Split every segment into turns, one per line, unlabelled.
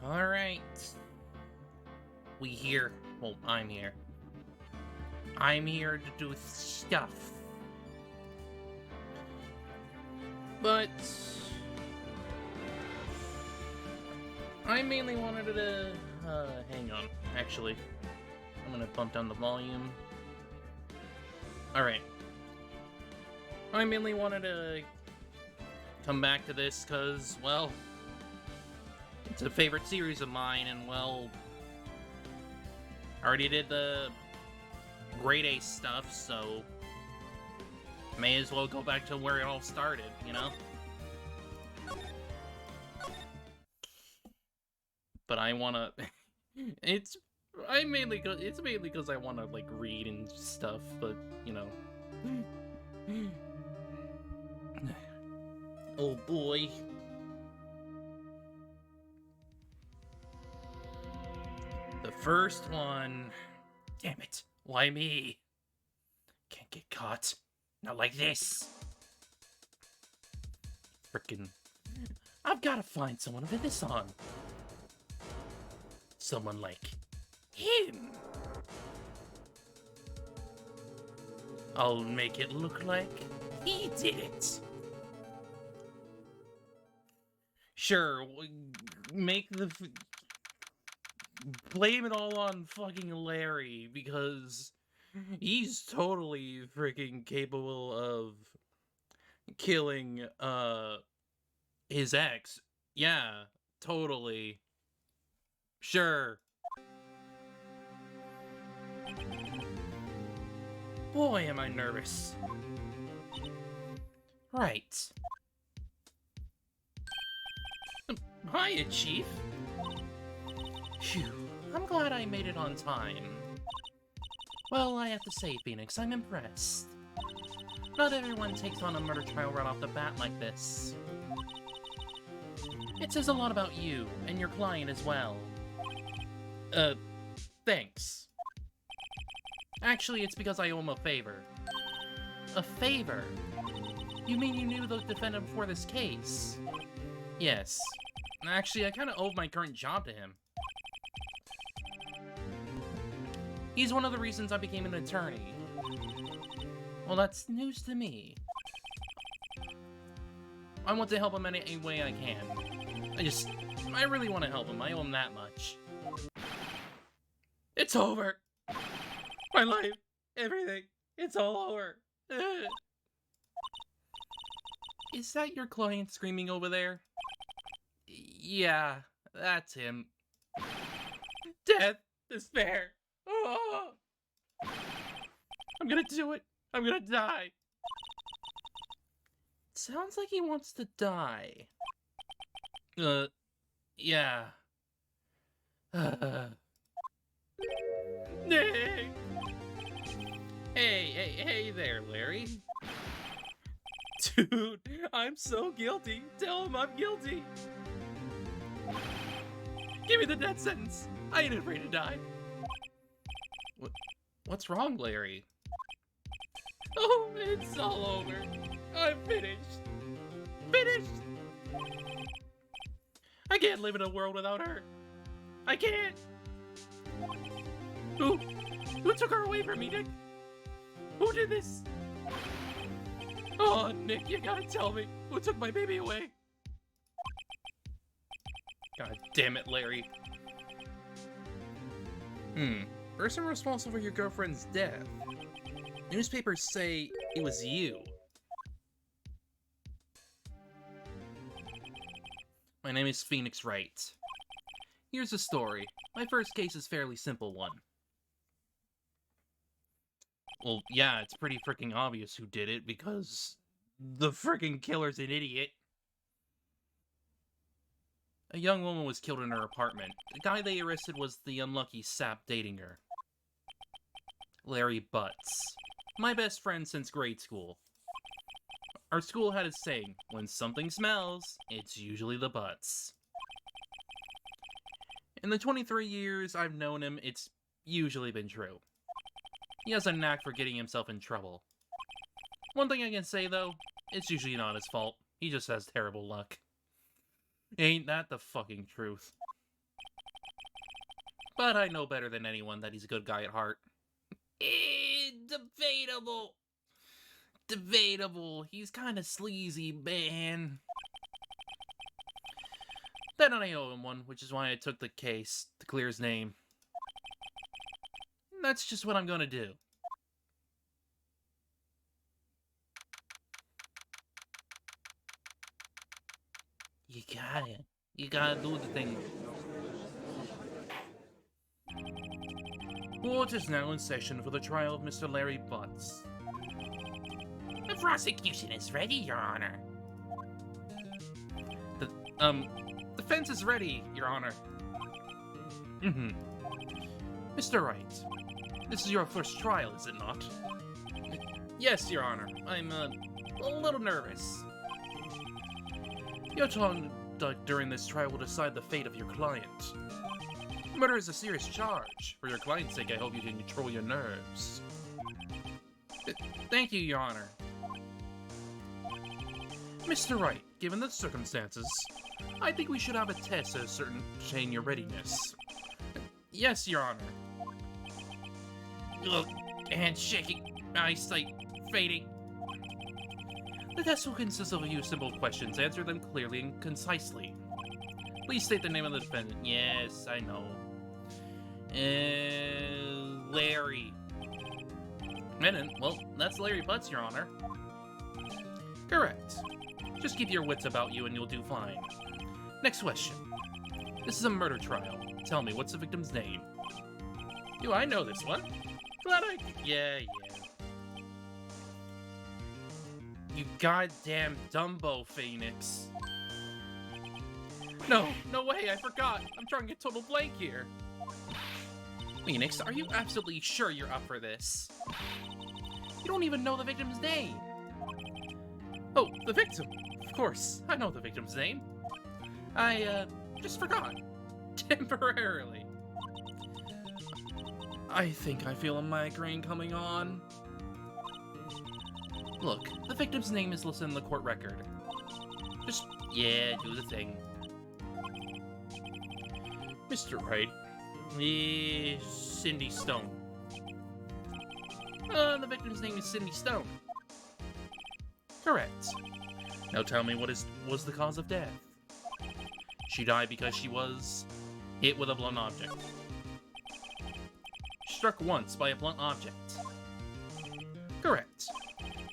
Alright. We here. Well, I'm here. I'm here to do stuff. But I mainly wanted to hang on, actually. I'm gonna bump down the volume. Alright. I mainly wanted to come back to this because, well, it's a favorite series of mine, and, well, I already did the grade A stuff, so may as well go back to where it all started, you know? But I wanna... it's mainly because I wanna, like, read and stuff, but, you know... Oh boy. The first one... Damn it. Why me? Can't get caught. Not like this. Frickin'... I've gotta find someone to put this on. Someone like... him. I'll make it look like he did it. Sure, make the... blame it all on fucking Larry, because he's totally freaking capable of killing, his ex. Yeah, totally. Sure. Boy, am I nervous. Right. Hiya, Chief. Phew, I'm glad I made it on time. Well, I have to say, Phoenix, I'm impressed. Not everyone takes on a murder trial right off the bat like this. It says a lot about you, and your client as well. Thanks. Actually, it's because I owe him a favor. A favor? You mean you knew the defendant before this case? Yes. Actually, I kinda owe my current job to him. He's one of the reasons I became an attorney. Well, that's news to me. I want to help him any way I can. I really want to help him. I owe him that much. It's over. My life, everything, it's all over. Is that your client screaming over there? Yeah, that's him. Death, despair. Oh. I'm gonna do it. I'm gonna die. Sounds like he wants to die. Yeah. Hey, hey there, Larry. Dude, I'm so guilty. Tell him I'm guilty. Give me the death sentence. I ain't afraid to die. What's wrong, Larry? Oh, it's all over. I'm finished. Finished! I can't live in a world without her. I can't. Who took her away from me, Nick? Who did this? Oh, Nick, you gotta tell me. Who took my baby away? God damn it, Larry. Person responsible for your girlfriend's death. Newspapers say it was you. My name is Phoenix Wright. Here's the story. My first case is a fairly simple one. Well, yeah, it's pretty freaking obvious who did it, because the freaking killer's an idiot. A young woman was killed in her apartment. The guy they arrested was the unlucky sap dating her. Larry Butts. My best friend since grade school. Our school had a saying, when something smells, it's usually the butts. In the 23 years I've known him, it's usually been true. He has a knack for getting himself in trouble. One thing I can say, though, it's usually not his fault. He just has terrible luck. Ain't that the fucking truth? but I know better than anyone that he's a good guy at heart. Debatable. Debatable. He's kind of sleazy, man. Then I owe him one, which is why I took the case to clear his name. And that's just what I'm gonna do. You gotta do the thing. Court is now in session for the trial of Mr. Larry Butts.
The prosecution is ready, Your Honor.
Defense is ready, Your Honor. Mr. Wright, this is your first trial, is it not? Yes, Your Honor. I'm, a little nervous. Your conduct during this trial will decide the fate of your client. Murder is a serious charge. For your client's sake, I hope you can control your nerves. Thank you, Your Honor. Mr. Wright, given the circumstances, I think we should have a test to ascertain your readiness. Yes, Your Honor.
Ugh, hands shaking, eyesight fading.
The test will consist of a few simple questions. Answer them clearly and concisely. Please state the name of the defendant. Yes, I know. Larry. Well, that's Larry Butts, Your Honor. Correct. Just keep your wits about you and you'll do fine. Next question. This is a murder trial. Tell me, what's the victim's name? Do I know this one? Glad I... Yeah. You goddamn Dumbo, Phoenix. No way, I forgot. I'm drawing a total blank here. Phoenix, are you absolutely sure you're up for this? You don't even know the victim's name. Oh, the victim. Of course, I know the victim's name. I, just forgot. Temporarily. I think I feel a migraine coming on. Look, the victim's name is listed in the court record. Just, yeah, do the thing. Mr. Wright. Cindy Stone. The victim's name is Cindy Stone. Correct. Now tell me what was the cause of death. She died because she was hit with a blunt object. Struck once by a blunt object. Correct.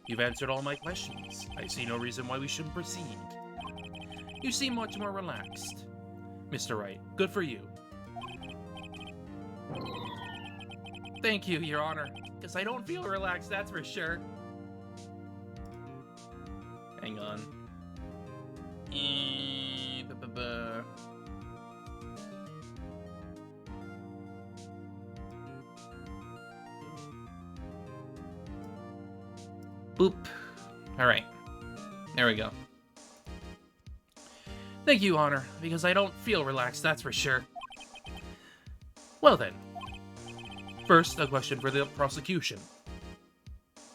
You've answered all my questions. I see no reason why we shouldn't proceed. You seem much more relaxed. Mr. Wright, good for you. Thank you, Your Honor, because I don't feel relaxed, that's for sure. Hang on. Boop. Alright. There we go. Thank you, Honor, because I don't feel relaxed, that's for sure. Well then. First, a question for the prosecution.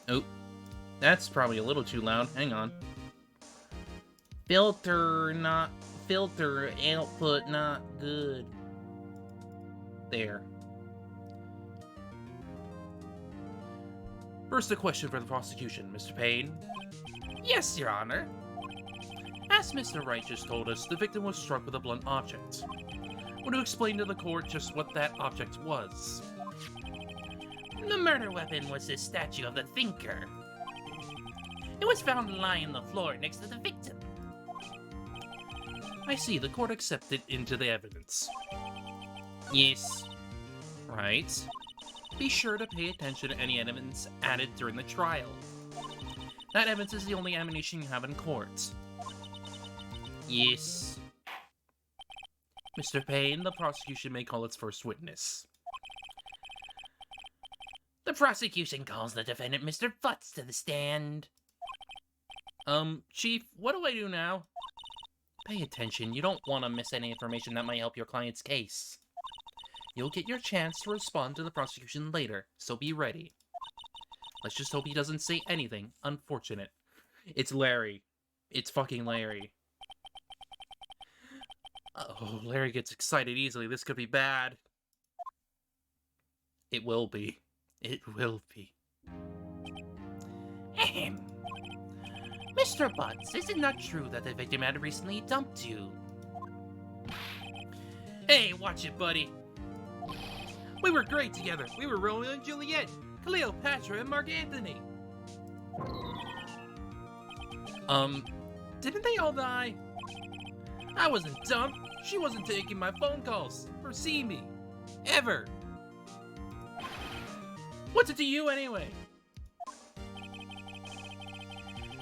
Oh, that's probably a little too loud. Hang on. Filter output not good. There. First, a question for the prosecution, Mr. Payne.
Yes, Your Honor.
As Mr. Wright just told us, the victim was struck with a blunt object. Would you explain to the court just what that object was?
The murder weapon was the statue of the Thinker. It was found lying on the floor next to the victim.
I see, the court accepted into the evidence.
Yes.
Right. Be sure to pay attention to any evidence added during the trial. That evidence is the only ammunition you have in court.
Yes.
Mr. Payne, the prosecution may call its first witness.
The prosecution calls the defendant, Mr. Butts, to the stand.
Chief, what do I do now? Pay attention, you don't want to miss any information that might help your client's case. You'll get your chance to respond to the prosecution later, so be ready. Let's just hope he doesn't say anything unfortunate. It's Larry. It's fucking Larry. Oh, Larry gets excited easily. This could be bad. It will be. It will be.
Ahem. Mr. Butts, is it not true that the victim had recently dumped you?
Hey, watch it, buddy. We were great together. We were Romeo and Juliet, Cleopatra and Mark Antony. Didn't they all die? I wasn't dumped. She wasn't taking my phone calls or seeing me. Ever. What's it to you anyway?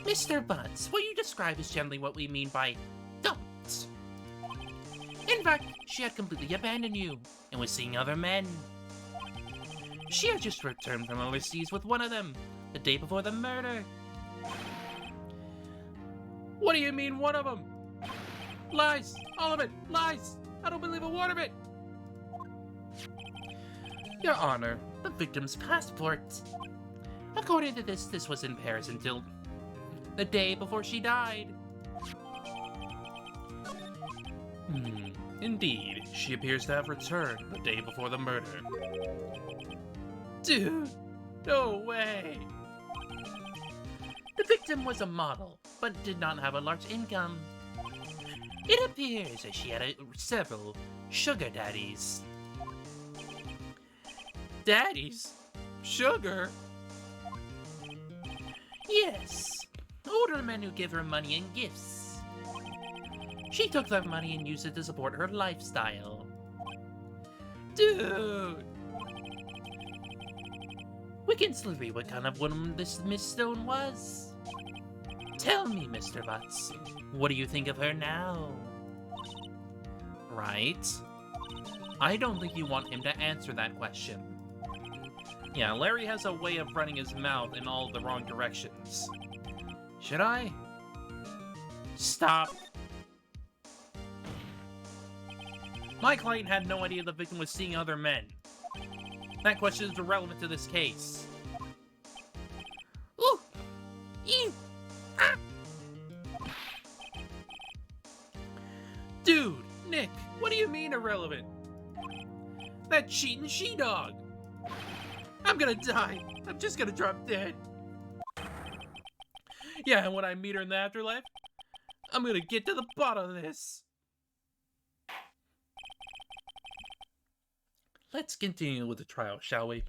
Mr. Butts, what you describe is generally what we mean by dumped. In fact, she had completely abandoned you and was seeing other men. She had just returned from overseas with one of them the day before the murder.
What do you mean, one of them? Lies! All of it! Lies! I don't believe a word of it!
Your Honor, the victim's passport. According to this was in Paris until the day before she died.
Indeed, she appears to have returned the day before the murder. Dude, no way!
The victim was a model, but did not have a large income. It appears that she had several sugar daddies.
Daddies? Sugar?
Yes, older men who give her money and gifts. She took that money and used it to support her lifestyle.
Dude!
We can still read what kind of woman this Miss Stone was. Tell me, Mr. Butts, what do you think of her now?
Right? I don't think you want him to answer that question. Yeah, Larry has a way of running his mouth in all the wrong directions. Should I?
Stop.
My client had no idea the victim was seeing other men. That question is irrelevant to this case.
Ooh! Ew! Ah!
Dude, Nick, what do you mean irrelevant? That cheating she-dog! I'm gonna die. I'm just gonna drop dead. Yeah, and when I meet her in the afterlife, I'm gonna get to the bottom of this. Let's continue with the trial, shall we?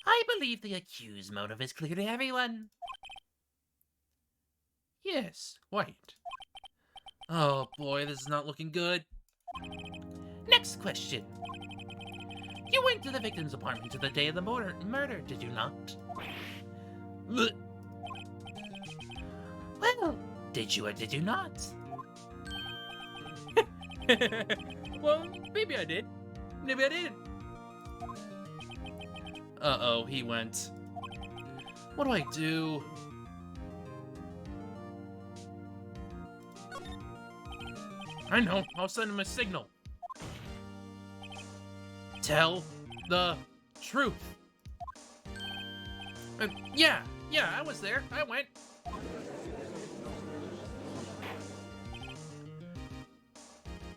I believe the accused's motive is clear to everyone.
Yes, White. Oh boy, this is not looking good.
Next question. You went to the victim's apartment the day of the murder, did you not? Well, did you or did you not?
Well, maybe I did. Maybe I did. Uh-oh, he went. What do I do? I know, I'll send him a signal. Tell the truth. Yeah, I was there. I went.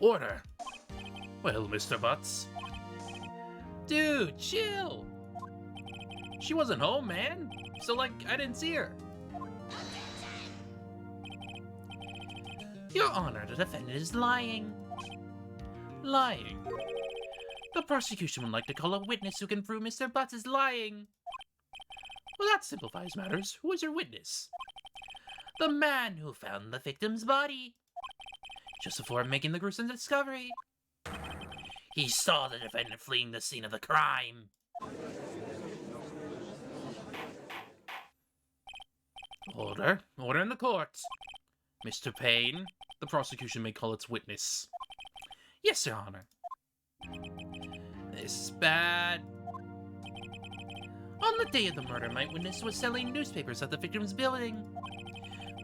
Order. Well, Mr. Butts. Dude, chill. She wasn't home, man. So, like, I didn't see her.
Your Honor, the defendant is lying.
Lying.
The prosecution would like to call a witness who can prove Mr. Butts is lying.
Well, that simplifies matters. Who is your witness?
The man who found the victim's body. Just before making the gruesome discovery. He saw the defendant fleeing the scene of the crime.
Order. Order in the court. Mr. Payne, the prosecution may call its witness.
Yes, Your Honor.
This is bad.
On the day of the murder, my witness was selling newspapers at the victim's building.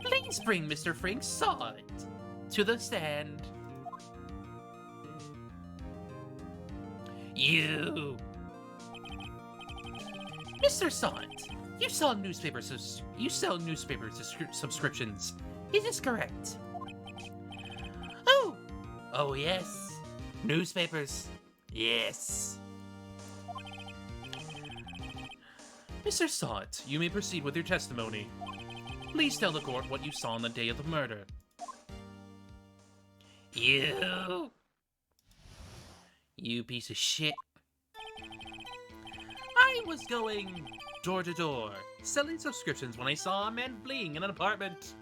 Please bring Mr. Frank Saw It to the stand. You! Mr. Sawant, you sell newspaper subscriptions. Is this correct? Oh yes. Newspapers. Yes.
Mr. Sot, you may proceed with your testimony. Please tell the court what you saw on the day of the murder.
You piece of shit.
I was going door to door, selling subscriptions when I saw a man fleeing in an apartment.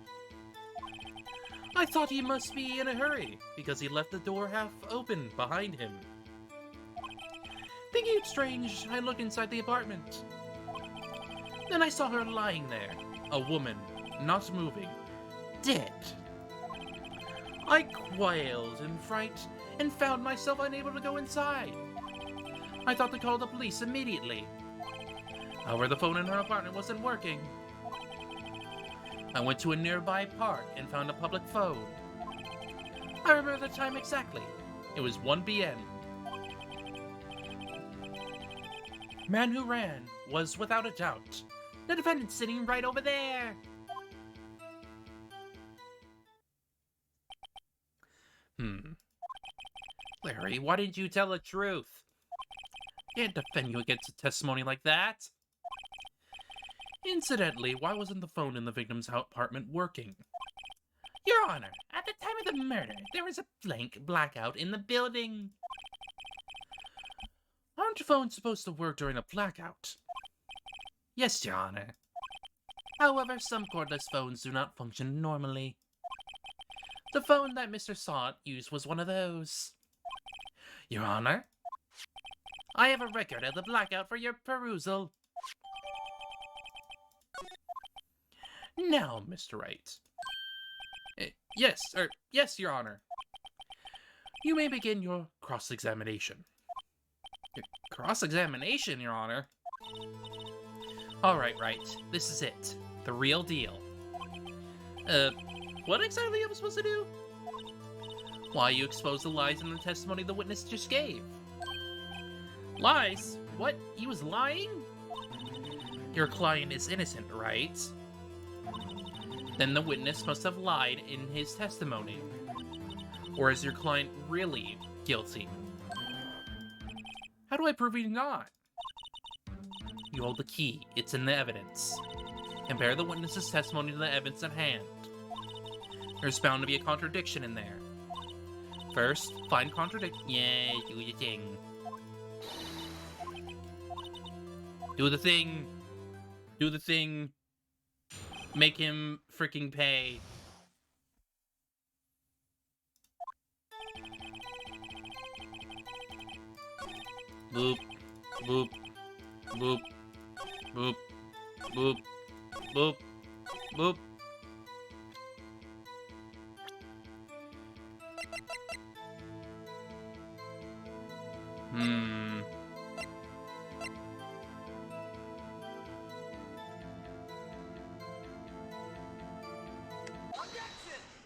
I thought he must be in a hurry, because he left the door half open behind him. Thinking it strange, I looked inside the apartment. Then I saw her lying there, a woman, not moving, dead. I quailed in fright and found myself unable to go inside. I thought to call the police immediately. However, the phone in her apartment wasn't working. I went to a nearby park and found a public phone. I remember the time exactly. It was 1 p.m. Man who ran was, without a doubt, the defendant sitting right over there. Larry, why didn't you tell the truth? Can't defend you against a testimony like that. Incidentally, why wasn't the phone in the victim's apartment working?
Your Honor, at the time of the murder, there was a blank blackout in the building.
Aren't phones supposed to work during a blackout?
Yes, Your Honor. However, some cordless phones do not function normally. The phone that Mr. Sot used was one of those. Your Honor, I have a record of the blackout for your perusal.
Now, Mr. Wright. Yes, Your Honor. You may begin your cross-examination.
Cross-examination, Your Honor?
Alright, Wright. This is it. The real deal. What exactly am I supposed to do? Why, you expose the lies in the testimony the witness just gave.
Lies? What? He was lying?
Your client is innocent, right? Then the witness must have lied in his testimony. Or is your client really guilty?
How do I prove he's not?
You hold the key. It's in the evidence. Compare the witness's testimony to the evidence at hand. There's bound to be a contradiction in there. First, find contradiction.
Yeah, do the thing.
Do the thing. Do the thing. Make him freaking pay. Boop. Boop. Boop. Boop. Boop. Boop. Boop.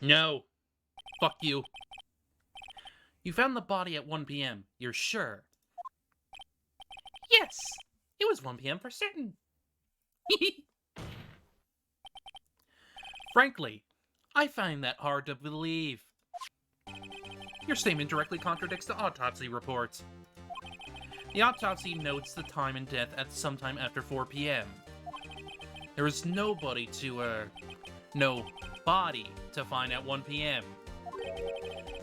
No. Fuck you. You found the body at 1 p.m. You're sure?
Yes. It was 1 p.m. for certain.
Frankly, I find that hard to believe. Your statement directly contradicts the autopsy report. The autopsy notes the time and death at sometime after 4 p.m. There was nobody to, no body to find at 1 p.m.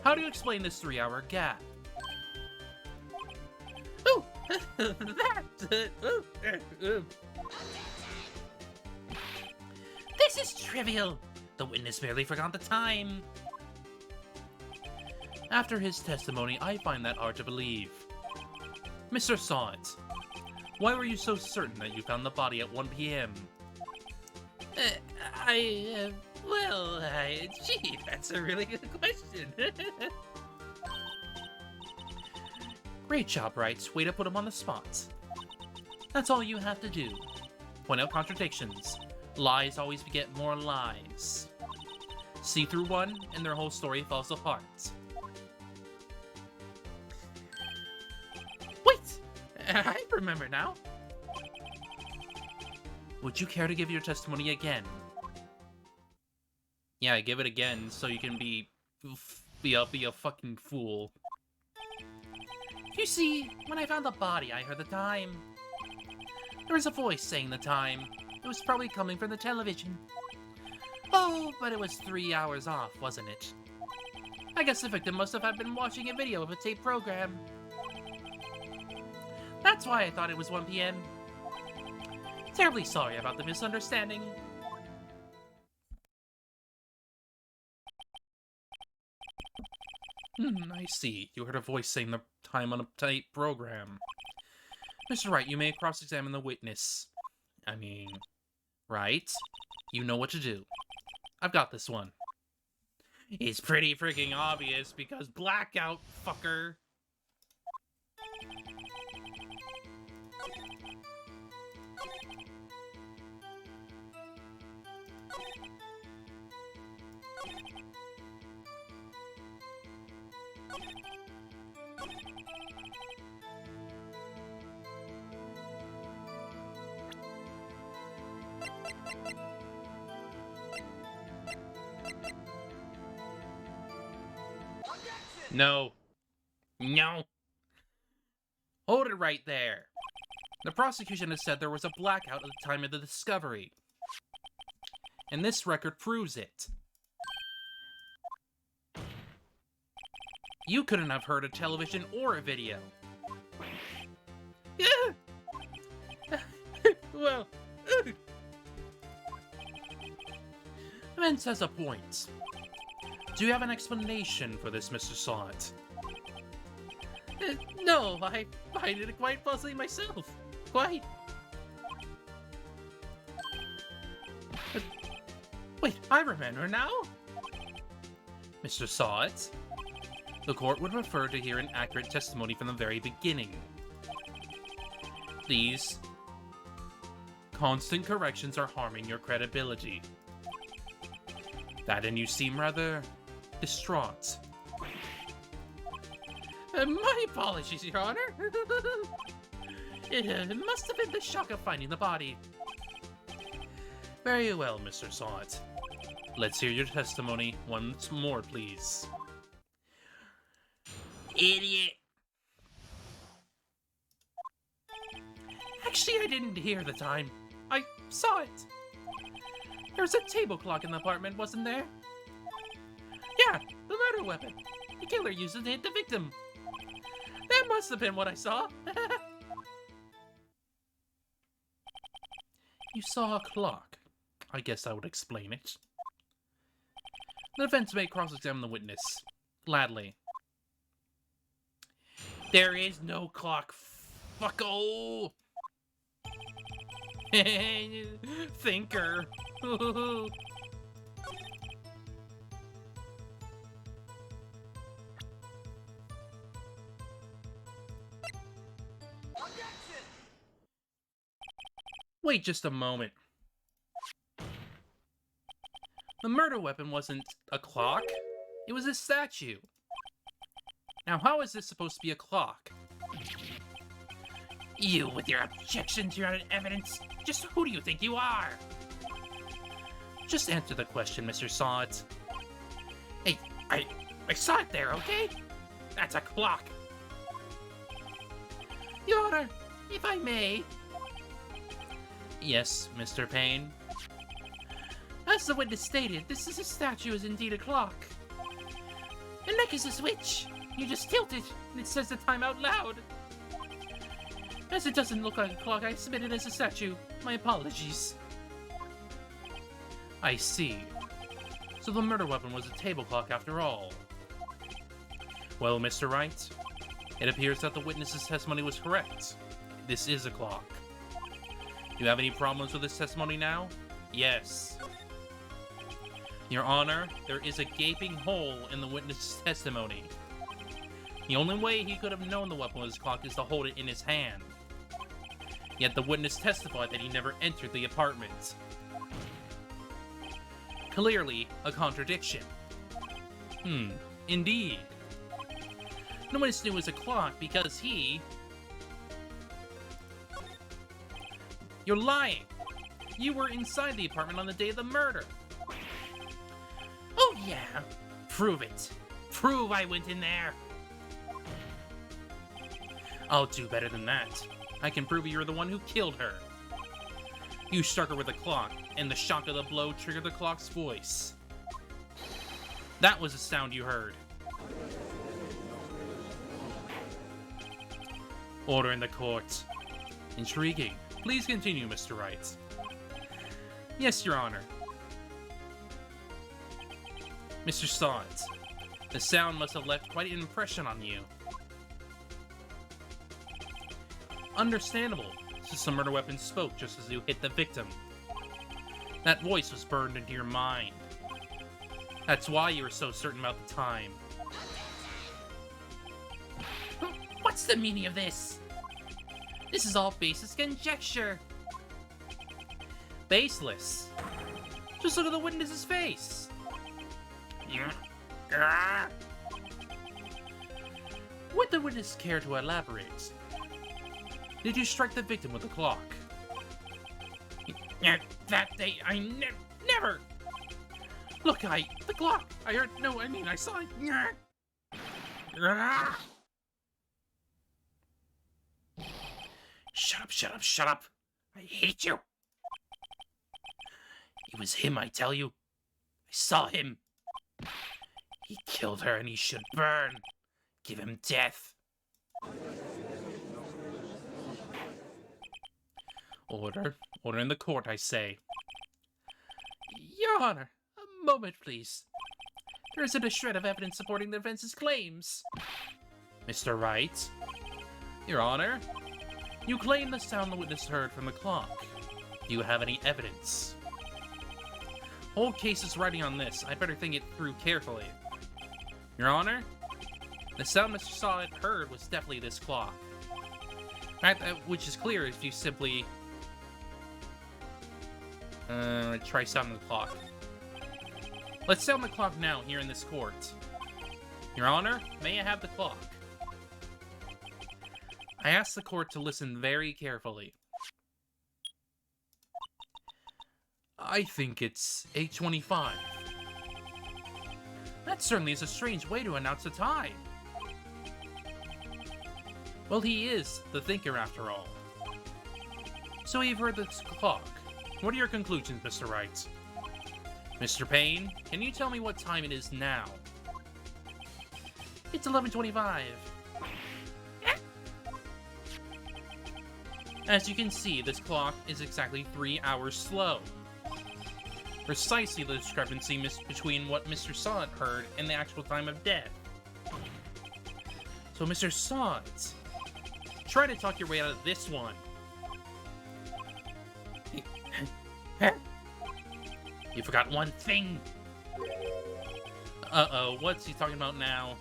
How do you explain this 3-hour gap?
Ooh! That! This is trivial! The witness merely forgot the time.
After his testimony, I find that hard to believe. Mr. Sot, why were you so certain that you found the body at 1 p.m.?
Gee, that's a really good question.
Great job, Wright. Way to put him on the spot. That's all you have to do. Point out contradictions. Lies always beget more lies. See through one, and their whole story falls apart.
Wait! I remember now.
Would you care to give your testimony again? Yeah, give it again so you can be a fucking fool.
You see, when I found the body, I heard the time. There was a voice saying the time. It was probably coming from the television. Oh, but it was 3 hours off, wasn't it? I guess the victim must have been watching a video of a tape program. That's why I thought it was 1 p.m. Terribly sorry about the misunderstanding.
I see. You heard a voice saying the time on a tape program. Mr. Wright, you may cross-examine the witness. I mean, right? You know what to do. I've got this one. It's pretty freaking obvious because blackout, fucker. No. No. Hold it right there. The prosecution has said there was a blackout at the time of the discovery. And this record proves it. You couldn't have heard a television or a video. Well, Vince has a point. Do you have an explanation for this, Mr. Sot? No, I find it quite puzzling myself. Quite. Wait, I remember now? Mr. Sot, the court would prefer to hear an accurate testimony from the very beginning. These constant corrections are harming your credibility. That and you seem rather distraught. My apologies, Your Honor. It must have been the shock of finding the body. Very well, Mr. Sot. Let's hear your testimony once more, please. Idiot! Actually, I didn't hear the time. I saw it. There's a table clock in the apartment, wasn't there? Yeah, the murder weapon. The killer used it to hit the victim. That must have been what I saw. You saw a clock. I guess I would explain it. The defense may cross-examine the witness. Gladly. There is no clock, fucko! Thinker. Wait just a moment. The murder weapon wasn't a clock. It was a statue. Now, how is this supposed to be a clock? You with your objections, your evidence. Just who do you think you are? Just answer the question, Mr. Sot. Hey, I saw it there, okay? That's a clock. Your Honor, if I may. Yes, Mr. Payne. As the witness stated, this is a statue is indeed a clock. The neck is a switch. You just tilt it, and it says the time out loud. As it doesn't look like a clock, I submit it as a statue. My apologies. I see. So the murder weapon was a table clock after all. Well, Mr. Wright, it appears that the witness's testimony was correct. This is a clock. Do you have any problems with this testimony now? Yes. Your Honor, there is a gaping hole in the witness's testimony. The only way he could have known the weapon was a clock is to hold it in his hand. Yet the witness testified that he never entered the apartment. Clearly, a contradiction. Indeed. No witness knew it was a clock because he... You're lying! You were inside the apartment on the day of the murder! Oh yeah! Prove it! Prove I went in there! I'll do better than that. I can prove you're the one who killed her. You struck her with the clock, and the shock of the blow triggered the clock's voice. That was the sound you heard. Order in the court. Intriguing. Please continue, Mr. Wright. Yes, Your Honor. Mr. Salt, the sound must have left quite an impression on you. Understandable, since the murder weapon spoke just as you hit the victim. That voice was burned into your mind. That's why you were so certain about the time.
What's the meaning of this? This is all baseless conjecture.
Baseless? Just look at the witness's face. Would the witness care to elaborate? Did you strike the victim with the clock?
That day, I never.
Look, the clock! I heard, no, I mean, I saw it.
Shut up, shut up, shut up. I hate you. It was him, I tell you. I saw him. He killed her and he should burn. Give him death.
Order. Order in the court, I say.
Your Honor, a moment, please. There isn't a shred of evidence supporting the defense's claims.
Mr. Wright? Your Honor? You claim the sound the witness heard from the clock. Do you have any evidence? Whole case is riding on this. I better think it through carefully. Your Honor? The sound Mr. Salt heard was definitely this clock. Which is clear if you simply... try sounding the clock. Let's sound the clock now here in this court. Your Honor, may I have the clock? I ask the court to listen very carefully. I think it's 8:25. That certainly is a strange way to announce the time. Well, he is the thinker after all. So you've heard this clock. What are your conclusions, Mr. Wright? Mr. Payne, can you tell me what time it is now?
It's 11:25.
As you can see, this clock is exactly 3 hours slow. Precisely the discrepancy between what Mr. Salt heard and the actual time of death. So, Mr. Salt, try to talk your way out of this one.
You forgot one thing.
Uh-oh, what's he talking about now?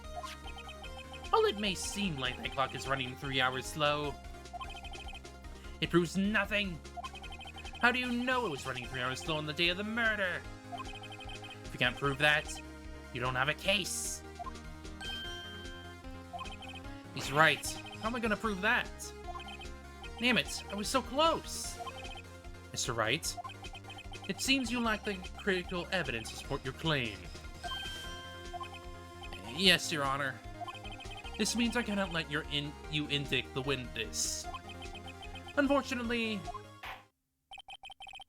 While it may seem like that clock is running 3 hours slow, it proves nothing.
How do you know it was running 3 hours slow on the day of the murder?
If you can't prove that, you don't have a case.
He's right. How am I gonna prove that? Damn it, I was so close. Mr. Wright, it seems you lack the critical evidence to support your claim. Yes, Your Honor. This means I cannot let you indict the witness. Unfortunately,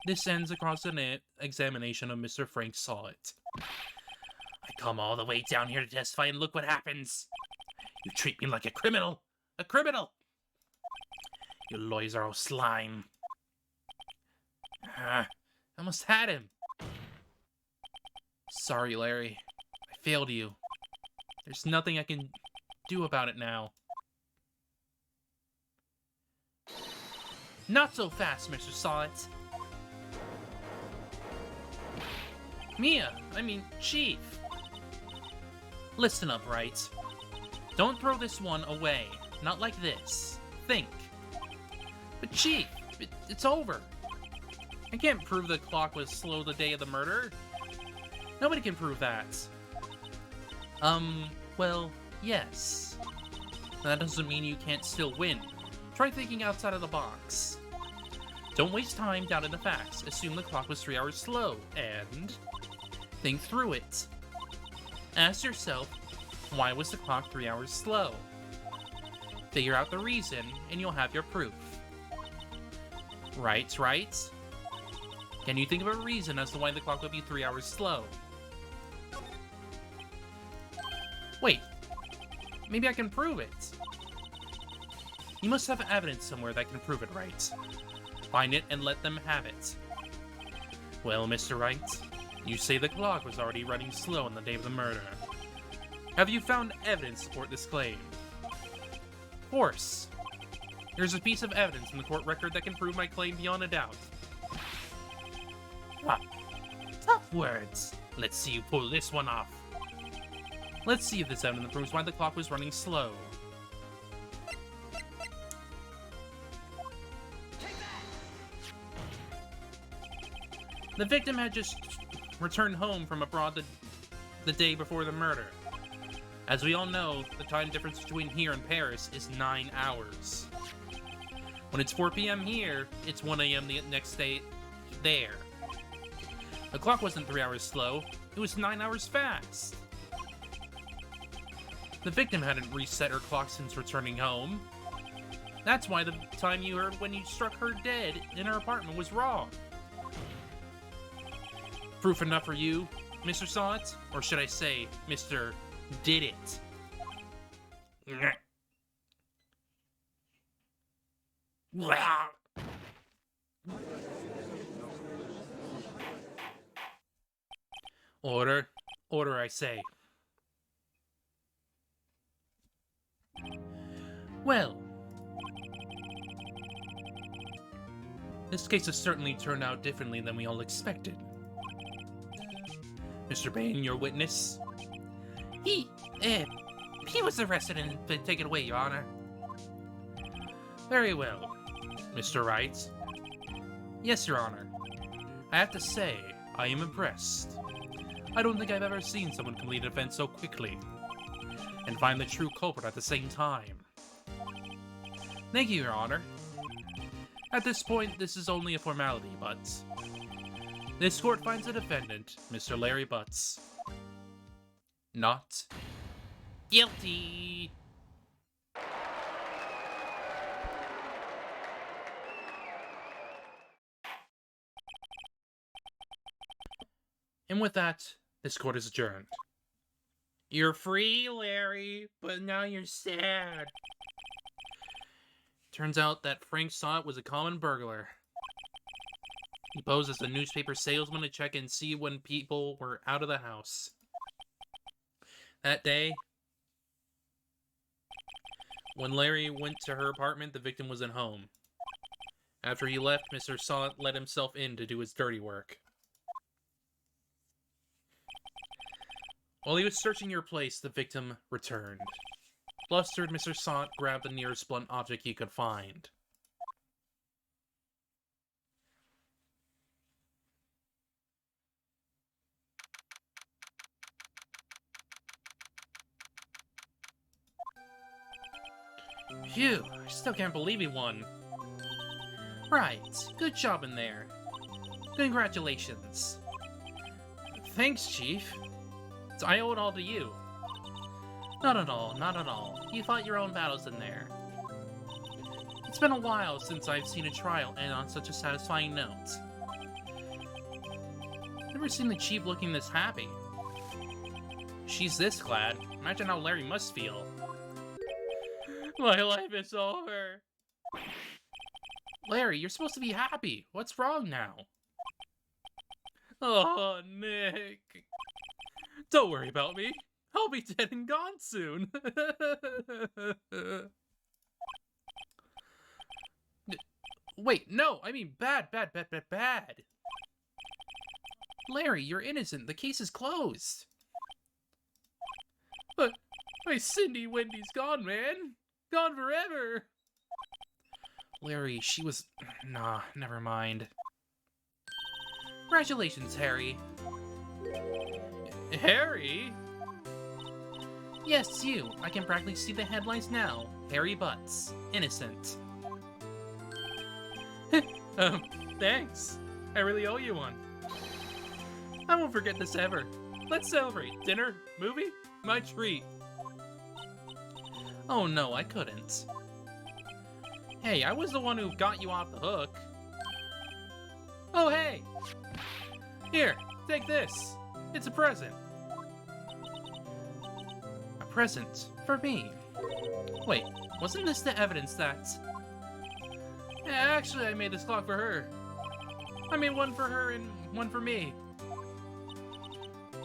this ends across an examination of Mr. Frank Salt.
I come all the way down here to testify and look what happens. You treat me like a criminal. A criminal! Your lawyers are all slime.
I almost had him. Sorry, Larry. I failed you. There's nothing I can do about it now.
Not so fast, Mr. Salt.
Chief. Listen up, Wright. Don't throw this one away. Not like this. Think. But Chief, it's over. I can't prove the clock was slow the day of the murder. Nobody can prove that. Well, yes. That doesn't mean you can't still win. Try thinking outside of the box. Don't waste time doubting the facts. Assume the clock was 3 hours slow, and think through it. Ask yourself, why was the clock 3 hours slow? Figure out the reason, and you'll have your proof. Right?
Can you think of a reason as to why the clock would be 3 hours slow? Wait, maybe I can prove it. You must have evidence somewhere that can prove it, Wright. Find it and let them have it. Well, Mr. Wright, you say the clock was already running slow on the day of the murder. Have you found evidence to support this claim? Of course. There's a piece of evidence in the court record that can prove my claim beyond a doubt. Ah, tough words. Let's see you pull this one off. Let's see if this evidence proves why the clock was running slow. The victim had just returned home from abroad the day before the murder. As we all know, the time difference between here and Paris is 9 hours. When it's 4 p.m. here, it's 1 a.m. the next day there. The clock wasn't 3 hours slow, it was 9 hours fast. The victim hadn't reset her clock since returning home. That's why the time you heard when you struck her dead in her apartment was wrong. Proof enough for you, Mr. Saw It? Or should I say, Mr. Did It? Order. Order, I say. Well, this case has certainly turned out differently than we all expected. Mr. Bain, your witness? He was arrested and taken away, Your Honor. Very well. Mr. Wright? Yes, Your Honor. I have to say, I am impressed. I don't think I've ever seen someone complete an offense so quickly, and find the true culprit at the same time. Thank you, Your Honor. At this point, this is only a formality, but this court finds the defendant, Mr. Larry Butts, not guilty. And with that, this court is adjourned. You're free, Larry, but now you're sad. Turns out that Frank Saw It was a common burglar. He posed as a newspaper salesman to check and see when people were out of the house. That day, when Larry went to her apartment, the victim was at home. After he left, Mr. Saw It let himself in to do his dirty work. While he was searching your place, the victim returned. Flustered, Mr. Saw It grabbed the nearest blunt object he could find. Phew, I still can't believe he won. Right, good job in there. Congratulations. Thanks, Chief. I owe it all to you. Not at all, not at all. You fought your own battles in there. It's been a while since I've seen a trial end on such a satisfying note. Never seen the Chief looking this happy. She's this glad. Imagine how Larry must feel. My life is over. Larry, you're supposed to be happy. What's wrong now? Oh, Nick. Don't worry about me. I'll be dead and gone soon. Wait, no, I mean bad. Larry, you're innocent. The case is closed. But my Cindy Wendy's gone, man. Gone forever. Larry, she was... Nah, never mind. Congratulations, Harry. Harry? Yes, you. I can practically see the headlines now. Harry Butts. Innocent. Thanks. I really owe you one. I won't forget this ever. Let's celebrate. Dinner? Movie? My treat. Oh no, I couldn't. Hey, I was the one who got you off the hook.
Oh, hey! Here, take this. It's a present.
A present for me. Wait, wasn't this the evidence that...
Yeah, actually, I made this clock for her. I made one for her and one for me.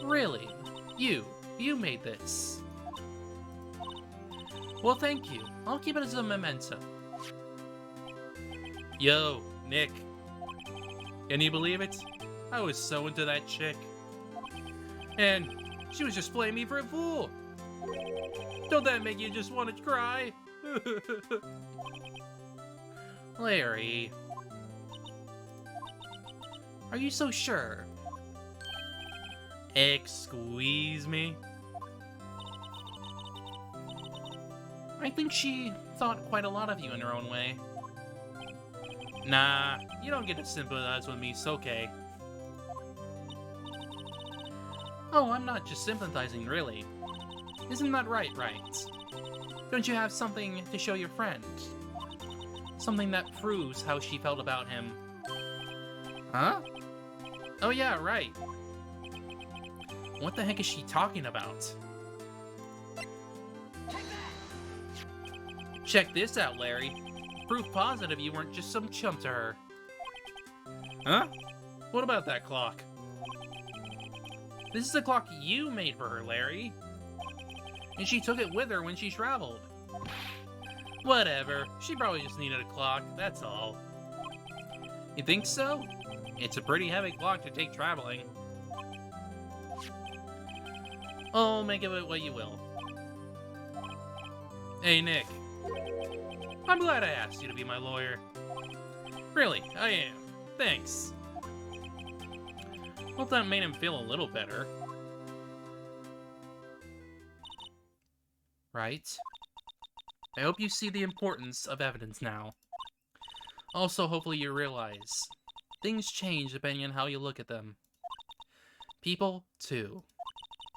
Really? You made this. Well, thank you. I'll keep it as a memento.
Yo, Nick. Can you believe it? I was so into that chick. And she was just playing me for a fool. Don't that make you just want to cry?
Larry. Are you so sure?
Squeeze me?
I think she thought quite a lot of you in her own way.
Nah, you don't get to sympathize with me, it's okay.
Oh, I'm not just sympathizing, really. Isn't that right, Wright? Don't you have something to show your friend? Something that proves how she felt about him.
Huh? Oh yeah, right.
What the heck is she talking about?
Check this out, Larry. Proof positive you weren't just some chump to her. Huh? What about that clock?
This is the clock you made for her, Larry. And she took it with her when she traveled.
Whatever. She probably just needed a clock, that's all.
You think so?
It's a pretty heavy clock to take traveling.
Oh, make of it what you will.
Hey, Nick. I'm glad I asked you to be my lawyer. Really, I am. Thanks. Hope that made him feel a little better.
Right? I hope you see the importance of evidence now. Also, hopefully you realize things change depending on how you look at them. People, too.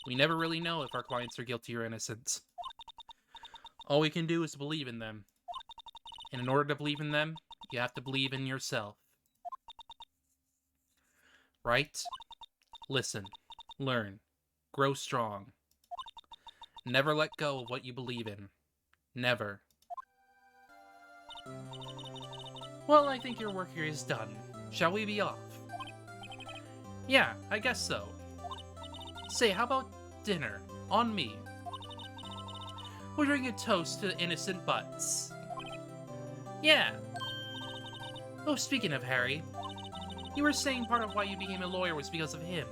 We never really know if our clients are guilty or innocent. All we can do is believe in them. And in order to believe in them, you have to believe in yourself. Right? Listen, learn, grow strong. Never let go of what you believe in. Never. Well, I think your work here is done. Shall we be off? Yeah, I guess so. Say, how about dinner? On me. We'll drink a toast to innocent butts. Yeah. Oh, speaking of Harry, you were saying part of why you became a lawyer was because of him.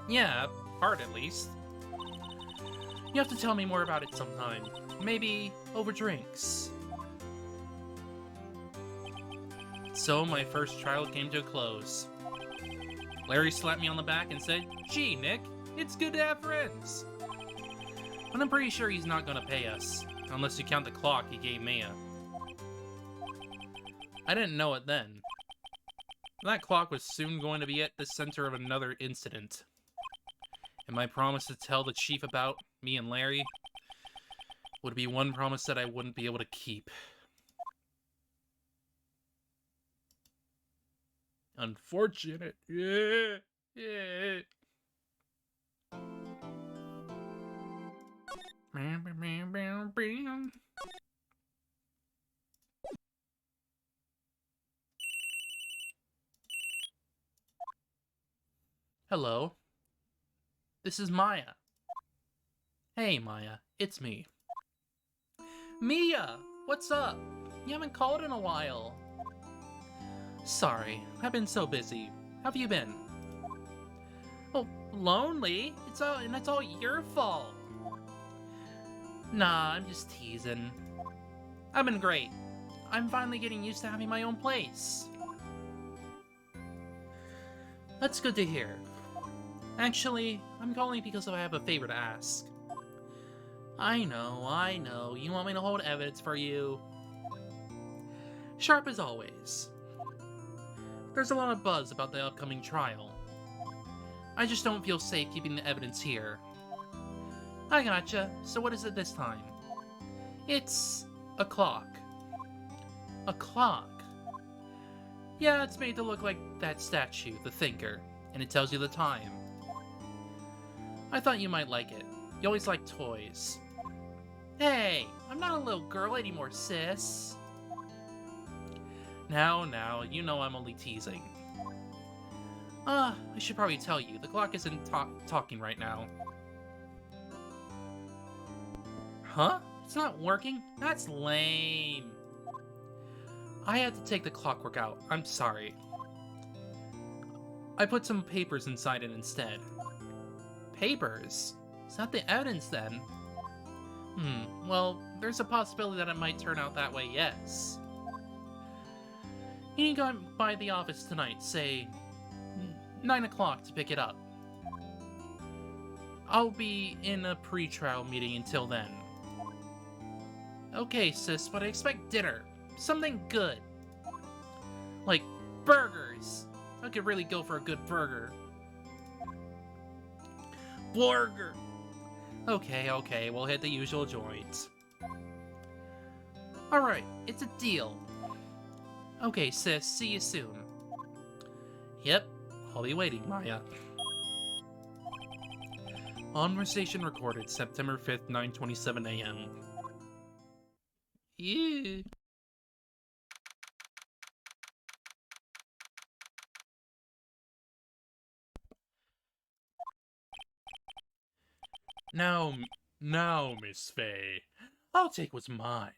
Yeah, part at least.
You have to tell me more about it sometime. Maybe over drinks. So my first trial came to a close. Larry slapped me on the back and said, "Gee, Nick, it's good to have friends." But I'm pretty sure he's not gonna pay us, unless you count the clock he gave Mia. I didn't know it then. That clock was soon going to be at the center of another incident. And my promise to tell the chief about me and Larry would be one promise that I wouldn't be able to keep. Unfortunate. Yeah. Yeah. Hello. This is Maya. Hey, Maya. It's me. Mia! What's up? You haven't called in a while. Sorry, I've been so busy. How have you been? Oh, lonely? It's all your fault. Nah, I'm just teasing. I've been great. I'm finally getting used to having my own place. That's good to hear. Actually, I'm calling because I have a favor to ask. I know. You want me to hold evidence for you? Sharp as always. There's a lot of buzz about the upcoming trial. I just don't feel safe keeping the evidence here. I gotcha. So what is it this time? It's a clock. A clock. Yeah, it's made to look like that statue, the Thinker, and it tells you the time. I thought you might like it. You always like toys. Hey, I'm not a little girl anymore, sis. Now, you know I'm only teasing. I should probably tell you, the clock isn't talking right now. Huh? It's not working? That's lame. I had to take the clockwork out. I'm sorry. I put some papers inside it instead. Papers? Is that the evidence then? Well, there's a possibility that it might turn out that way, yes. You can go by the office tonight, say 9 o'clock to pick it up. I'll be in a pre-trial meeting until then. Okay, sis, but I expect dinner. Something good. Like burgers. I could really go for a good burger. Burger! Okay, we'll hit the usual joints. Alright, it's a deal. Okay, sis, see you soon. Yep, I'll be waiting, Maya. Conversation recorded September 5th, 9:27 a.m. Yeah. Now, Miss Fay, I'll take what's mine.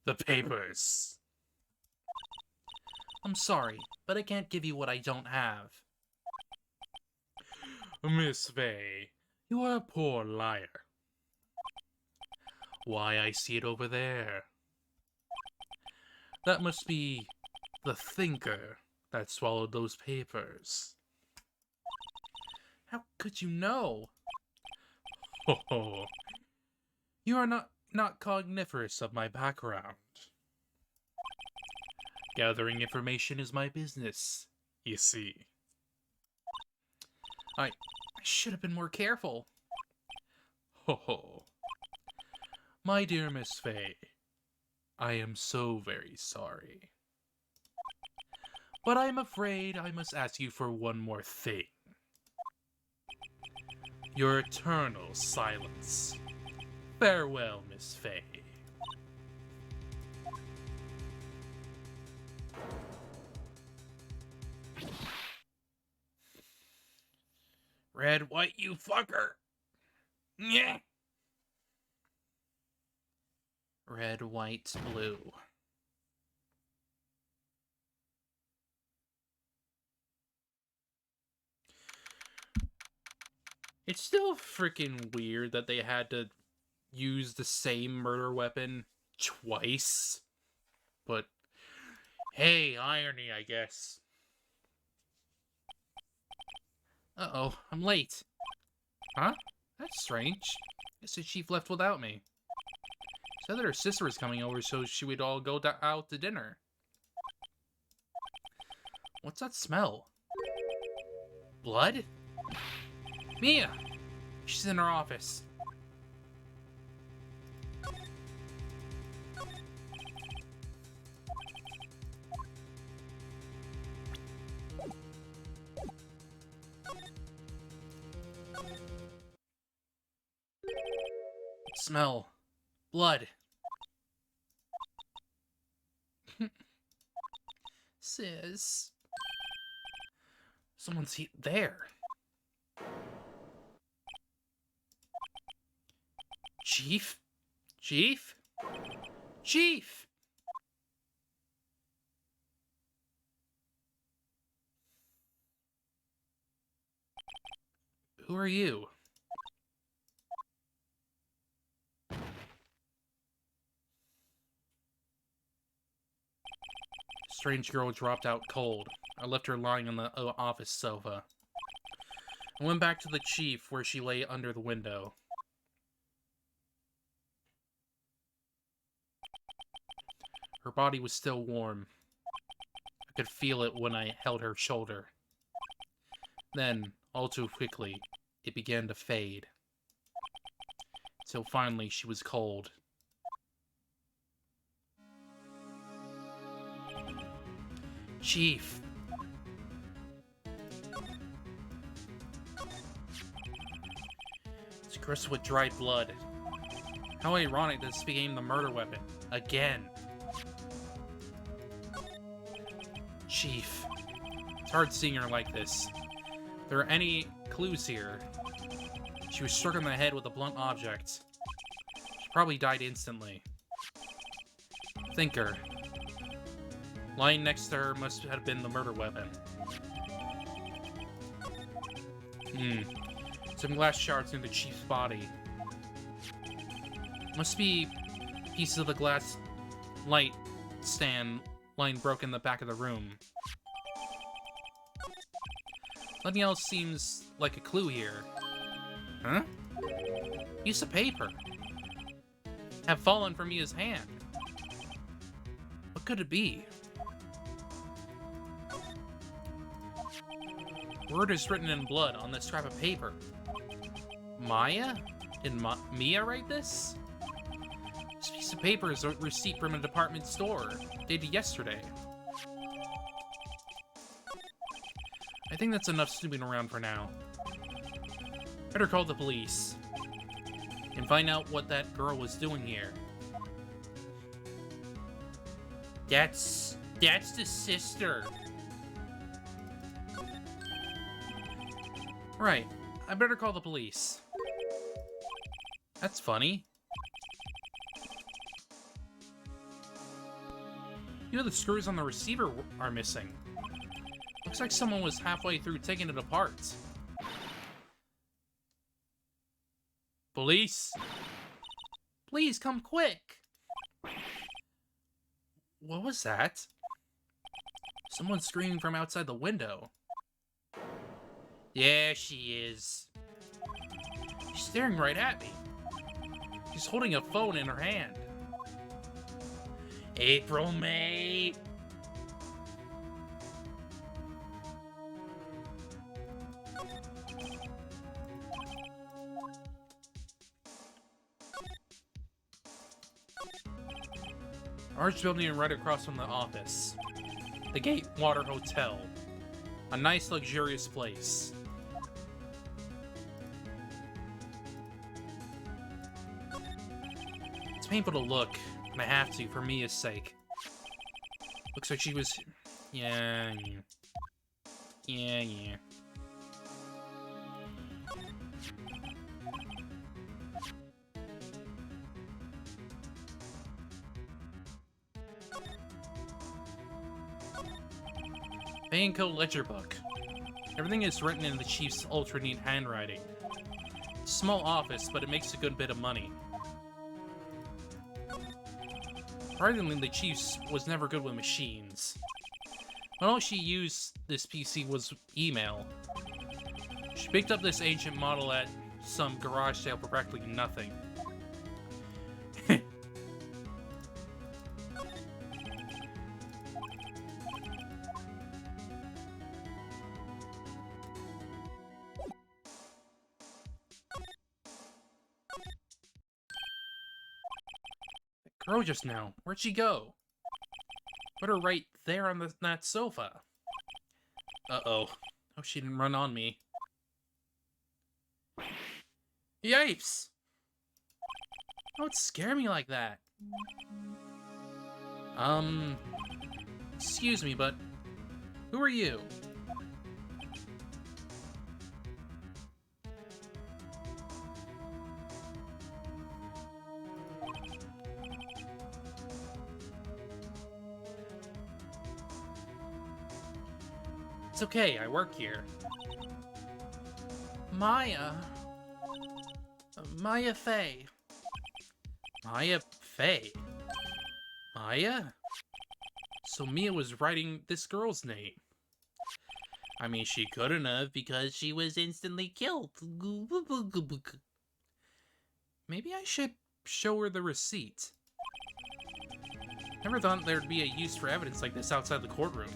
The papers. I'm sorry, but I can't give you what I don't have. Miss Fay, you are a poor liar. Why, I see it over there. That must be the Thinker that swallowed those papers. How could you know? Oh, you are not cogniferous of my background. Gathering information is my business, you see. I should have been more careful. Ho. My dear Miss Fay, I am so very sorry. But I'm afraid I must ask you for one more thing. Your eternal silence. Farewell, Miss Fay. Red, white, you fucker! Yeah. Red, white, blue. It's still freaking weird that they had to use the same murder weapon twice. But, hey, irony, I guess. Uh-oh, I'm late. Huh? That's strange. Guess the chief left without me. Said that her sister was coming over so she would all go out to dinner. What's that smell? Blood? Mia! She's in her office. Smell. Blood. Sis. Someone's there. Chief? Chief? Chief! Who are you? Strange girl dropped out cold. I left her lying on the office sofa. I went back to the chief where she lay under the window. Her body was still warm. I could feel it when I held her shoulder. Then, all too quickly, it began to fade. Till finally she was cold.
Chief. It's gross with dried blood. How ironic this became the murder weapon. Again. Chief. It's hard seeing her like this. If there are any clues here, she was struck on the head with a blunt object. She probably died instantly. Thinker. Lying next to her must have been the murder weapon. Some glass shards near the chief's body. Must be pieces of the glass light stand lying broken in the back of the room. Nothing else seems like a clue here. Huh? Piece of paper. Have fallen from Mia's hand. What could it be? Word is written in blood on this scrap of paper. Maya? Did Mia write this? This piece of paper is a receipt from a department store, dated yesterday. I think that's enough snooping around for now. Better call the police and find out what that girl was doing here. That's the sister. Right, I better call the police. That's funny. You know, the screws on the receiver are missing. Looks like someone was halfway through taking it apart. Police? Please come quick. What was that? Someone screaming from outside the window. Yeah, she is. She's staring right at me. She's holding a phone in her hand. April, May. Large building right across from the office. The Gatewater Hotel. A nice, luxurious place. It's painful to look, and I have to, for Mia's sake. Looks like she was... Yeah. Pay and Co. ledger book. Everything is written in the chief's ultra neat handwriting. It's a small office, but it makes a good bit of money. Surprisingly, the chief was never good with machines. When all she used this PC was email. She picked up this ancient model at some garage sale for practically nothing. Girl just now. Where'd she go? Put her right there on that sofa. Uh-oh. Oh, she didn't run on me. Yipes! Don't scare me like that. Excuse me, but who are you? It's okay, I work here. Maya. Maya Fey. Maya Fey? Maya? So Mia was writing this girl's name. I mean, she couldn't have because she was instantly killed. Maybe I should show her the receipt. Never thought there'd be a use for evidence like this outside the courtroom.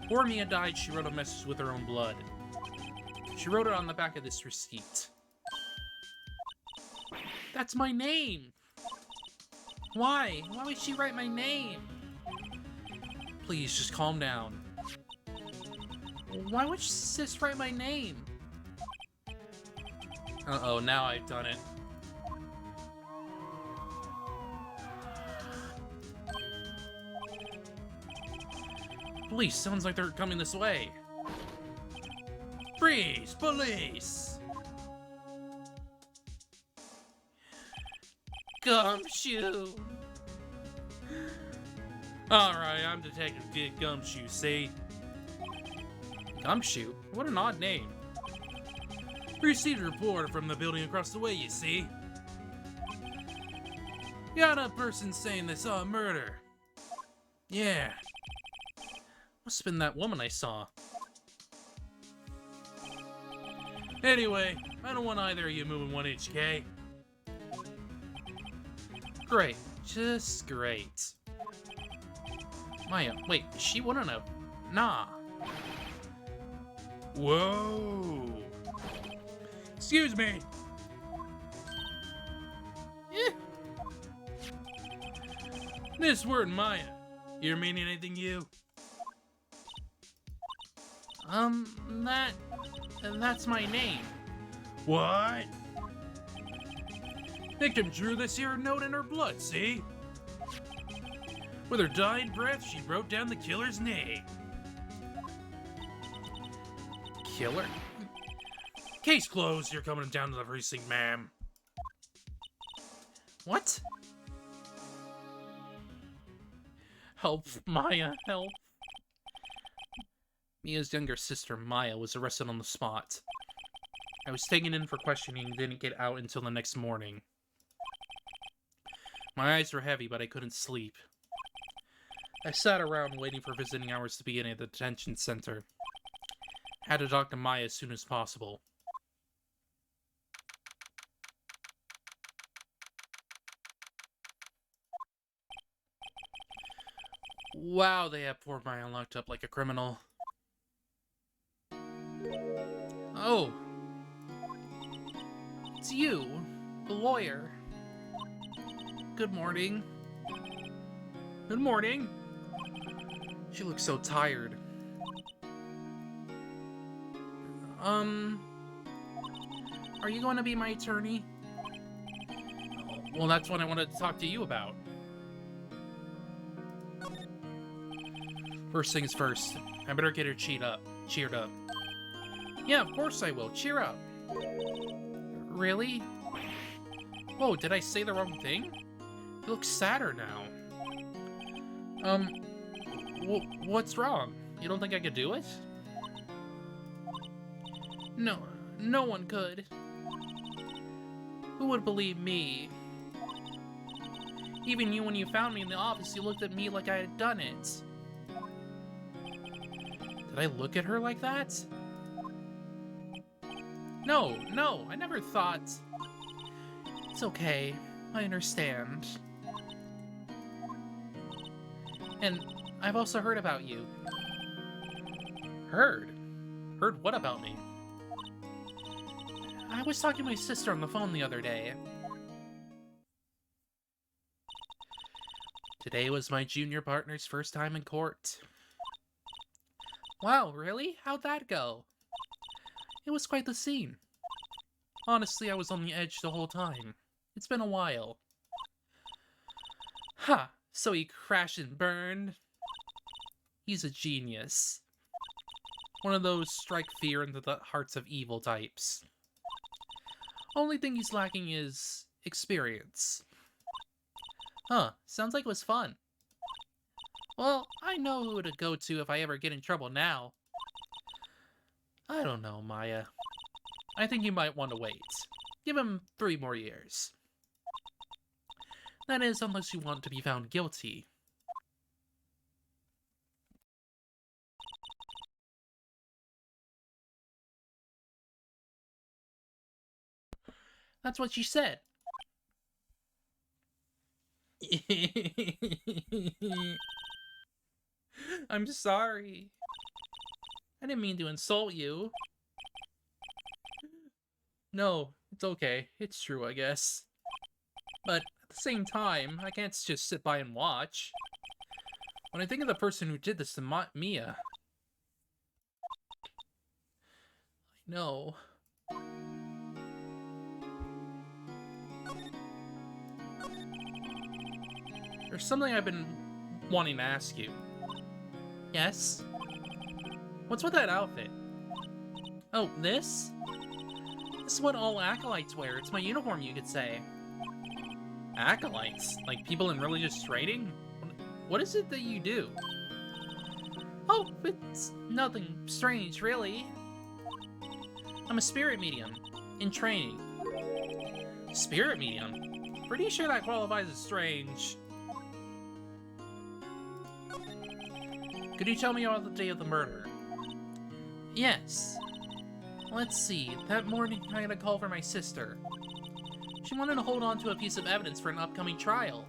Before Mia died, she wrote a message with her own blood. She wrote it on the back of this receipt. That's my name! Why? Why would she write my name? Please, just calm down. Why would Sis write my name? Uh-oh, now I've done it. Police, sounds like they're coming this way. Freeze! Police! Gumshoe! Alright, I'm Detective Gumshoe, see? Gumshoe? What an odd name. Received a report from the building across the way, you see? Got a person saying they saw a murder. Yeah. Must have been that woman I saw. Anyway, I don't want either of you moving 1 HK. Great. Just great. Maya, wait, she wouldn't have. Nah. Whoa. Excuse me. Eh. This word Maya, you meaning anything, you? That's my name. What? Victim drew this here note in her blood, see? With her dying breath, she wrote down the killer's name. Killer? Case closed. You're coming down to the precinct, ma'am. What? Help, Maya, help. Mia's younger sister, Maya, was arrested on the spot. I was taken in for questioning and didn't get out until the next morning. My eyes were heavy, but I couldn't sleep. I sat around waiting for visiting hours to begin at the detention center. Had to talk to Maya as soon as possible. Wow, they have poor Maya locked up like a criminal. Oh. It's you, the lawyer. Good morning. Good morning. She looks so tired. Are you going to be my attorney? Well, that's what I wanted to talk to you about. First things first, I better get her cheered up. Yeah, of course I will. Cheer up. Really? Whoa, did I say the wrong thing? You look sadder now. What's wrong? You don't think I could do it? No one could. Who would believe me? Even you, when you found me in the office, you looked at me like I had done it. Did I look at her like that? No, I never thought. It's okay. I understand. And I've also heard about you. Heard? Heard what about me? I was talking to my sister on the phone the other day. Today was my junior partner's first time in court. Wow, really? How'd that go? It was quite the scene. Honestly, I was on the edge the whole time. It's been a while. Ha! So he crashed and burned? He's a genius. One of those strike fear into the hearts of evil types. Only thing he's lacking is experience. Huh, sounds like it was fun. Well, I know who to go to if I ever get in trouble now. I don't know, Maya. I think you might want to wait. Give him 3 more years. That is, unless you want to be found guilty. That's what she said. I'm sorry. I didn't mean to insult you. No, it's okay. It's true, I guess. But at the same time, I can't just sit by and watch. When I think of the person who did this to Mia... I know. There's something I've been wanting to ask you.
Yes?
What's with that outfit?
Oh, this? This is what all acolytes wear. It's my uniform, you could say.
Acolytes? Like people in religious training? What is it that you do?
Oh, it's nothing strange, really. I'm a spirit medium, in training.
Spirit medium? Pretty sure that qualifies as strange. Could you tell me about the day of the murder?
Yes. Let's see, that morning I got a call from my sister. She wanted to hold on to a piece of evidence for an upcoming trial.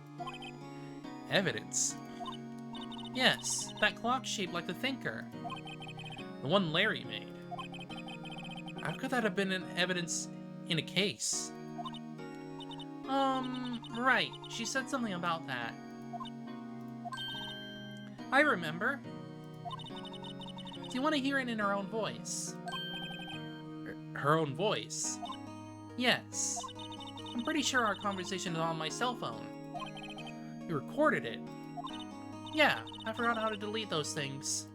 Evidence?
Yes, that clock shaped like the Thinker.
The one Larry made. How could that have been an evidence in a case?
Right. She said something about that. I remember. Do you want to hear it in her own voice?
Her own voice?
Yes. I'm pretty sure our conversation is on my cell phone.
You recorded it?
Yeah, I forgot how to delete those things.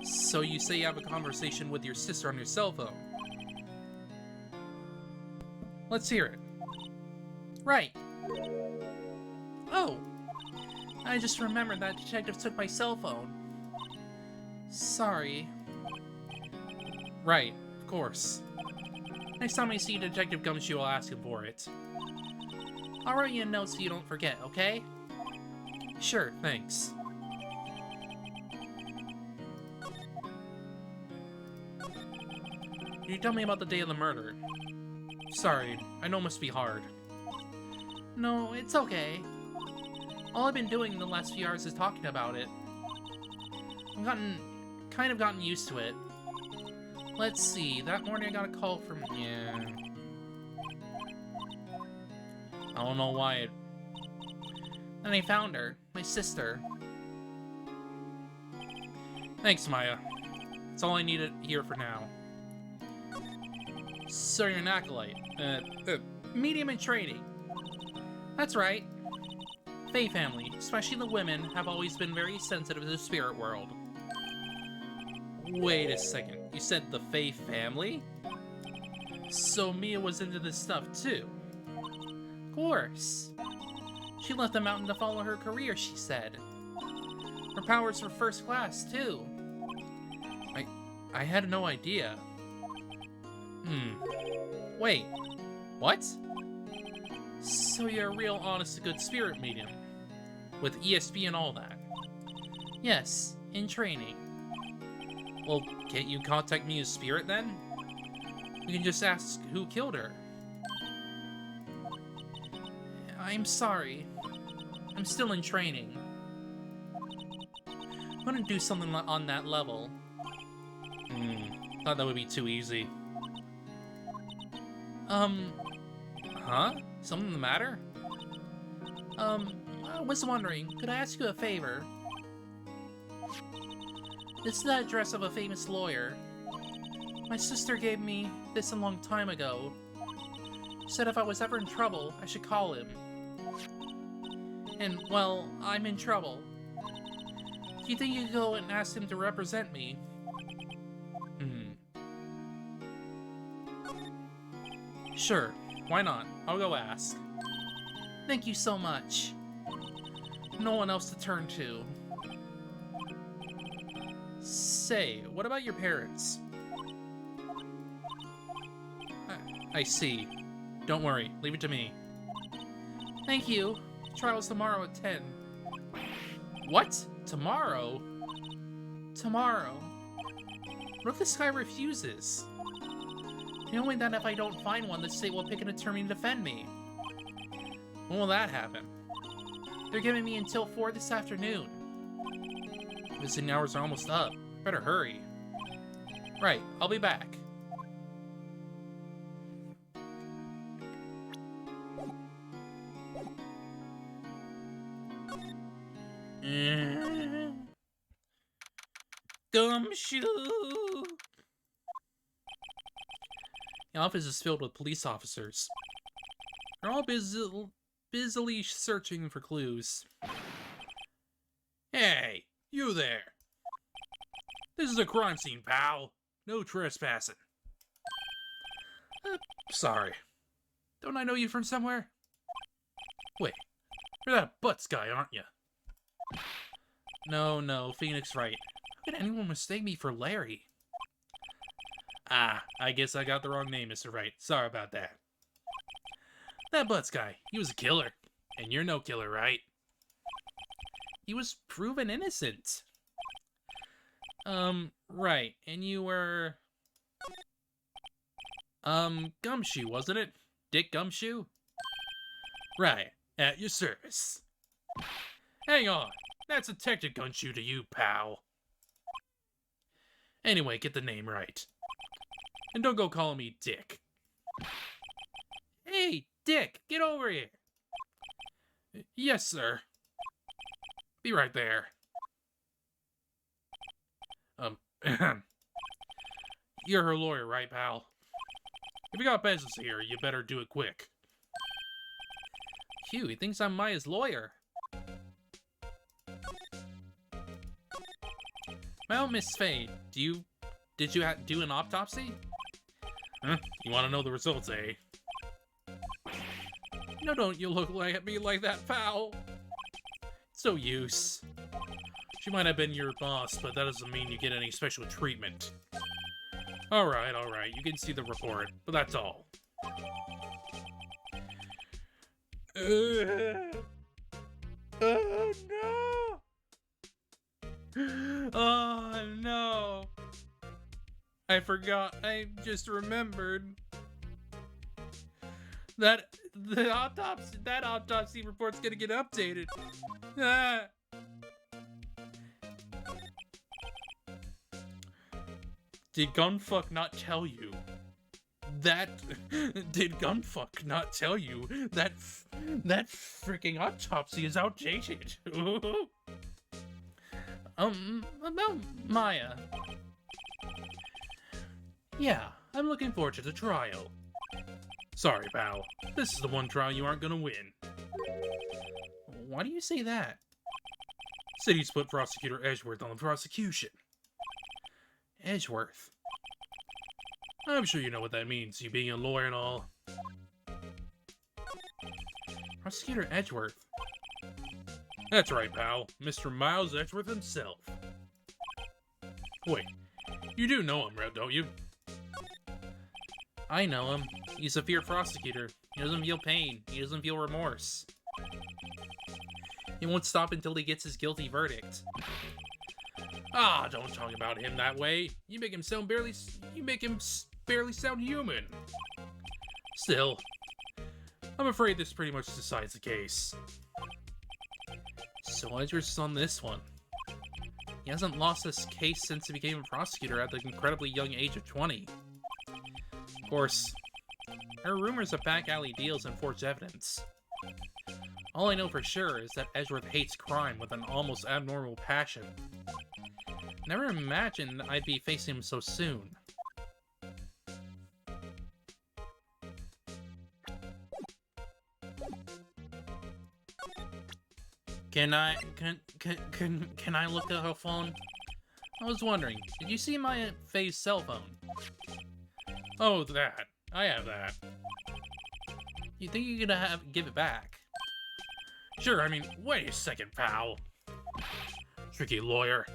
So you say you have a conversation with your sister on your cell phone? Let's hear it.
Right. Oh, I just remembered that detective took my cell phone. Sorry.
Right, of course.
Next time I see Detective Gumshoe, I'll ask him for it. I'll write you a note so you don't forget, okay?
Sure, thanks. Can you tell me about the day of the murder? Sorry, I know it must be hard.
No, it's okay. All I've been doing the last few hours is talking about it. I've kind of gotten used to it. Let's see, that morning I got a call from...
Yeah. I don't know why it...
And I found her, my sister.
Thanks, Maya. That's all I needed here for now. So you're an acolyte.
Medium in training. That's right. Fae family, especially the women, have always been very sensitive to the spirit world.
Wait a second. You said the Fae family? So Mia was into this stuff too?
Of course. She left the mountain to follow her career, she said. Her powers were first class, too.
I had no idea. Wait. What? So you're a real honest-to-good spirit medium? With ESP and all that?
Yes, in training.
Well, can't you contact Mia's spirit then? You can just ask who killed her.
I'm sorry. I'm still in training. I'm gonna do something on that level.
Thought that would be too easy. Huh? Something the matter?
I was wondering, could I ask you a favor? This is the address of a famous lawyer. My sister gave me this a long time ago. Said if I was ever in trouble, I should call him. And, well, I'm in trouble. Do you think you could go and ask him to represent me?
Sure, why not? I'll go ask.
Thank you so much. No one else to turn to.
Say, what about your parents? I see. Don't worry, leave it to me.
Thank you. Trial's tomorrow at 10.
What? Tomorrow?
Tomorrow.
What if this guy refuses?
Knowing that if I don't find one, the state will pick an attorney to defend me.
When will that happen?
They're giving me until 4 this afternoon.
Visiting hours are almost up. Better hurry. Right, I'll be back. Gumshoe! The office is filled with police officers. They're all busily searching for clues. Hey, you there! This is a crime scene, pal. No trespassing. Sorry. Don't I know you from somewhere? Wait, you're that Butts guy, aren't you? No, Phoenix Wright. How could anyone mistake me for Larry? Ah, I guess I got the wrong name, Mr. Wright. Sorry about that. That Butts guy, he was a killer. And you're no killer, right? He was proven innocent. Right. And you were... Gumshoe, wasn't it? Dick Gumshoe? Right. At your service. Hang on. That's Detective Gumshoe to you, pal. Anyway, get the name right. And don't go calling me Dick. Hey, Dick, get over here. Yes, sir. Be right there. You're her lawyer, right, pal? If you got business here, you better do it quick. Phew, he thinks I'm Maya's lawyer. Well, Miss Fade, did you do an autopsy? Huh? You want to know the results, eh? No, don't you look at me like that, pal. It's no use. She might have been your boss, but that doesn't mean you get any special treatment. Alright, you can see the report, but that's all. Oh no! Oh no! I forgot, I just remembered that that autopsy report's gonna get updated. Ah. Did Gunfuck not tell you that? Did Gunfuck not tell you that that freaking autopsy is outdated? About Maya. Yeah, I'm looking forward to the trial. Sorry, pal. This is the one trial you aren't gonna win. Why do you say that? City's put Prosecutor Edgeworth on the prosecution. Edgeworth. I'm sure you know what that means, you being a lawyer and all. Prosecutor Edgeworth. That's right, pal. Mr. Miles Edgeworth himself. Wait, you do know him, don't you? I know him. He's a feared prosecutor. He doesn't feel pain. He doesn't feel remorse. He won't stop until he gets his guilty verdict. Ah, don't talk about him that way. You make him barely sound human. Still, I'm afraid this pretty much decides the case. So Edgeworth's on this one. He hasn't lost this case since he became a prosecutor at the incredibly young age of 20. Of course, there are rumors of back alley deals and forged evidence. All I know for sure is that Edgeworth hates crime with an almost abnormal passion. Never imagined I'd be facing him so soon. Can I look at her phone? I was wondering, did you see my Faye's cell phone? Oh, that. I have that. You think you're gonna give it back? Sure, I mean, wait a second, pal. Tricky lawyer.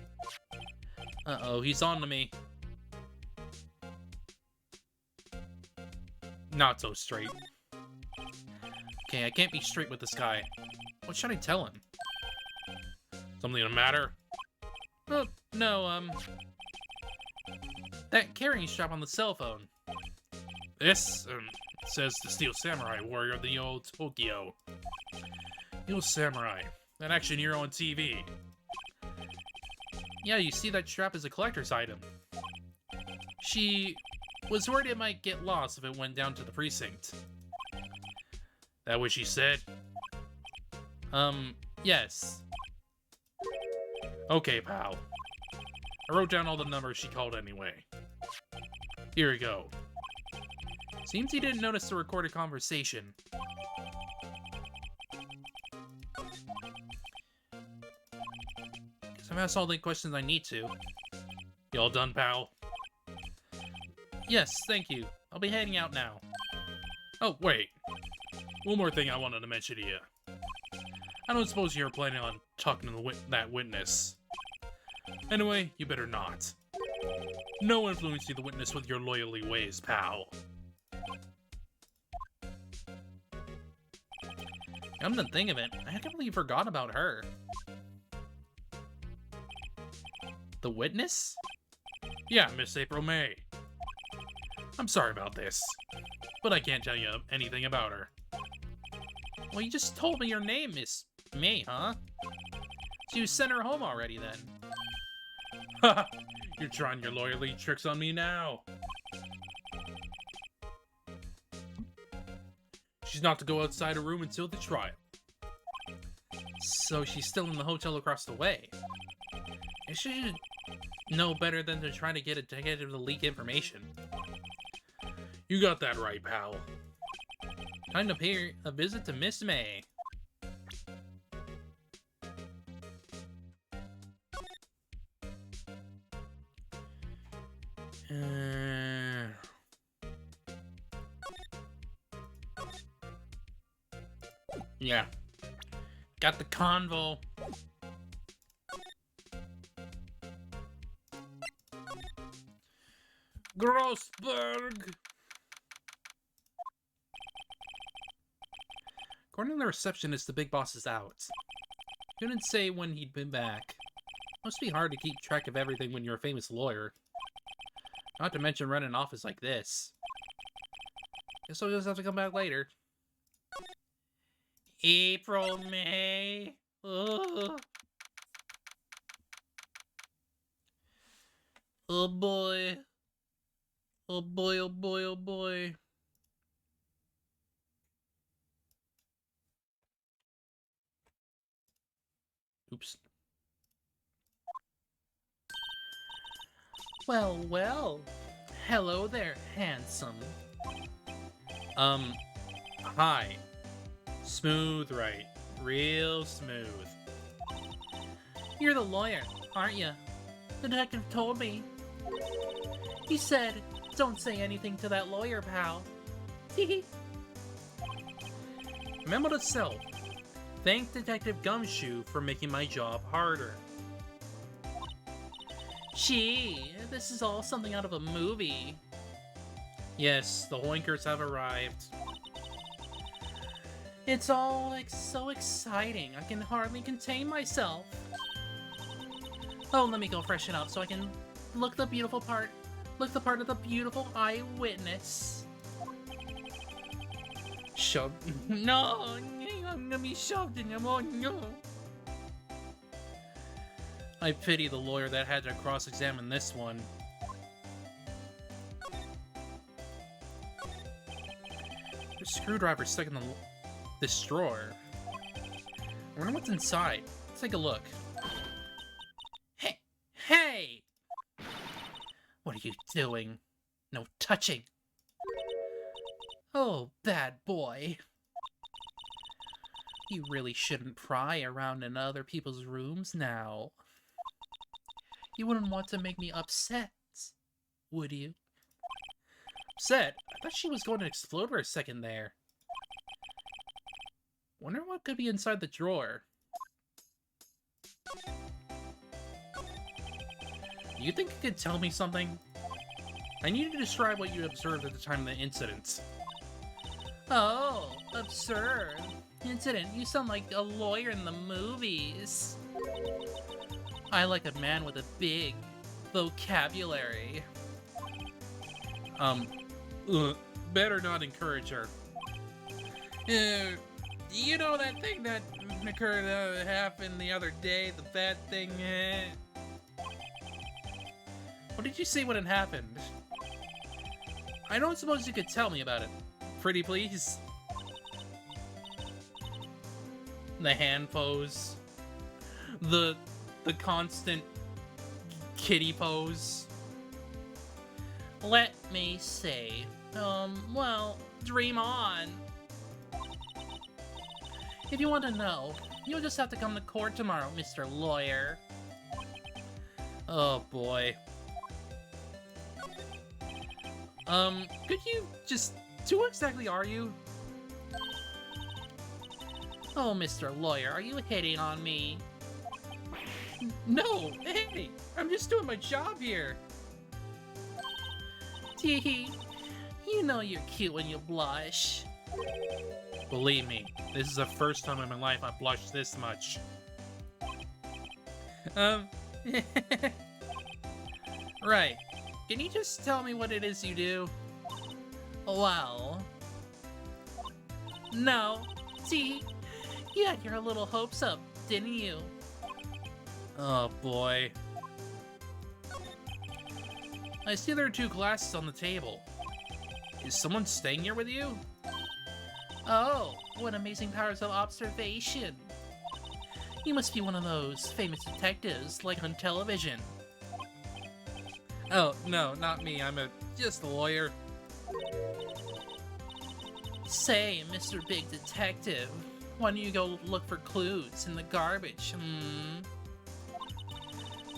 Uh-oh, he's on to me. Not so straight. Okay, I can't be straight with this guy. What should I tell him? Something the matter? Oh, no, that carrying strap on the cell phone. This, says the Steel Samurai warrior of the old Tokyo. Steel Samurai. That action hero on TV. Yeah, you see that strap is a collector's item. She was worried it might get lost if it went down to the precinct. That what she said? Yes. Okay, pal. I wrote down all the numbers she called anyway. Here we go. Seems he didn't notice the recorded conversation. Guess I've asked all the questions I need to. You all done, pal? Yes, thank you. I'll be heading out now. Oh, wait. One more thing I wanted to mention to you. I don't suppose you're planning on talking to that witness. Anyway, you better not. No influencing the witness with your loyally ways, pal. Come to think of it, I completely forgot about her. The witness? Yeah, Miss April May. I'm sorry about this, but I can't tell you anything about her. Well, you just told me your name, Miss May, huh? So you sent her home already, then? Haha, you're trying your loyalty tricks on me now. She's not to go outside her room until the trial. So she's still in the hotel across the way. You should know better than to try to get a detective to leak information. You got that right, pal. Time to pay a visit to Miss May. Yeah. Got the convo. Grossberg! According to the receptionist, the big boss is out. Couldn't say when he'd been back. Must be hard to keep track of everything when you're a famous lawyer. Not to mention running an office like this. Guess I'll just have to come back later. April, May. Ugh. Oh boy. Oh boy, oh boy, oh boy. Oops. Well, well. Hello there, handsome. Hi. Smooth, right? Real smooth.
You're the lawyer, aren't you? The detective told me. He said, don't say anything to that lawyer, pal. Teehee.
Memo to self. Thank Detective Gumshoe for making my job harder.
Gee, this is all something out of a movie.
Yes, the Hoinkers have arrived.
It's all like so exciting. I can hardly contain myself. Oh, let me go freshen up so I can look the part of the beautiful eyewitness.
Shoved? No, I'm gonna be shoved in them. Oh no! I pity the lawyer that had to cross-examine this one. There's a screwdriver stuck in this drawer. I wonder what's inside. Let's take a look. Hey! What are you doing? No touching. Oh, bad boy. You really shouldn't pry around in other people's rooms now. You wouldn't want to make me upset, would you? Upset? I thought she was going to explode for a second there. Wonder what could be inside the drawer. You think you could tell me something? I need you to describe what you observed at the time of the incident.
Oh, absurd. Incident, you sound like a lawyer in the movies. I like a man with a big vocabulary.
Better not encourage her. You know that thing that occurred happened the other day, the bad thing? What did you see when it happened? I don't suppose you could tell me about it. Pretty please? The hand pose. The The constant kitty pose.
Let me see. Well, dream on. If you want to know, you'll just have to come to court tomorrow, Mr. Lawyer.
Oh boy. Could you just... Who exactly are you?
Oh, Mr. Lawyer, are you hitting on me?
No! Hey! I'm just doing my job here!
Teehee, you know you're cute when you blush.
Believe me, this is the first time in my life I've blushed this much. Right. Can you just tell me what it is you do?
Well... No. See, you had your little hopes up, didn't you?
Oh boy. I see there are 2 glasses on the table. Is someone staying here with you?
Oh, what amazing powers of observation. You must be one of those famous detectives, like on television.
Oh, no, not me. I'm just a lawyer.
Say, Mr. Big Detective, why don't you go look for clues in the garbage,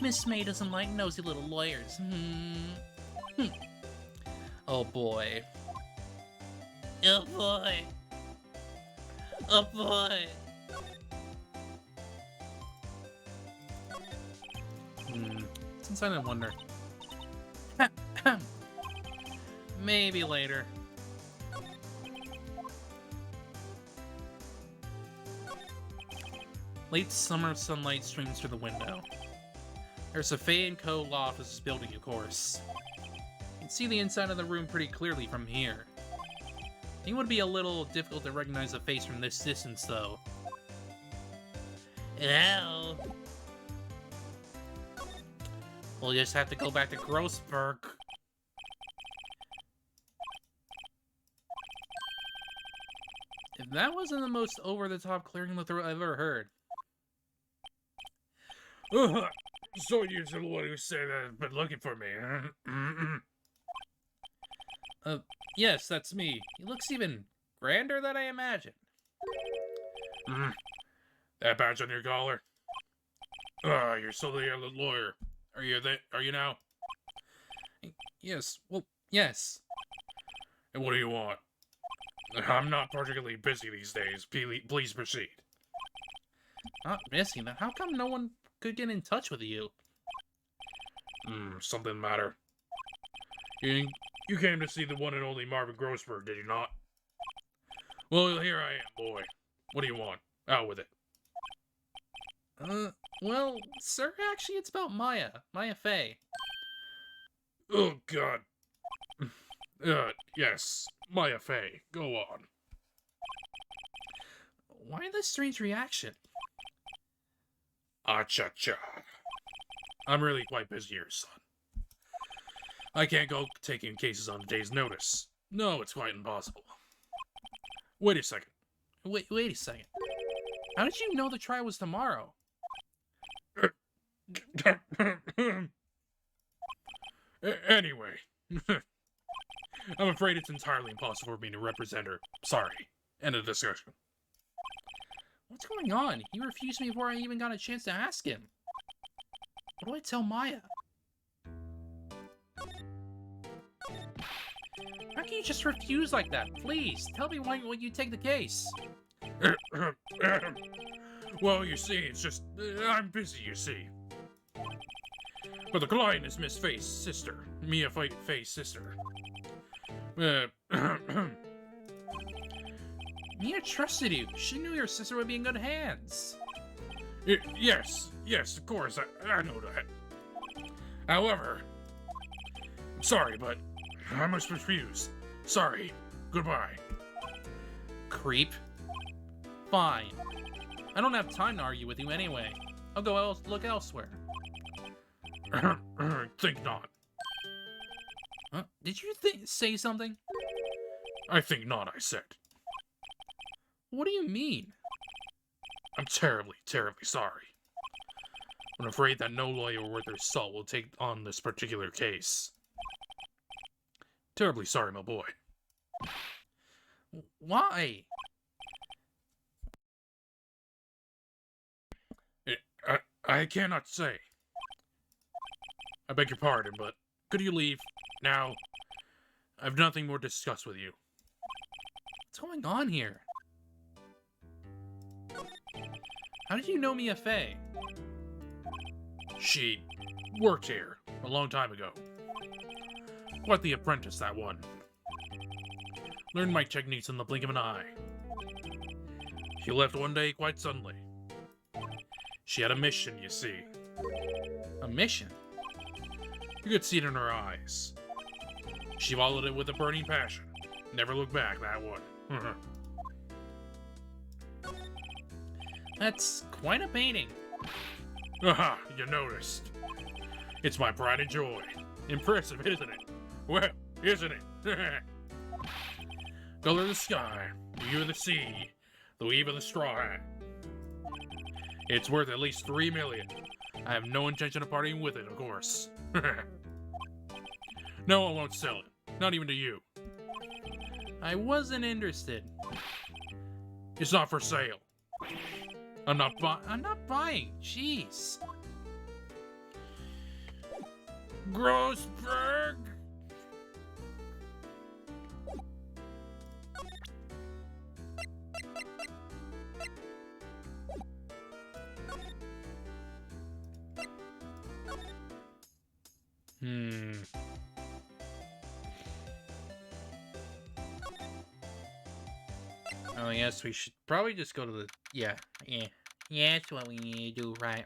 Miss May doesn't like nosy little lawyers,
Oh boy.
Oh boy. Oh boy.
Since I didn't wonder. Maybe later. Late summer sunlight streams through the window. There's a Fay & Co. law office building, of course. You can see the inside of the room pretty clearly from here. It would be a little difficult to recognize a face from this distance, though.
Ew.
We'll just have to go back to Grossberg. If that wasn't the most over-the-top clearing the throat I've ever heard. So you're the one who said that has been looking for me, huh? Yes, that's me. He looks even grander than I imagined. That badge on your collar? You're still the lawyer. Are you now? Yes, well, yes. And what do you want? I'm not particularly busy these days. Please proceed. Not busy? Then how come no one could get in touch with you? Something matter. You came to see the one and only Marvin Grossberg, did you not? Well, here I am, boy. What do you want? Out with it. Well, sir, actually, it's about Maya. Maya Fey. Oh, God. Yes. Maya Fey. Go on. Why this strange reaction? Ah-cha-cha. I'm really quite busy here, son. I can't go taking cases on a day's notice. No, it's quite impossible. Wait a second. Wait a second. How did you know the trial was tomorrow? Anyway. I'm afraid it's entirely impossible for me to represent her. Sorry. End of discussion. What's going on? He refused me before I even got a chance to ask him. What do I tell Maya? How can you just refuse like that? Please, tell me why you take the case. Well, you see, it's just... I'm busy, you see. But the client is Miss Faye's sister. Mia Faye's sister. Mia trusted you. She knew your sister would be in good hands. Yes, of course, I know that. However, I'm sorry, but I must refuse. Sorry. Goodbye. Creep. Fine. I don't have time to argue with you anyway. I'll go look elsewhere. Think not. Huh? Did you say something? I think not, I said. What do you mean? I'm terribly, terribly sorry.
I'm afraid that no lawyer worth their salt will take on this particular case. Terribly sorry, my boy.
Why?
I cannot say. I beg your pardon, but could you leave now? I've nothing more to discuss with you.
What's going on here? How did you know Mia Fey?
She worked here a long time ago. Quite the apprentice, that one. Learned my techniques in the blink of an eye. She left one day quite suddenly. She had a mission, you see.
A mission?
You could see it in her eyes. She followed it with a burning passion. Never looked back, that one.
That's quite a painting.
Aha, you noticed. It's my pride and joy. Impressive, isn't it? Well, isn't it? Color of the sky, the hue of the sea, the weave of the straw hat. It's worth at least 3 million. I have no intention of parting with it, of course. No, I won't sell it. Not even to you.
I wasn't interested.
It's not for sale. I'm not
buying. Jeez.
Grossberg!
Oh, I guess we should probably just go to the... Yeah. Yeah, that's what we need to do. Right.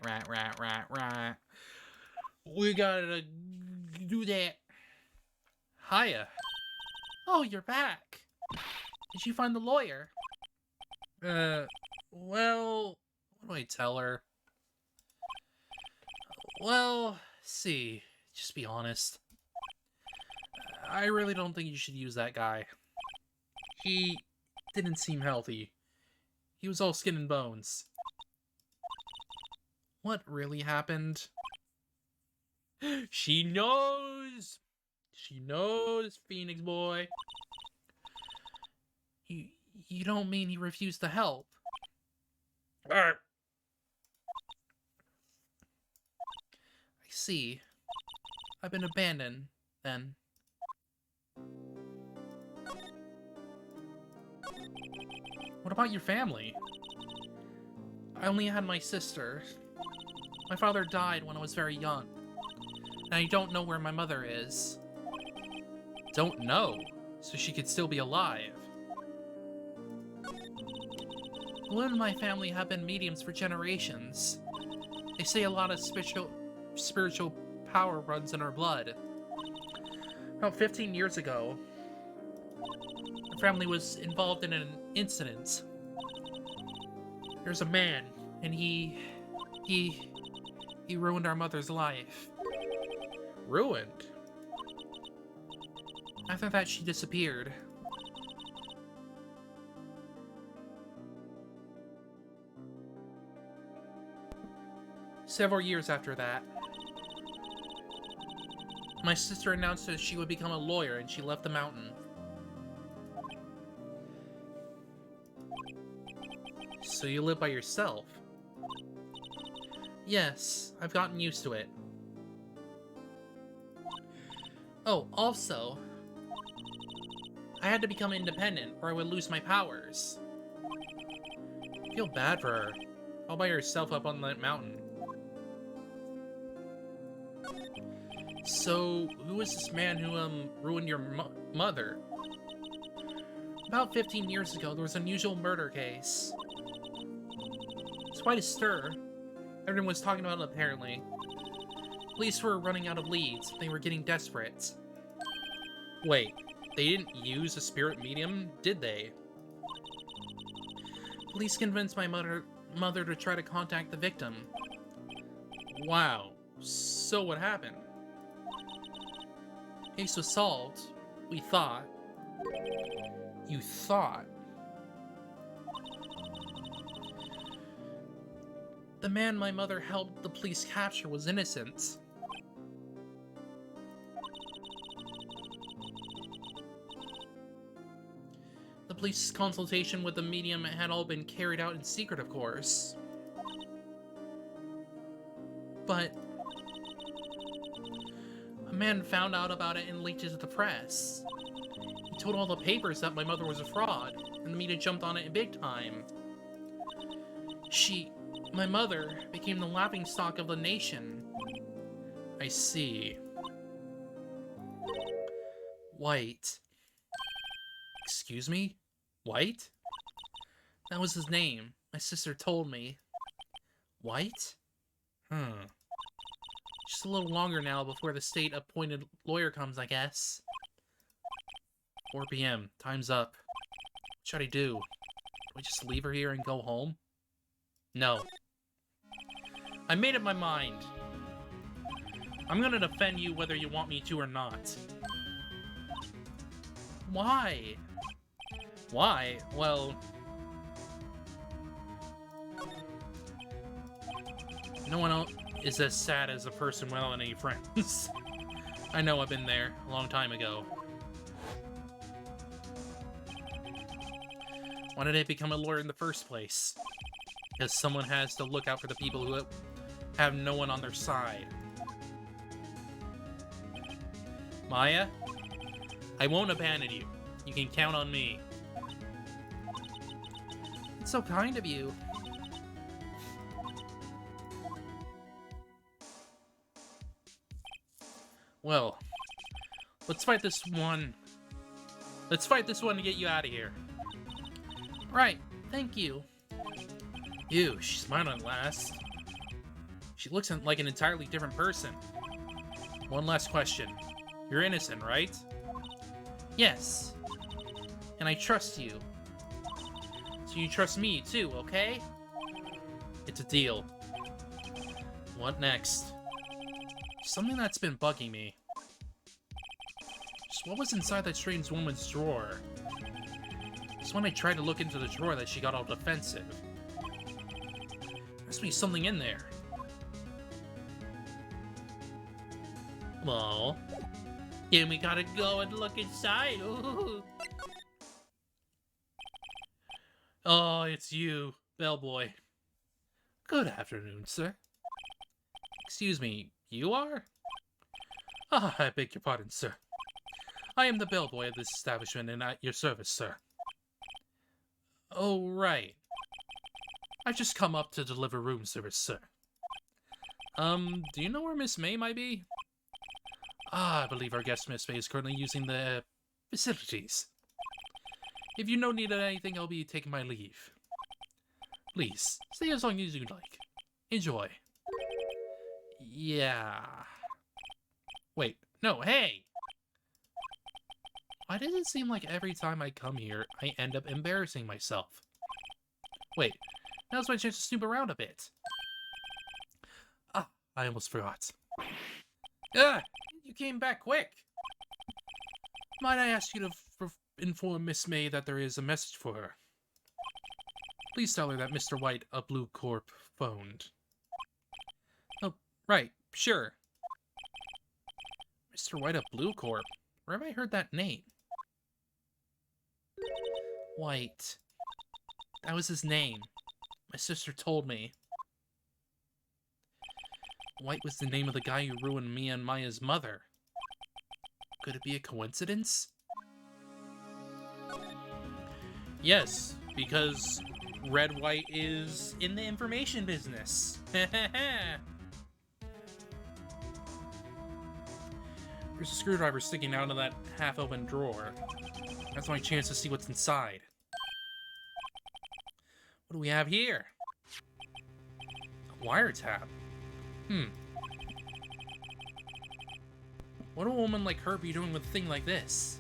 We gotta do that. Hiya. Oh, you're back. Did you find the lawyer? Well... What do I tell her? Well, see. Just be honest. I really don't think you should use that guy. He didn't seem healthy. He was all skin and bones. What really happened? She knows! She knows, Phoenix boy. You don't mean he refused to help? I see. I've been abandoned, then. What about your family? I only had my sister. My father died when I was very young. And I don't know where my mother is. Don't know? So she could still be alive. The women in my family have been mediums for generations. They say a lot of spiritual power runs in our blood. About 15 years ago, our family was involved in an incident. There's a man, and he ruined our mother's life. Ruined? After that, she disappeared. Several years after that, my sister announced that she would become a lawyer, and she left the mountain. So you live by yourself? Yes, I've gotten used to it. Oh, also, I had to become independent or I would lose my powers. I feel bad for her, all by herself up on that mountain. So, who is this man who, ruined your mother? About 15 years ago, there was an unusual murder case. It's quite a stir. Everyone was talking about it, apparently. Police were running out of leads. They were getting desperate. Wait, they didn't use a spirit medium, did they? Police convinced my mother to try to contact the victim. Wow. So what happened? Case was solved. We thought. You thought? The man my mother helped the police capture was innocent. The police consultation with the medium had all been carried out in secret, of course. But a man found out about it and leaked it to the press. He told all the papers that my mother was a fraud, and the media jumped on it big time. My mother, became the laughingstock of the nation. I see. White. Excuse me? White? That was his name. My sister told me. White? Just a little longer now before the state-appointed lawyer comes, I guess. 4 p.m. Time's up. What should I do? Do I just leave her here and go home? No. I made up my mind. I'm gonna defend you whether you want me to or not. Why? Why? Well... no one else is as sad as a person without any friends. I know, I've been there a long time ago. Why did I become a lawyer in the first place? Because someone has to look out for the people who have no one on their side. Maya? I won't abandon you. You can count on me. It's so kind of you. Well, let's fight this one. Let's fight this one to get you out of here. Right, thank you. Ew, she's mine at last. She looks like an entirely different person. One last question. You're innocent, right? Yes. And I trust you. So you trust me too, okay? It's a deal. What next? Something that's been bugging me. Just what was inside that strange woman's drawer? Just when I tried to look into the drawer that she got all defensive. There must be something in there. Well, yeah, we gotta go and look inside. Ooh. Oh, it's you, bellboy. Good afternoon, sir. Excuse me, you are? Ah, I beg your pardon, sir. I am the bellboy of this establishment and at your service, sir. Oh, right. I've just come up to deliver room service, sir. Do you know where Miss May might be? Ah, I believe our guest Miss May is currently using the facilities. If you don't need anything, I'll be taking my leave. Please, stay as long as you like. Enjoy. Yeah. Wait, no, hey! Why does it seem like every time I come here, I end up embarrassing myself? Wait, now's my chance to snoop around a bit. Ah, I almost forgot. Ah, you came back quick. Might I ask you to inform Miss May that there is a message for her? Please tell her that Mr. White of Blue Corp phoned. Oh, right, sure. Mr. White of Blue Corp? Where have I heard that name? White. That was his name. My sister told me. White was the name of the guy who ruined me and Maya's mother. Could it be a coincidence? Yes, because Red White is in the information business. There's a screwdriver sticking out of that half-open drawer. That's my chance to see what's inside. What do we have here? A wiretap. What would a woman like her be doing with a thing like this?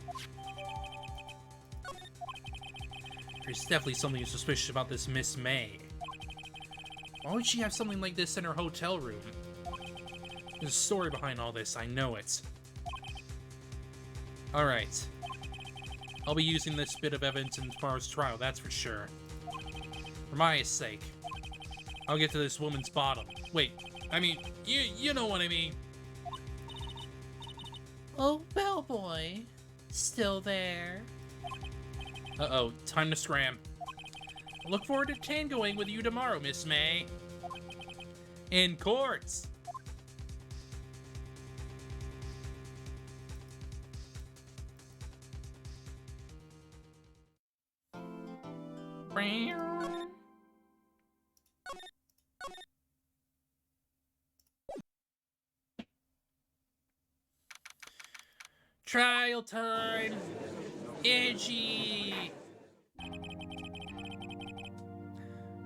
There's definitely something suspicious about this Miss May. Why would she have something like this in her hotel room? There's a story behind all this, I know it. Alright. I'll be using this bit of evidence in tomorrow's trial, that's for sure. For Maya's sake.
I'll get to this woman's bottom. Wait, I mean, you know what I mean.
Oh, bellboy. Still there?
Uh-oh, time to scram. I look forward to tangoing with you tomorrow, Miss May. In courts. Trial time! Itchy!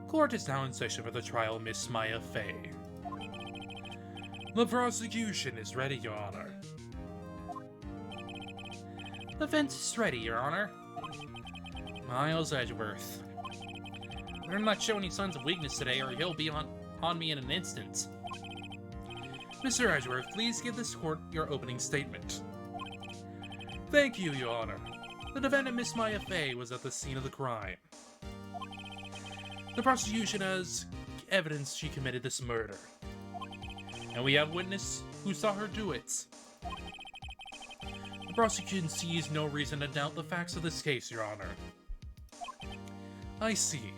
Court is now in session for the trial of Miss Maya Fey. The prosecution is ready, Your Honor. The defense is ready, Your Honor. Miles Edgeworth. Better not show any signs of weakness today, or he'll be on me in an instant. Mr. Edgeworth, please give this court your opening statement. Thank you, Your Honor. The defendant, Miss Maya Fey, was at the scene of the crime. The prosecution has evidence she committed this murder. And we have a witness who saw her do it. The prosecution sees no reason to doubt the facts of this case, Your Honor. I see.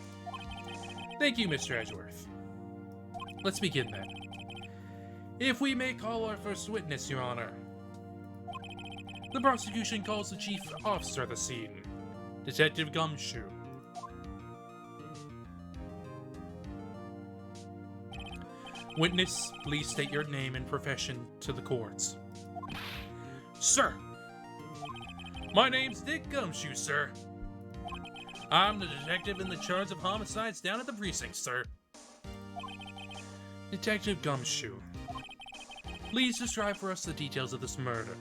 Thank you, Mr. Edgeworth. Let's begin then. If we may call our first witness, Your Honor. The prosecution calls the chief officer of the scene, Detective Gumshoe. Witness, please state your name and profession to the courts. Sir, my name's Dick Gumshoe, sir. I'm the detective in the charge of homicides down at the precinct, sir. Detective Gumshoe, please describe for us the details of this murder.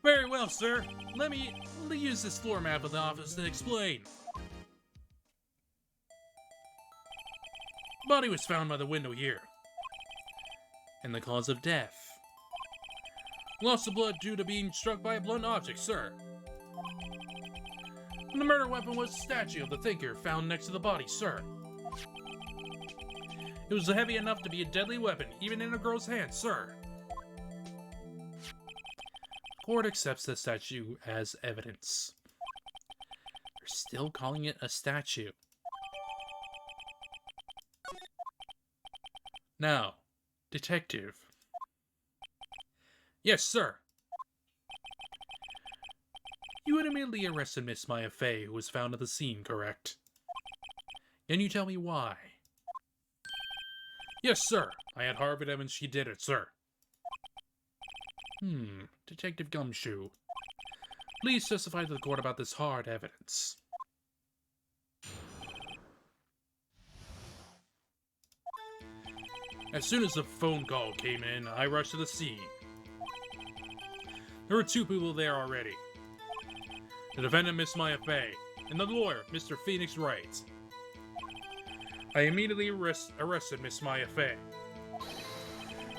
Very well, sir. Let me use this floor map of the office to explain. Body was found by the window here. And the cause of death. Loss of blood due to being struck by a blunt object, sir. The murder weapon was a statue of the thinker found next to the body, sir. It was heavy enough to be a deadly weapon, even in a girl's hand, sir. Court accepts the statue as evidence. They're still calling it a statue. Now, detective. Yes, sir. You had immediately arrested Miss Maya Fey, who was found at the scene, correct? Can you tell me why? Yes, sir. I had hard evidence she did it, sir. Detective Gumshoe. Please testify to the court about this hard evidence. As soon as the phone call came in, I rushed to the scene. There were two people there already. The defendant, Miss Maya Fey, and the lawyer, Mr. Phoenix Wright. I immediately arrested Miss Maya Fey.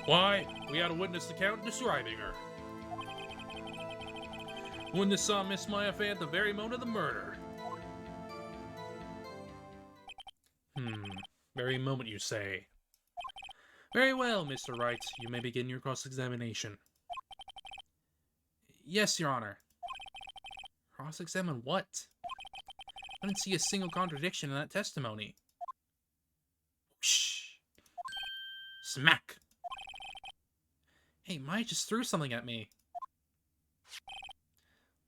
Why? We had a witness account describing her. Witness saw Miss Maya Fey at the very moment of the murder. Very moment, you say. Very well, Mr. Wright. You may begin your cross-examination. Yes, Your Honor. Cross-examine what? I didn't see a single contradiction in that testimony. Shh. Smack. Hey, Maya just threw something at me.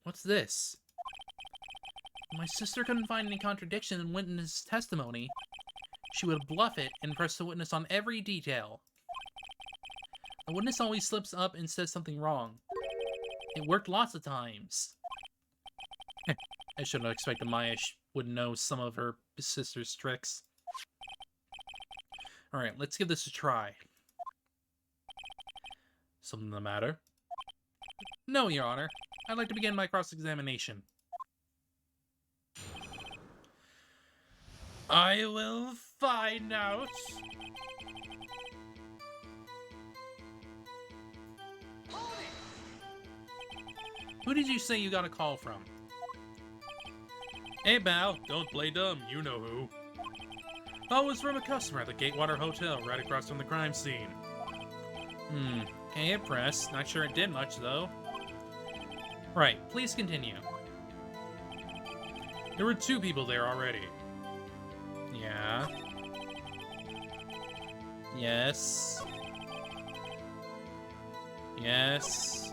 What's this? My sister couldn't find any contradiction in witness testimony. She would bluff it and press the witness on every detail. The witness always slips up and says something wrong. It worked lots of times. I shouldn't have expected Maya would know some of her sister's tricks. Alright, let's give this a try. Something the matter? No, Your Honor. I'd like to begin my cross-examination. I will find out. Who did you say you got a call from? Hey, pal, don't play dumb. You know who. Oh, it was from a customer at the Gatewater Hotel, right across from the crime scene.
Okay, impressed. Not sure it did much, though. Right, please continue.
There were 2 people there already.
Yeah. Yes. Yes.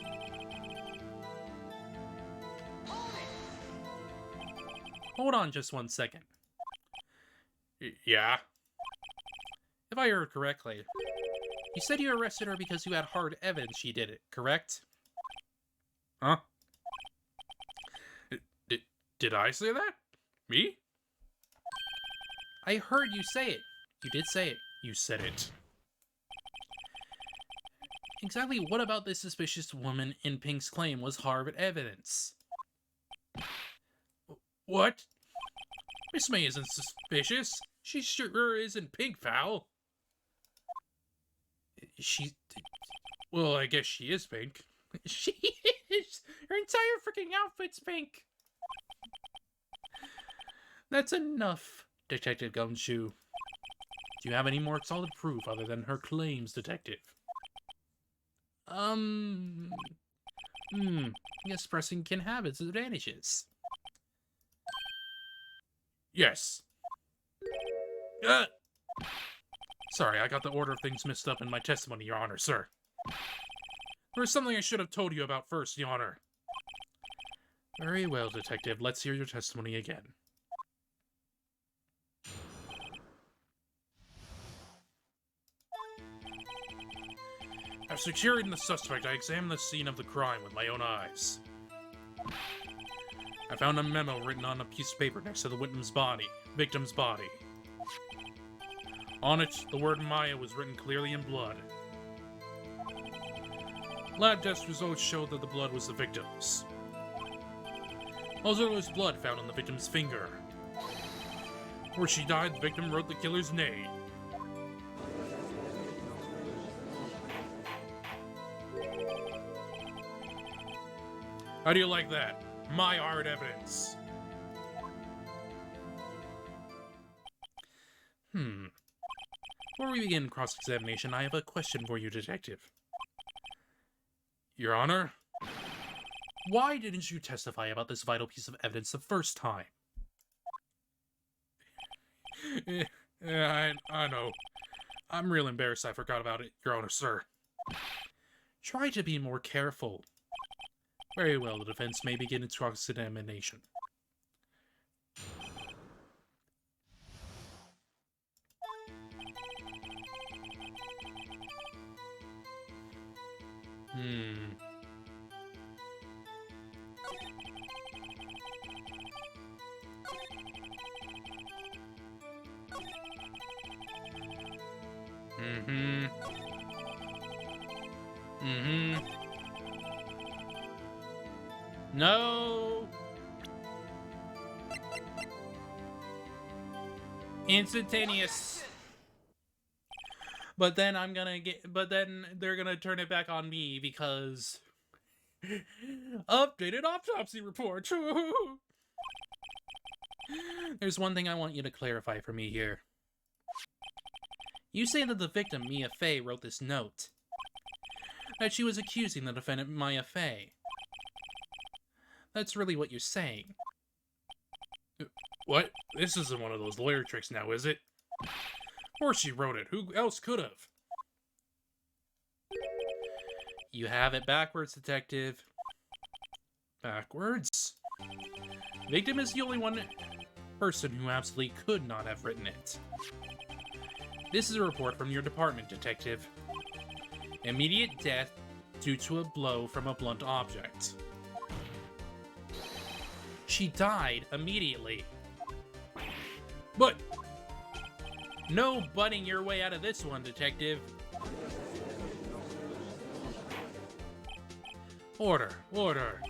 Hold on just 1 second. Yeah?
If I heard correctly, you said you arrested her because you had hard evidence she did it, correct?
Huh? Did I say that? Me?
I heard you say it. You did say it.
You said it.
Exactly what about this suspicious woman in Pink's claim was hard evidence?
What? Miss May isn't suspicious. She sure isn't Pink, pal. Well, I guess she is Pink.
She is! Her entire freaking outfit's pink! That's enough, Detective Gumshoe. Do you have any more solid proof other than her claims, Detective? Yes, pressing can have its advantages.
Yes. Sorry, I got the order of things mixed up in my testimony, Your Honor, sir. There was something I should have told you about first, Your Honor.
Very well, Detective. Let's hear your testimony again.
After securing the suspect, I examined the scene of the crime with my own eyes. I found a memo written on a piece of paper next to the victim's body. On it, the word Maya was written clearly in blood. Lab test results showed that the blood was the victim's. Also, there was blood found on the victim's finger. Where she died, the victim wrote the killer's name. How do you like that? My hard evidence.
Before we begin cross-examination, I have a question for you, Detective.
Your Honor?
Why didn't you testify about this vital piece of evidence the first time?
Yeah, I know. I'm real embarrassed I forgot about it, Your Honor, sir.
Try to be more careful. Very well, the defense may begin its cross-examination. No! Instantaneous. But then they're gonna turn it back on me because updated autopsy report. There's one thing I want you to clarify for me here. You say that the victim, Mia Fey, wrote this note. That she was accusing the defendant, Mia Fey. That's really what you're saying.
What? This isn't one of those lawyer tricks now, is it? Of course she wrote it. Who else could have?
You have it backwards, Detective.
Backwards?
Victim is the only person who absolutely could not have written it. This is a report from your department, Detective. Immediate death due to a blow from a blunt object. She died immediately.
But...
No butting your way out of this one, Detective. Order, order.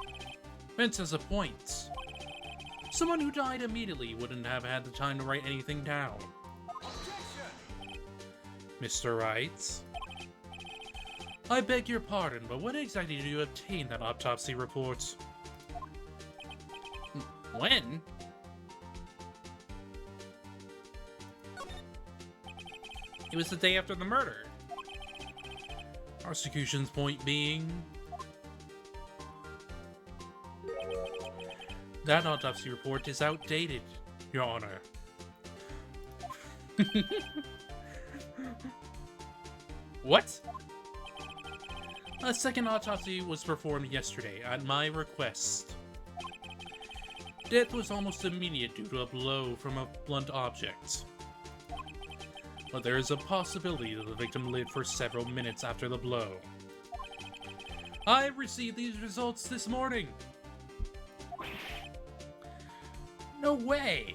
Vince has a point. Someone who died immediately wouldn't have had the time to write anything down. Mr. Wright? I beg your pardon, but when exactly did you obtain that autopsy report? When?
It was the day after the murder. Prosecution's point being... that autopsy report is outdated, Your Honor. What? A second autopsy was performed yesterday at my request. Death was almost immediate due to a blow from a blunt object. But there is a possibility that the victim lived for several minutes after the blow. I received these results this morning. No way!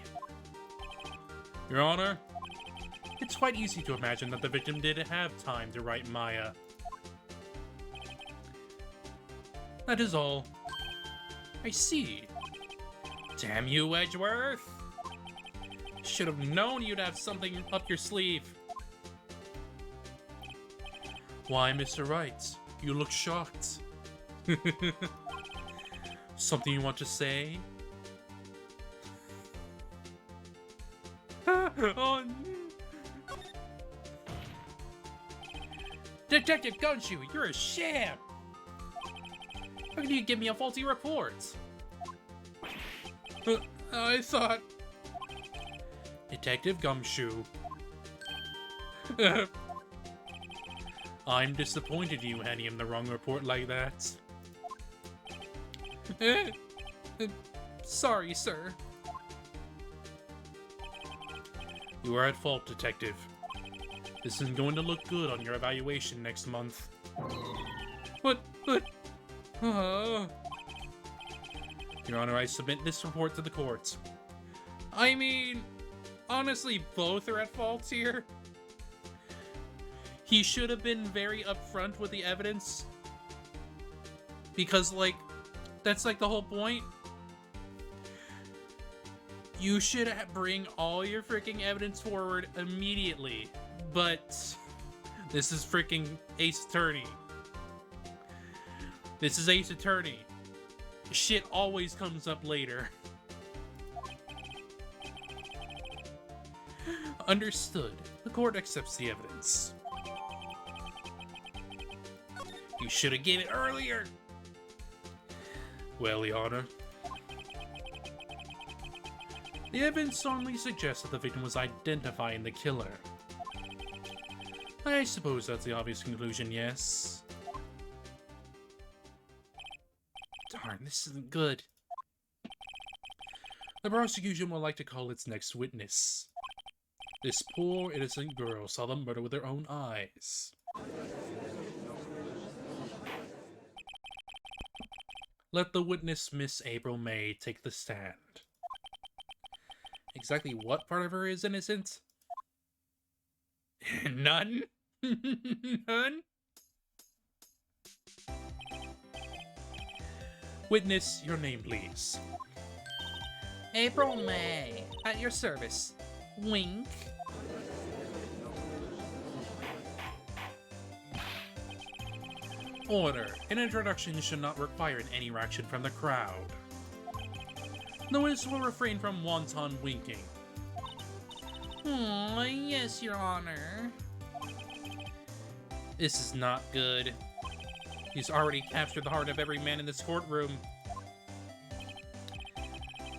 Your Honor, it's quite easy to imagine that the victim didn't have time to write Maya. That is all. I see. Damn you, Edgeworth! Should have known you'd have something up your sleeve. Why, Mr. Wright? You look shocked. Something you want to say? Oh, Detective Gumshoe, you're a sham! How can you give me a faulty report? I thought... Detective Gumshoe. I'm disappointed you handing him the wrong report like that. Sorry, sir. You are at fault, Detective. This isn't going to look good on your evaluation next month. But... Your Honor, I submit this report to the court. I mean, honestly, both are at fault here. He should have been very upfront with the evidence. Because, like, that's like the whole point. You should bring all your freaking evidence forward immediately. But this is freaking Ace Attorney. This is Ace Attorney. Shit always comes up later. Understood. The court accepts the evidence. You should have given it earlier. Well, Your Honor. The evidence strongly suggests that the victim was identifying the killer. I suppose that's the obvious conclusion, yes. Darn, this isn't good. The prosecution would like to call its next witness. This poor, innocent girl saw the murder with her own eyes. Let the witness, Miss April May, take the stand. Exactly what part of her is innocent? None? None? Witness, your name, please.
April May, at your service. Wink.
Order. An introduction should not require any reaction from the crowd. The witness will refrain from wanton winking.
Yes, Your Honor.
This is not good. He's already captured the heart of every man in this courtroom.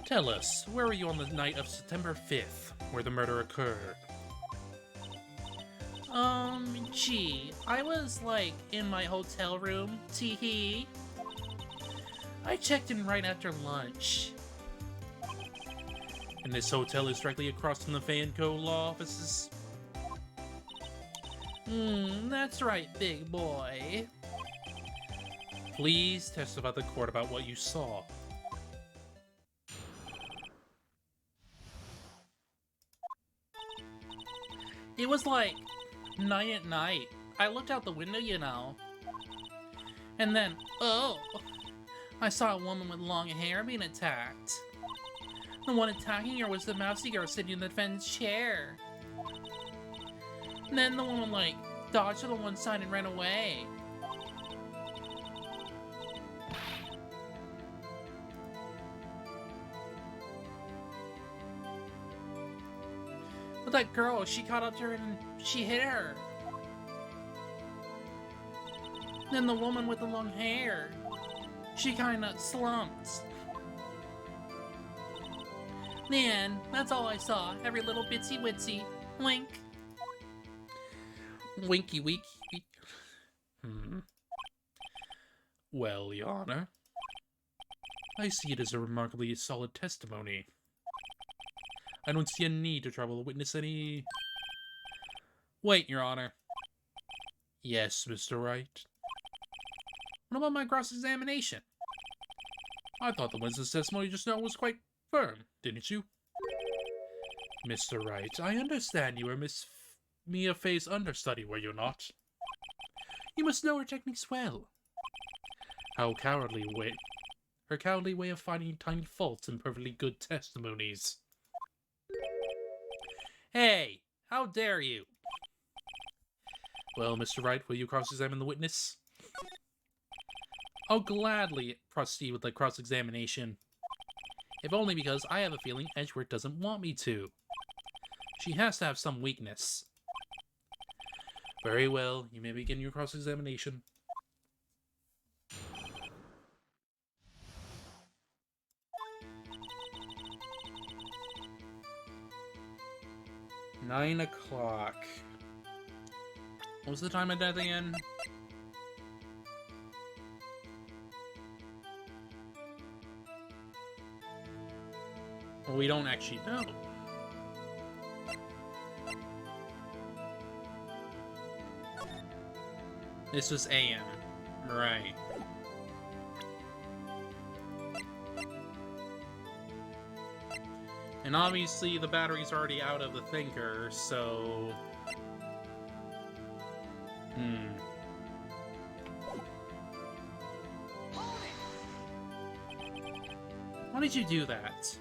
Tell us, where were you on the night of September 5th, where the murder occurred?
Gee, I was, like, in my hotel room, teehee. I checked in right after lunch.
And this hotel is directly across from the Fanco law offices?
That's right, big boy.
Please testify to the court about what you saw.
It was like 9 at night. I looked out the window, you know. And then, oh, I saw a woman with long hair being attacked. The one attacking her was the mousy girl sitting in the defendant's chair. And then the woman, like, dodged to the one side and ran away. But that girl, she caught up to her and she hit her. Then the woman with the long hair, she kinda slumped. Man, that's all I saw. Every little bitsy witsy. Wink.
Winky winky. Well, Your Honor, I see it as a remarkably solid testimony. I don't see a need to trouble the witness any... Wait, Your Honor. Yes, Mr. Wright. What about my cross-examination? I thought the witness's testimony just now was quite firm, didn't you? Mr. Wright, I understand you were Miss Mia Fey's understudy, were you not? You must know her techniques well. Her cowardly way of finding tiny faults in perfectly good testimonies.
Hey, how dare you?
Well, Mr. Wright, will you cross-examine the witness? I'll gladly proceed with the cross-examination. If only because I have a feeling Edgeworth doesn't want me to. She has to have some weakness. Very well, you may begin your cross-examination. $9 o'clock. What was the time of death again? Well, we don't actually know. This was AM. Right. And obviously the battery's already out of the thinker, so... Why did you do that?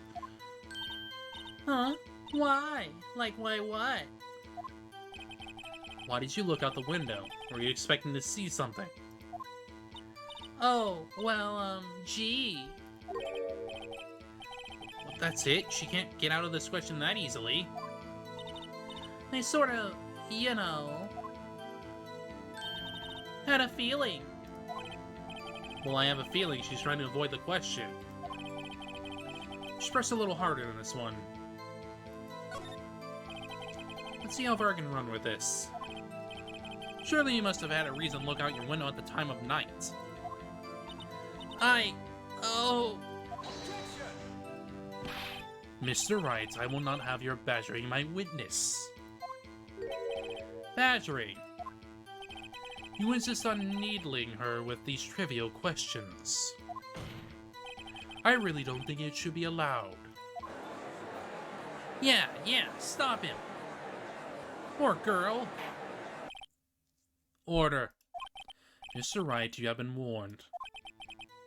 Huh? Why? Like, why what?
Why did you look out the window? Were you expecting to see something?
Oh, well, gee.
Well, that's it? She can't get out of this question that easily.
I sort of, you know, had a feeling.
Well, I have a feeling she's trying to avoid the question. Just press a little harder on this one. Let's see how far I can run with this. Surely you must have had a reason to look out your window at the time of night.
Oh...
Mr. Wright, I will not have your badgering my witness. Badgering. You insist on needling her with these trivial questions. I really don't think it should be allowed.
Yeah, stop him. Poor girl.
Order. Mr. Wright, you have been warned.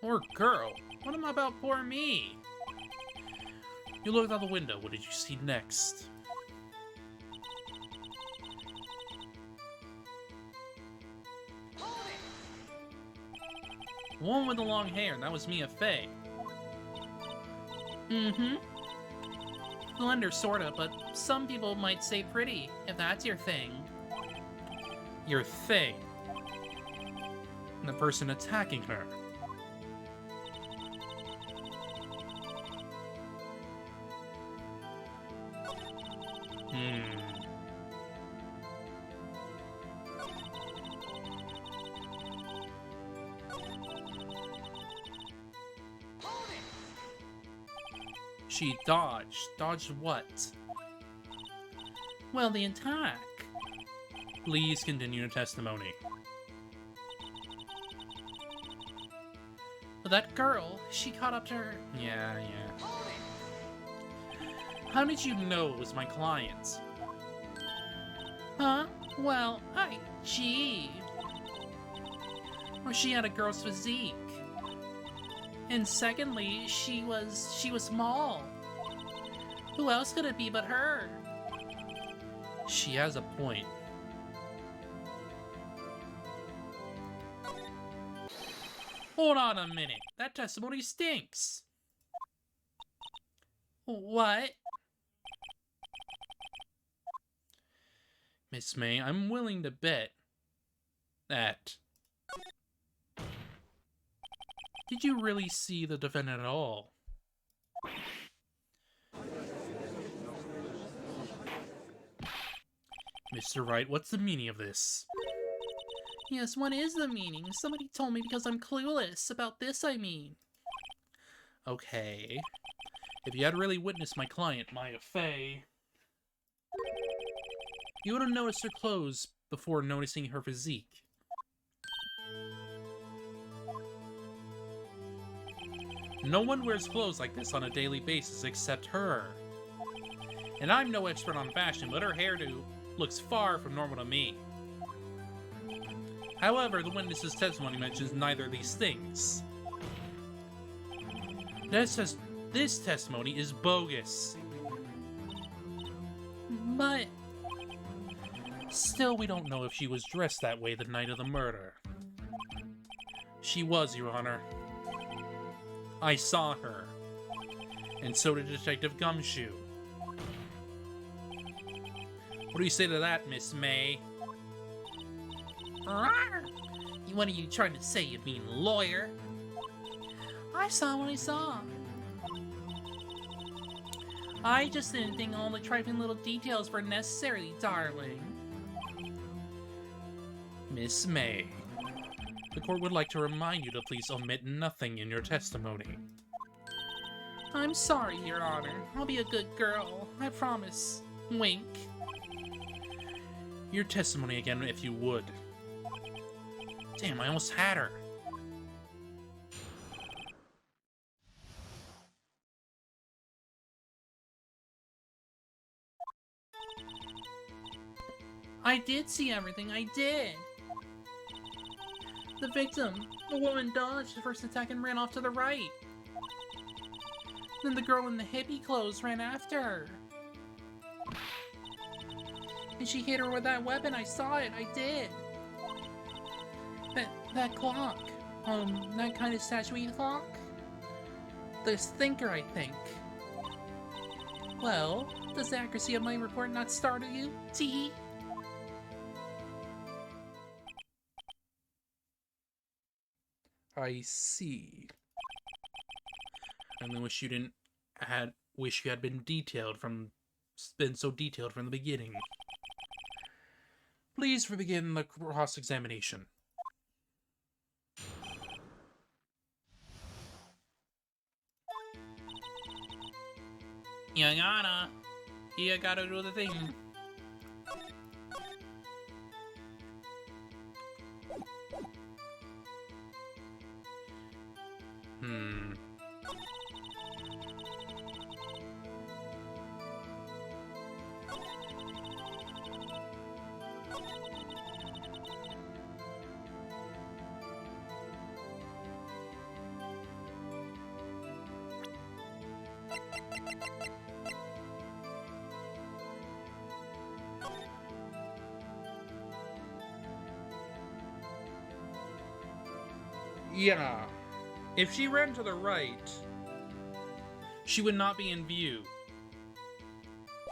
Poor girl? What am I about poor me?
You looked out the window. What did you see next?
The woman with the long hair, that was Mia Fey. Mm-hmm. Slender, sorta, but some people might say pretty, if that's your thing.
Your thing. And the person attacking her. She dodged. Dodged what?
Well, the attack.
Please continue your testimony.
But that girl, she caught up to her.
Yeah. How did you know it was my client?
Huh? Well, gee. Well, she had a girl's physique. And secondly, she was small. Who else could it be but her?
She has a point.
Hold on a minute. That testimony stinks. What?
Miss May, I'm willing to bet that... Did you really see the defendant at all? Mr. Wright, what's the meaning of this?
Yes, what is the meaning? Somebody told me because I'm clueless. About this, I mean.
Okay. If you had really witnessed my client, Maya Fey, you would have noticed her clothes before noticing her physique. No one wears clothes like this on a daily basis except her. And I'm no expert on fashion, but her hairdo looks far from normal to me. However, the witness's testimony mentions neither of these things. This testimony is bogus.
But...
Still, we don't know if she was dressed that way the night of the murder. She was, Your Honor. I saw her. And so did Detective Gumshoe. What do you say to that, Miss May?
What are you trying to say, you mean lawyer? I saw what I saw. I just didn't think all the trifling little details were necessary, darling.
Miss May, the court would like to remind you to please omit nothing in your testimony.
I'm sorry, Your Honor. I'll be a good girl. I promise. Wink.
Your testimony again, if you would. Damn, I almost had her.
I did see everything, I did! The victim, the woman, dodged the first attack and ran off to the right. Then the girl in the hippie clothes ran after her. And she hit her with that weapon, I saw it, I did! That clock. That kind of statuette clock? The thinker, I think. Well, does the accuracy of my report not startle you? Tee?
I see. I only wish you had been so detailed from the beginning. Please begin the cross-examination.
You gotta do the thing.
Yeah. If she ran to the right, she would not be in view.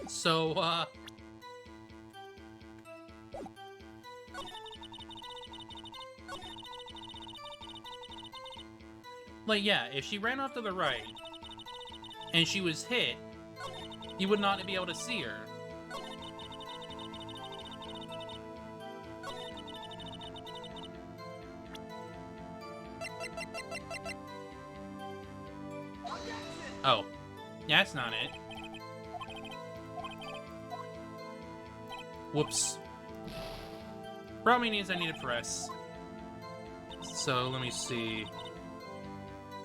So, like, yeah, if she ran off to the right, and she was hit, you would not be able to see her. Oh, yeah, that's not it. Whoops. Probably means I need to press. So, let me see.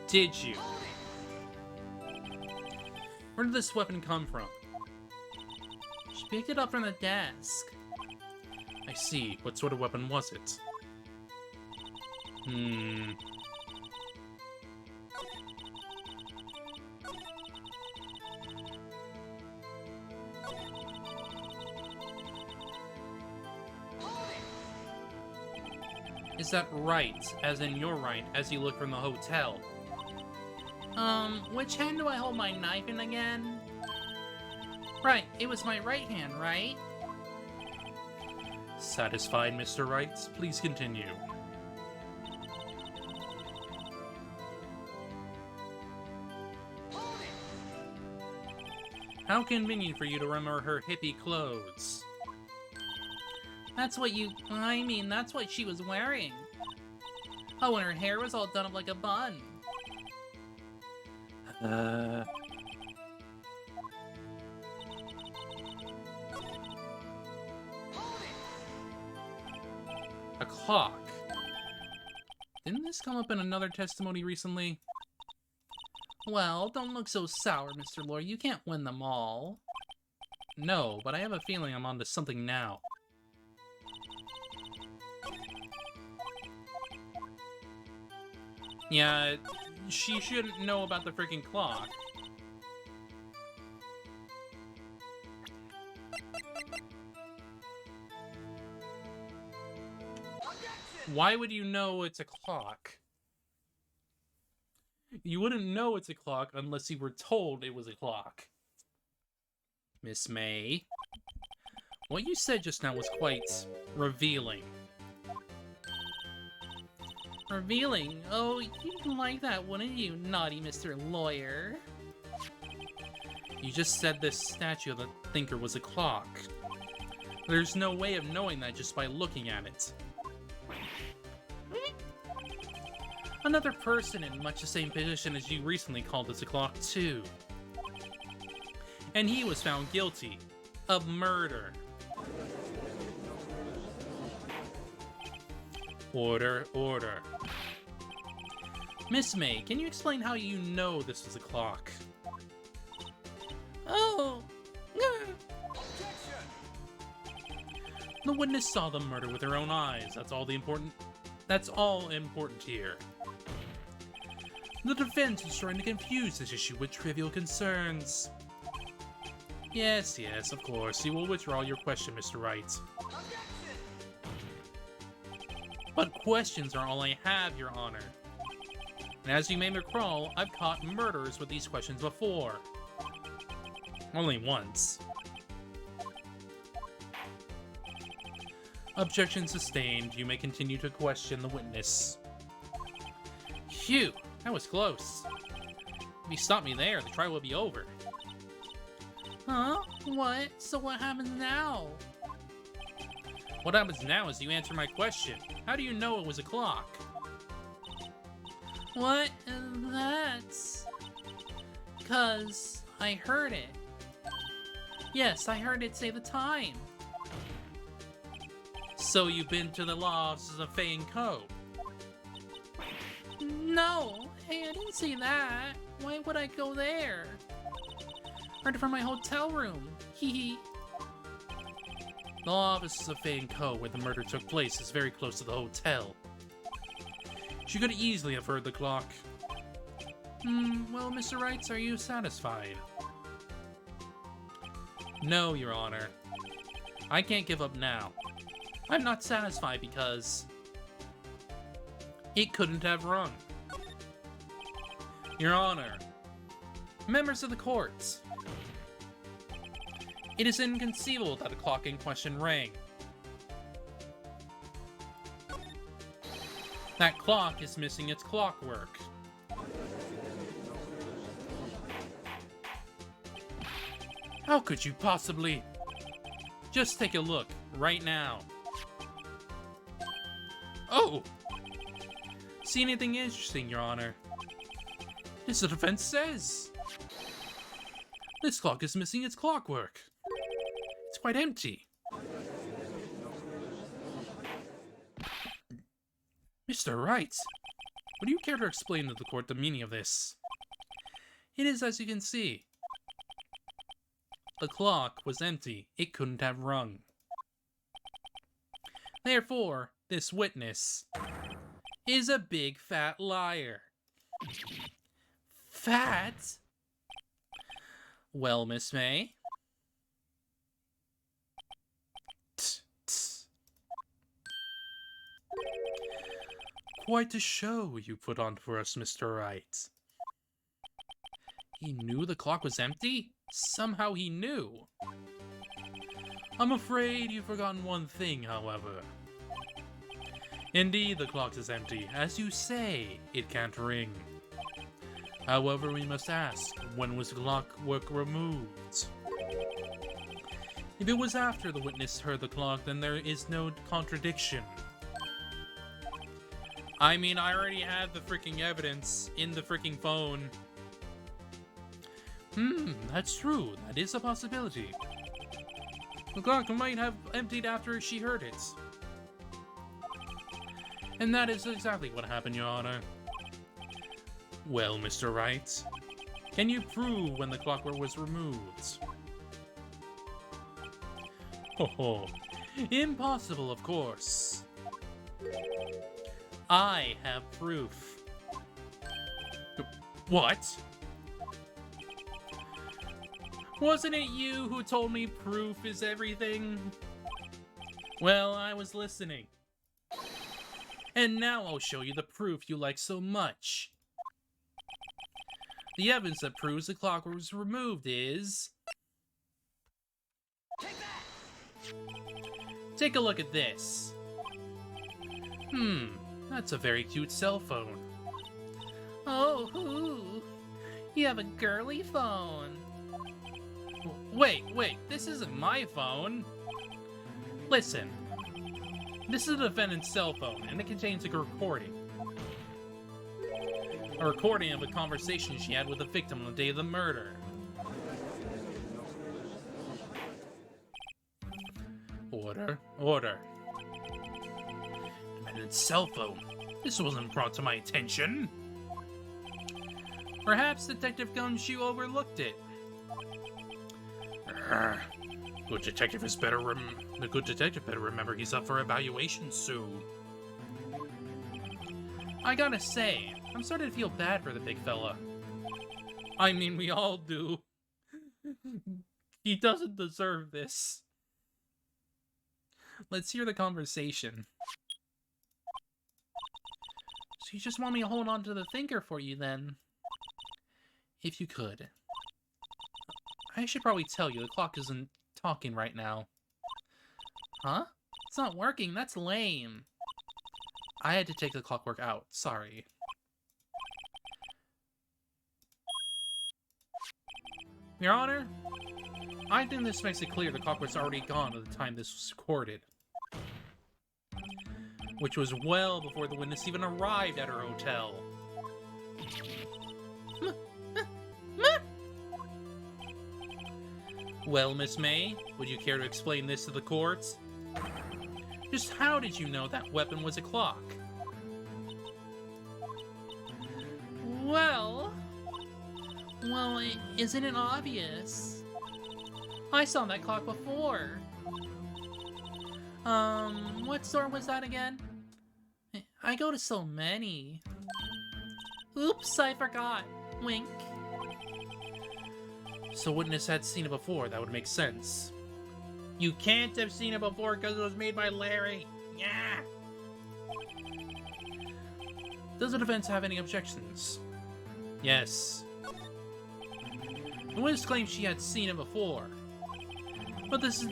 Did you? Where did this weapon come from?
She picked it up from the desk.
I see. What sort of weapon was it? Is that right, as in your right, as you look from the hotel?
Which hand do I hold my knife in again? Right, it was my right hand, right?
Satisfied, Mr. Wright? Please continue. How convenient for you to remember her hippie clothes.
That's what that's what she was wearing. Oh, and her hair was all done up like a bun.
A clock. Didn't this come up in another testimony recently?
Well, don't look so sour, Mr. Lawyer. You can't win them all.
No, but I have a feeling I'm onto something now. Yeah, she shouldn't know about the freaking clock. Why would you know it's a clock? You wouldn't know it's a clock unless you were told it was a clock. Miss May, what you said just now was quite revealing.
Revealing? Oh, you'd like that, wouldn't you, naughty Mr. Lawyer?
You just said this statue of the thinker was a clock. There's no way of knowing that just by looking at it. Another person in much the same position as you recently called this a clock, too. And he was found guilty of murder. Order, order. Miss May, can you explain how you know this was a clock?
Oh!
The witness saw the murder with her own eyes. That's all important here. The defense is trying to confuse this issue with trivial concerns. Yes, of course. You will withdraw your question, Mr. Wright. But questions are all I have, Your Honor. And as you may recall, I've caught murderers with these questions before. Only once. Objection sustained. You may continue to question the witness. Phew, that was close. If you stop me there, the trial will be over.
Huh? What? So what happens now?
What happens now is you answer my question. How do you know it was a clock?
What? That's... 'cause I heard it. Yes, I heard it say the time.
So you've been to the law offices of Fay & Co.
No, hey, I didn't see that. Why would I go there? Heard it from my hotel room. Hee.
The law offices of Fay & Co. where the murder took place is very close to the hotel. She could easily have heard the clock. Well, Mr. Wright, are you satisfied? No, Your Honor. I can't give up now. I'm not satisfied because it couldn't have rung. Your Honor, members of the court, it is inconceivable that the clock in question rang. That clock is missing its clockwork. How could you possibly? Just take a look, right now. Oh! See anything interesting, Your Honor? As the defense says. This clock is missing its clockwork. It's quite empty. Mr. Wright, would you care to explain to the court the meaning of this? It is as you can see. The clock was empty. It couldn't have rung. Therefore, this witness is a big fat liar. Fat? Well, Miss May? Quite a show you put on for us, Mr. Wright. He knew the clock was empty? Somehow he knew. I'm afraid you've forgotten one thing, however. Indeed, the clock is empty. As you say, it can't ring. However, we must ask, when was the clockwork removed? If it was after the witness heard the clock, then there is no contradiction.
I mean, I already had the freaking evidence in the freaking phone.
That's true. That is a possibility. The clock might have emptied after she heard it. And that is exactly what happened, Your Honor. Well, Mr. Wright, can you prove when the clockwork was removed? Oh, impossible, of course. I have proof. What?
Wasn't it you who told me proof is everything? Well, I was listening. And now I'll show you the proof you like so much. The evidence that proves the clock was removed is... Take a look at this. That's a very cute cell phone.
Oh, ooh. You have a girly phone.
Wait, this isn't my phone. Listen, this is the defendant's cell phone, and it contains a recording. A recording of a conversation she had with the victim on the day of the murder. Order.
Defendant's cell phone. This wasn't brought to my attention.
Perhaps Detective Gumshoe overlooked it.
The good detective better remember he's up for evaluation soon.
I gotta say, I'm starting to feel bad for the big fella. I mean, we all do. He doesn't deserve this. Let's hear the conversation.
So you just want me to hold on to the thinker for you, then?
If you could. I should probably tell you, the clock isn't talking right now.
Huh? It's not working, that's lame.
I had to take the clockwork out, sorry. Your Honor, I think this makes it clear the clockwork's already gone at the time this was recorded. Which was well before the witness even arrived at her hotel. Well, Miss May, would you care to explain this to the court? Just how did you know that weapon was a clock?
Well, isn't it obvious? I saw that clock before. What store was that again? I go to so many. Oops, I forgot. Wink.
So witness had seen it before, that would make sense. You can't have seen it before because it was made by Larry. Yeah. Does the defense have any objections? Yes. The witness claims she had seen it before. But this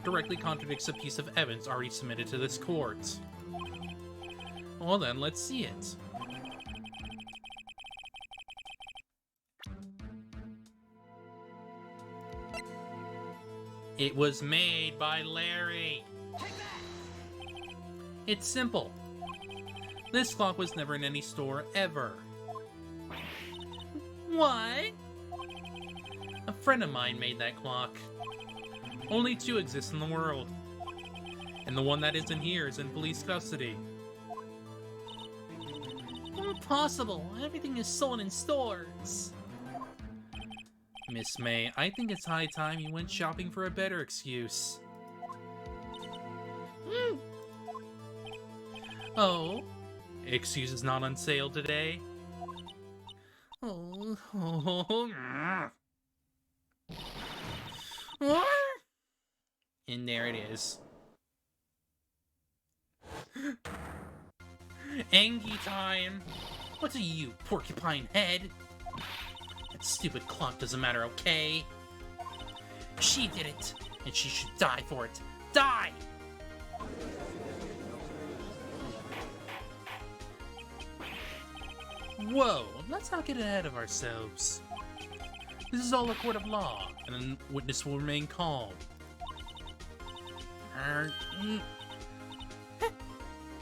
directly contradicts a piece of evidence already submitted to this court. Well then, let's see it. It was made by Larry. It's simple. This clock was never in any store ever.
What?
A friend of mine made that clock. Only 2 exist in the world. And the one that isn't here is in police custody.
Impossible. Everything is sold in stores.
Miss May, I think it's high time you went shopping for a better excuse.
Oh?
Excuse is not on sale today?
Oh.
And there it is. Angie time! What's a you, porcupine head? That stupid clock doesn't matter, okay?
She did it, and she should die for it. Die!
Whoa, let's not get ahead of ourselves. This is all a court of law, and the witness will remain calm.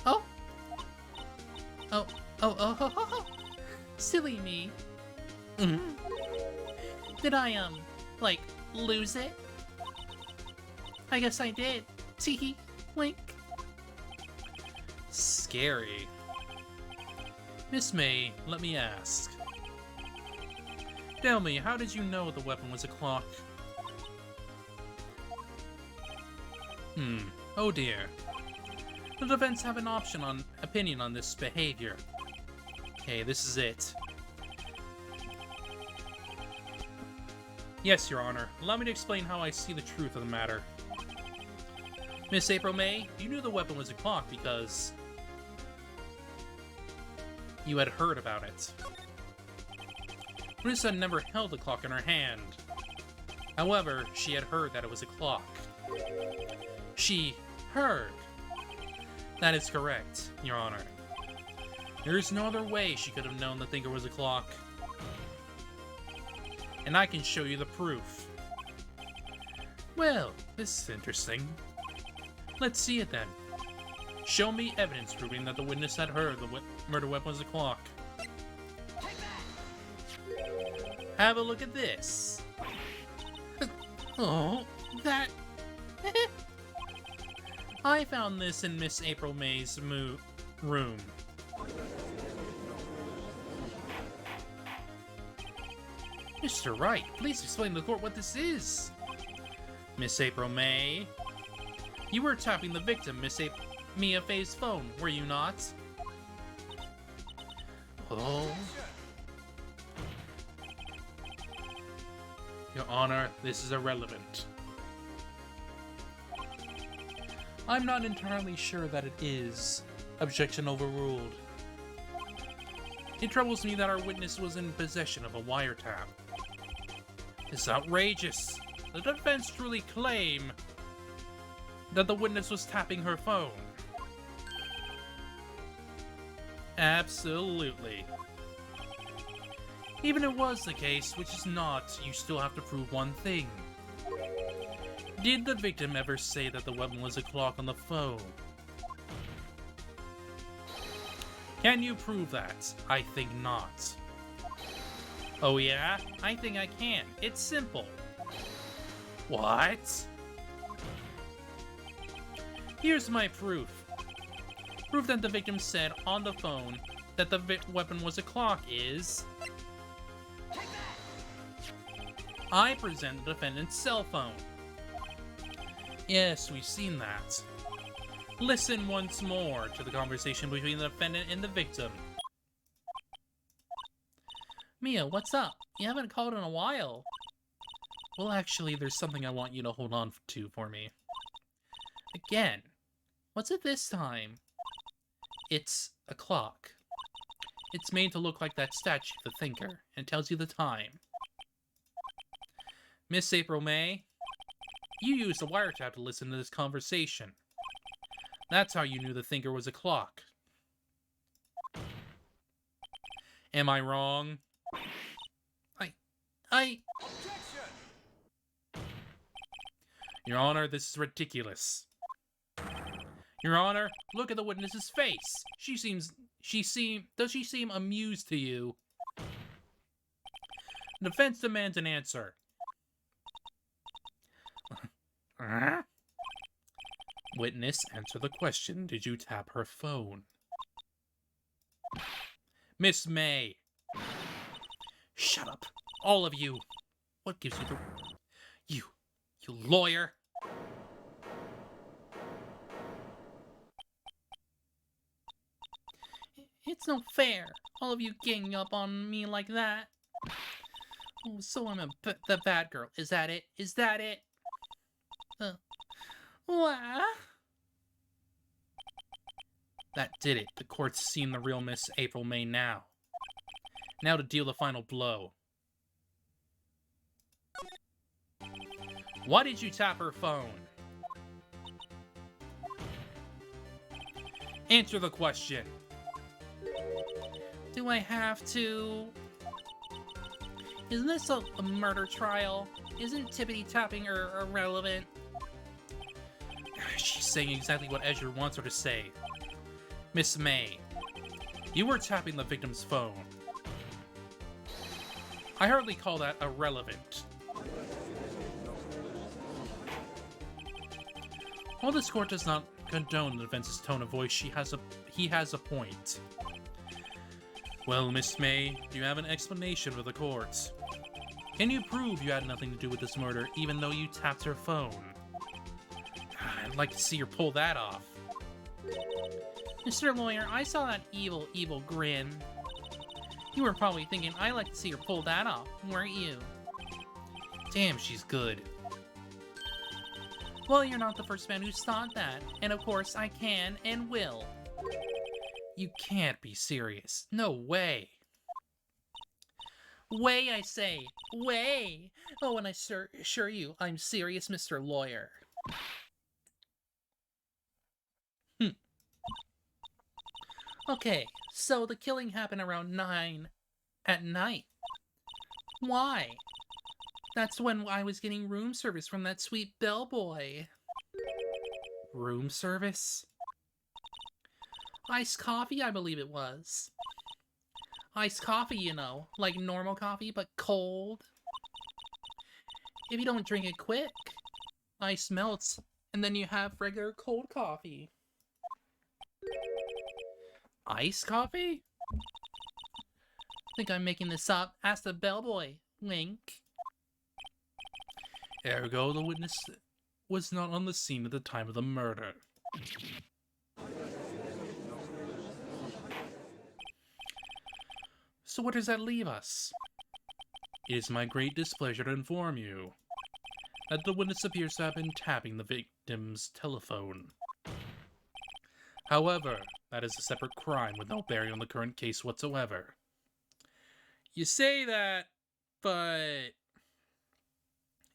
Oh? Oh. Silly me. Did I, like, lose it? I guess I did. Teehee, wink.
Scary. Miss May, let me ask. Tell me, how did you know the weapon was a clock? Oh dear. The defense have an opinion on this behavior. Okay, this is it. Yes, Your Honor. Allow me to explain how I see the truth of the matter. Miss April May, you knew the weapon was a clock because you had heard about it. Marissa had never held a clock in her hand. However, she had heard that it was a clock. She heard. That is correct, Your Honor. There is no other way she could have known the thinker was a clock. And I can show you the proof. Well, this is interesting. Let's see it then. Show me evidence proving that the witness had heard the murder weapon was a clock. Have a look at this.
Oh, that...
I found this in Miss April May's room. Mr. Wright, please explain to the court what this is. Miss April May, you were tapping the victim, Mia Fey's phone, were you not? Oh. Your Honor, this is irrelevant. I'm not entirely sure that it is. Objection overruled. It troubles me that our witness was in possession of a wiretap. It's outrageous. The defense truly claim that the witness was tapping her phone. Absolutely. Even if it was the case, which is not, you still have to prove one thing. Did the victim ever say that the weapon was a clock on the phone? Can you prove that? I think not. Oh yeah? I think I can. It's simple. What? Here's my proof. Proof that the victim said on the phone that the weapon was a clock is... I present the defendant's cell phone. Yes, we've seen that. Listen once more to the conversation between the defendant and the victim.
Mia, what's up? You haven't called in a while.
Well, actually, there's something I want you to hold on to for me. Again. What's it this time? It's a clock. It's made to look like that statue, the Thinker, and tells you the time. Miss April May, you used a wiretap to listen to this conversation. That's how you knew the Thinker was a clock. Am I wrong?
Objection!
Your Honor, this is ridiculous. Your Honor, look at the witness's face. Does she seem amused to you? Defense demands an answer. Witness, answer the question. Did you tap her phone? Miss May. Shut up. All of you. What gives you the... You lawyer.
It's no fair. All of you ganging up on me like that. Oh, so I'm the bad girl. Is that it? Is that it? What?
That did it. The court's seen the real Miss April May now. Now to deal the final blow. Why did you tap her phone? Answer the question.
Do I have to? Isn't this a murder trial? Isn't tippity-tapping irrelevant?
She's saying exactly what Ezra wants her to say. Miss May, you were tapping the victim's phone. I hardly call that irrelevant. While this court does not condone the defense's tone of voice, he has a point. Well, Miss May, do you have an explanation for the court? Can you prove you had nothing to do with this murder, even though you tapped her phone? I'd like to see her pull that off.
Mr. Lawyer, I saw that evil, evil grin. You were probably thinking, I'd like to see her pull that off, weren't you?
Damn, she's good.
Well, you're not the first man who's thought that, and of course I can and will.
You can't be serious. No way.
Way, I say. Way! Oh, and I assure you, I'm serious, Mr. Lawyer. Okay, so the killing happened around 9 at night. Why? That's when I was getting room service from that sweet bellboy.
Room service?
Iced coffee, I believe it was. Iced coffee, you know, like normal coffee, but cold. If you don't drink it quick, ice melts, and then you have regular cold coffee.
Iced coffee?
Think I'm making this up? Ask the bellboy. Wink.
Ergo, the witness was not on the scene at the time of the murder. So what does that leave us? It is my great displeasure to inform you that the witness appears to have been tapping the victim's telephone. However, that is a separate crime with no bearing on the current case whatsoever. You say that, but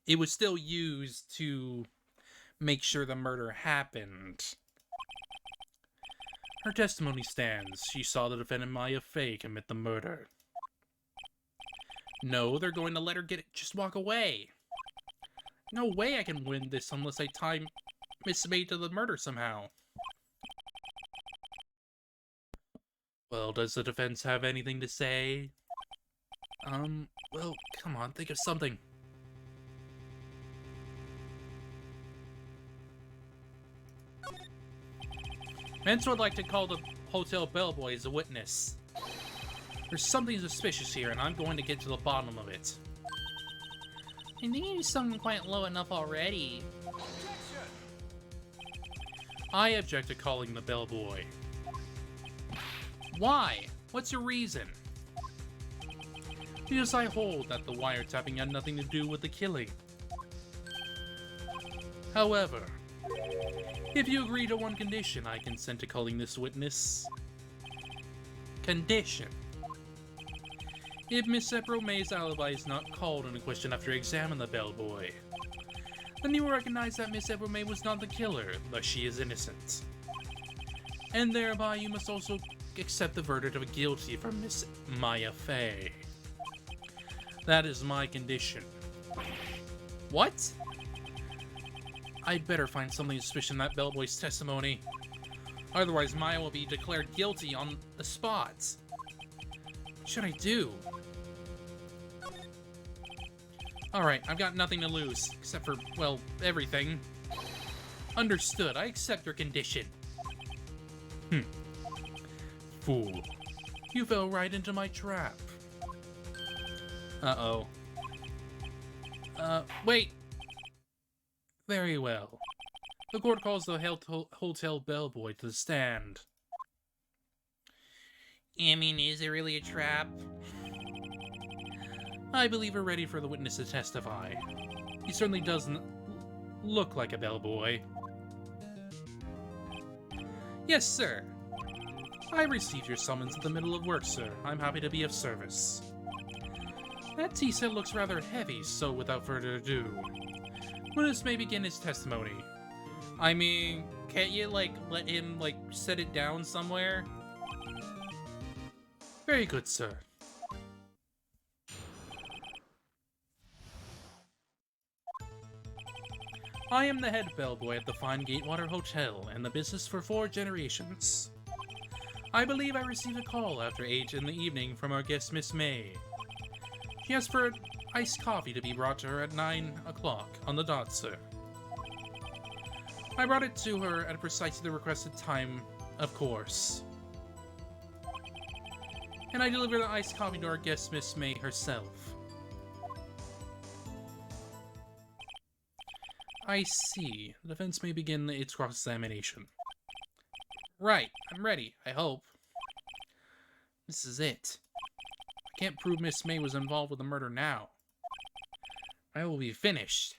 it was still used to make sure the murder happened. Her testimony stands. She saw the defendant Maya Fey commit the murder. No, they're going to let her get it. Just walk away. No way I can win this unless I tie Miss May to the murder somehow. Well, does the defense have anything to say? Well, come on, think of something. Mence would like to call the hotel bellboy as a witness. There's something suspicious here, and I'm going to get to the bottom of it.
I think you sung quite low enough already.
I object to calling the bellboy. Why? What's your reason? Because I hold that the wiretapping had nothing to do with the killing. However, if you agree to one condition, I consent to calling this witness. Condition. If Miss May's alibi is not called into question after you examine the bellboy, then you will recognize that Miss May was not the killer, thus she is innocent. And thereby you must also accept the verdict of guilty from Miss Maya Fey. That is my condition. What? I'd better find something suspicious in that bellboy's testimony. Otherwise, Maya will be declared guilty on the spot. What should I do? Alright, I've got nothing to lose, except for, well, everything. Understood, I accept your condition. Fool. You fell right into my trap. Uh-oh. Wait! Very well. The court calls the hotel bellboy to the stand.
I mean, is it really a trap?
I believe we're ready for the witness to testify. He certainly doesn't look like a bellboy. Yes, sir. I received your summons in the middle of work, sir. I'm happy to be of service. That tea set looks rather heavy, so without further ado,
Let us may begin his testimony.
I mean, can't you, like, let him, like, set it down somewhere?
Very good, sir.
I am the head bellboy at the Fine Gatewater Hotel, and the business for 4 generations. I believe I received a call after 8 in the evening from our guest, Miss May. She asked for iced coffee to be brought to her at 9 o'clock on the dot, sir. I brought it to her at precisely the requested time, of course. And I delivered the iced coffee to our guest, Miss May herself. I see. The defense may begin its cross-examination. Right, I'm ready, I hope. This is it. I can't prove Miss May was involved with the murder now. I will be finished.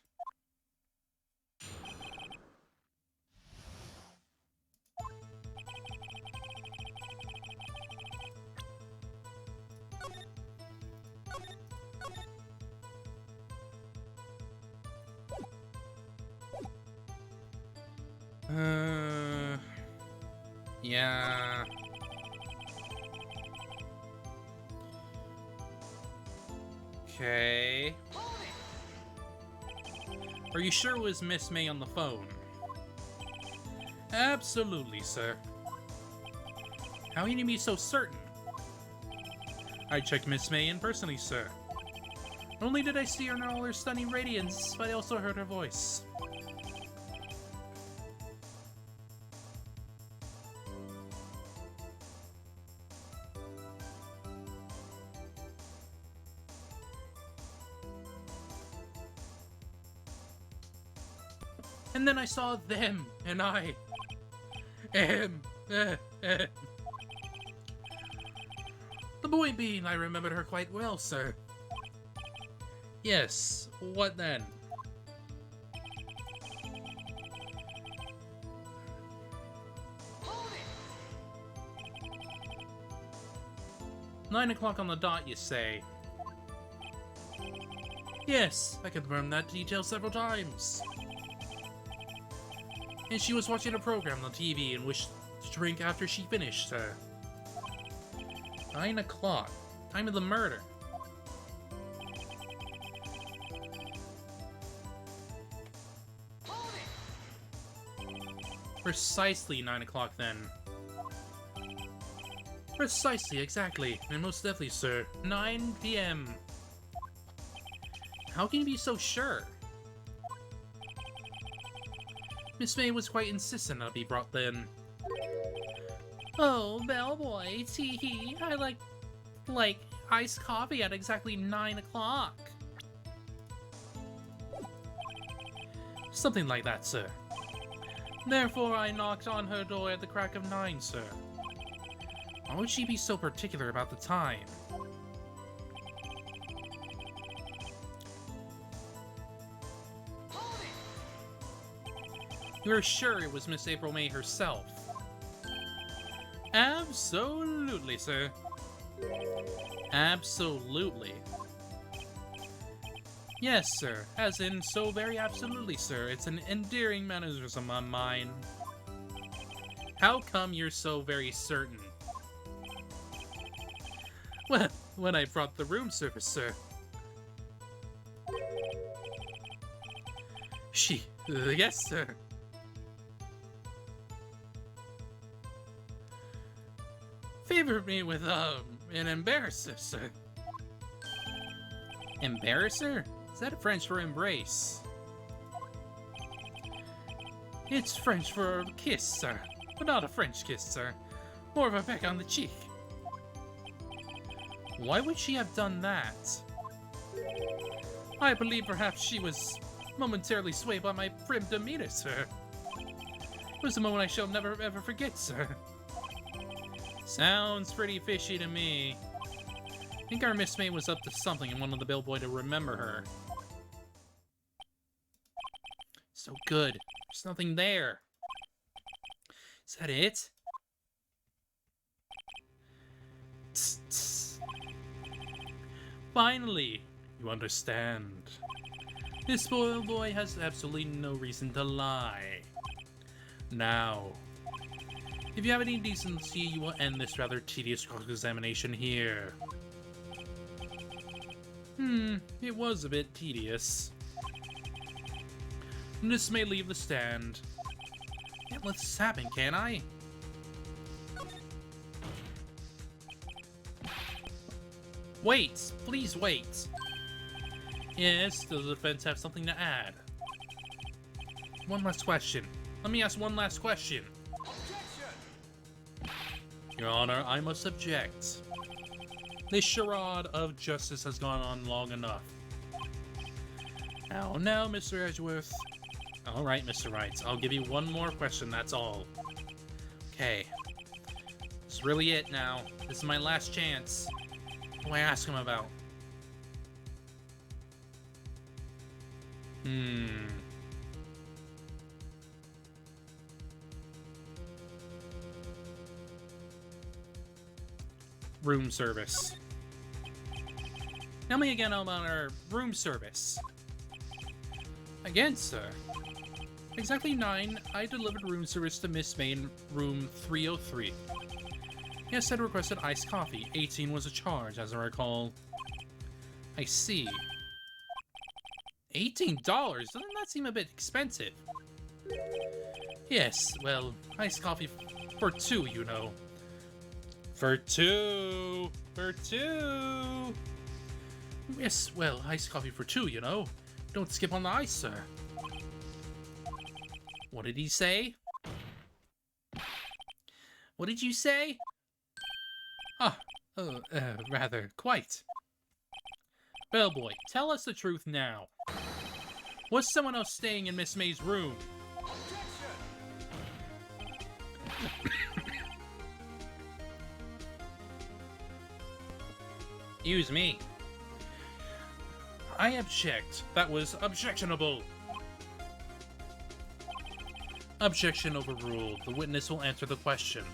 Yeah. Okay. Are you sure it was Miss May on the phone? Absolutely, sir. How can you be so certain? I checked Miss May in personally, sir. Not only did I see her in all her stunning radiance, but I also heard her voice. And then I saw them, and I... The point being, I remembered her quite well, sir. Yes, what then? "9 o'clock on the dot, you say?" Yes, I confirmed that detail several times. And she was watching a program on TV and wished to drink after she finished, sir. 9 o'clock. Time of the murder. Precisely 9 o'clock, then. Precisely, exactly. And most definitely, sir. 9 p.m. How can you be so sure? Miss May was quite insistent on it be brought then. Oh, bellboy, tee-hee. I like iced coffee at exactly 9 o'clock. Something like that, sir. Therefore, I knocked on her door at the crack of 9, sir. Why would she be so particular about the time? You're sure it was Miss April May herself? Absolutely, sir. Absolutely. Yes, sir. As in, so very absolutely, sir. It's an endearing mannerism on mine. How come you're so very certain? Well, when I brought the room service, sir. Yes, sir. Favored me with, an embarrasser, sir. Embarrasser? Is that French for embrace? It's French for a kiss, sir. But not a French kiss, sir. More of a peck on the cheek. Why would she have done that? I believe perhaps she was momentarily swayed by my prim demeanor, sir. It was a moment I shall never ever forget, sir. Sounds pretty fishy to me. I think our Miss May was up to something and wanted the bellboy to remember her. So good. There's nothing there. Is that it? Tss, tss. Finally, you understand.
This spoiled boy has absolutely no reason to lie. Now, if you have any decency, you will end this rather tedious cross-examination here. It was a bit tedious. This may leave the stand. Can't let this happen, can I?
Wait! Please wait!
Yes, does the defense have something to add? One last question. Let me ask one last question. Your Honor, I must object. This charade of justice has gone on long enough. Now, Mr. Edgeworth. Alright, Mr. Wright, I'll give you one more question, that's all. Okay. This is really it now. This is my last chance. What do I ask him about? Room service. Tell me again about our room service. Again, sir. Exactly 9, I delivered room service to Miss May in room 303. Yes, I'd requested iced coffee. 18 was a charge, as I recall. I see. $18? Doesn't that seem a bit expensive? Yes, well, iced coffee for 2, you know. For 2! For 2! Yes, well, iced coffee for 2, you know. Don't skip on the ice, sir. What did he say? What did you say? Rather, quite. Bellboy, tell us the truth now. Was someone else staying in Miss May's room?
Excuse me.
I object. That was objectionable. Objection overruled. The witness will answer the question.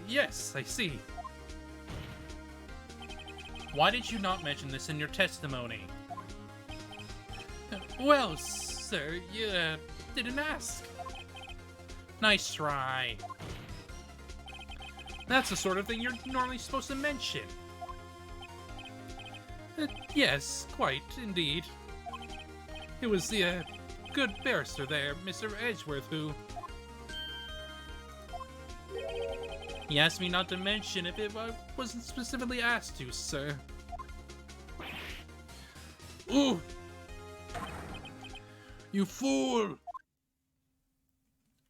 Yes, I see. Why did you not mention this in your testimony? Well, sir, you didn't ask. Nice try. That's the sort of thing you're normally supposed to mention. Yes, quite, indeed. It was the good barrister there, Mr. Edgeworth, who... He asked me not to mention if I wasn't specifically asked to, sir. Ooh! You fool!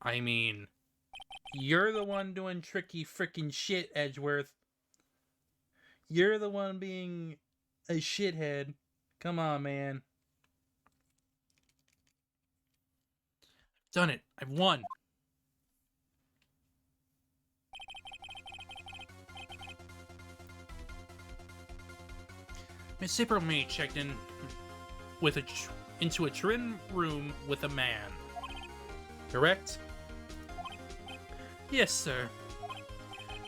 I mean, you're the one doing tricky frickin' shit, Edgeworth. You're the one being a shithead. Come on, man. Done it. I've won. Miss April May checked in with into a trim room with a man. Correct? Yes, sir.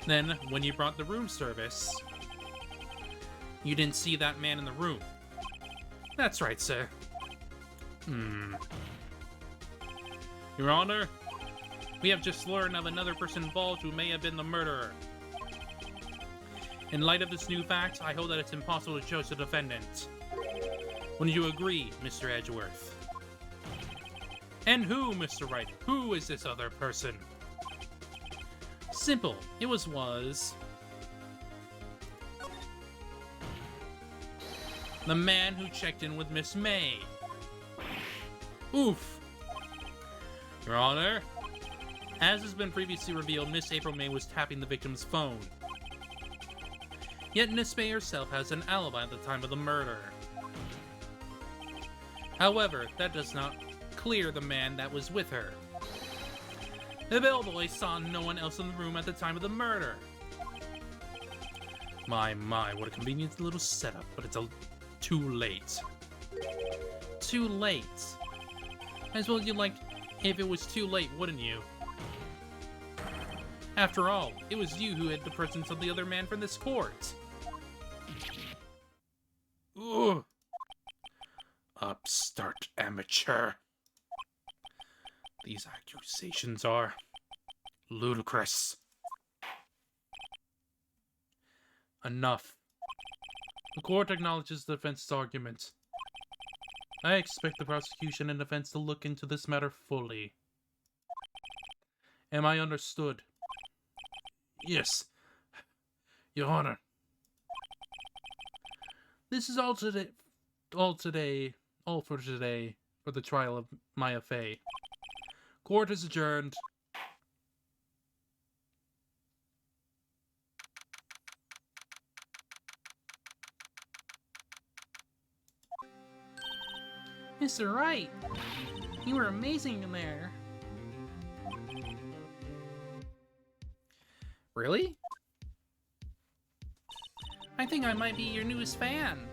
Then, when you brought the room service, you didn't see that man in the room. That's right, sir. Your Honor, we have just learned of another person involved who may have been the murderer. In light of this new fact, I hold that it's impossible to judge the defendant. Wouldn't you agree, Mr. Edgeworth? And who, Mr. Wright? Who is this other person? Simple. It was the man who checked in with Miss May. Oof. Your Honor, as has been previously revealed, Miss April May was tapping the victim's phone. Yet Miss May herself has an alibi at the time of the murder. However, that does not clear the man that was with her. The bellboy saw no one else in the room at the time of the murder. My, what a convenient little setup, but it's too late. Too late? As well you'd like if it was too late, wouldn't you? After all, it was you who hid the presence of the other man from this court. Ugh. start, amateur. These accusations are ludicrous. Enough. The court acknowledges the defense's argument. I expect the prosecution and defense to look into this matter fully. Am I understood? Yes, Your Honor. This is all for today for the trial of Maya Fey. Court is adjourned.
Mr. Wright, you were amazing in there.
Really?
I think I might be your newest fan.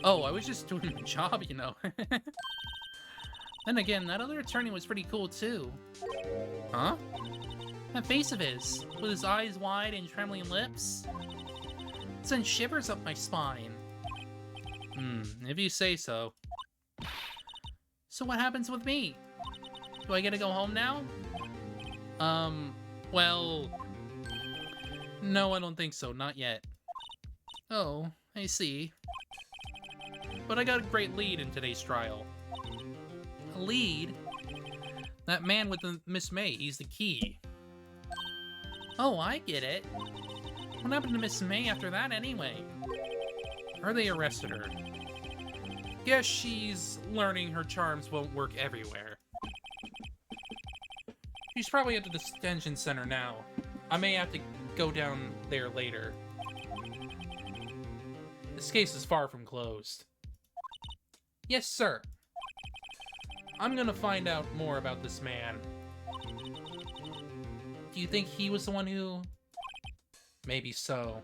Oh, I was just doing my job, you know.
Then again, that other attorney was pretty cool too.
Huh?
That face of his, with his eyes wide and trembling lips, sends shivers up my spine.
If you say so.
So what happens with me? Do I get to go home now?
Well... No, I don't think so. Not yet.
Oh, I see.
But I got a great lead in today's trial.
A lead?
That man with the Miss May, he's the key.
Oh, I get it. What happened to Miss May after that anyway?
Or they arrested her. Guess she's learning her charms won't work everywhere. She's probably at the detention center now. I may have to go down there later. This case is far from closed. Yes, sir. I'm gonna find out more about this man.
Do you think he was the one who...
Maybe so.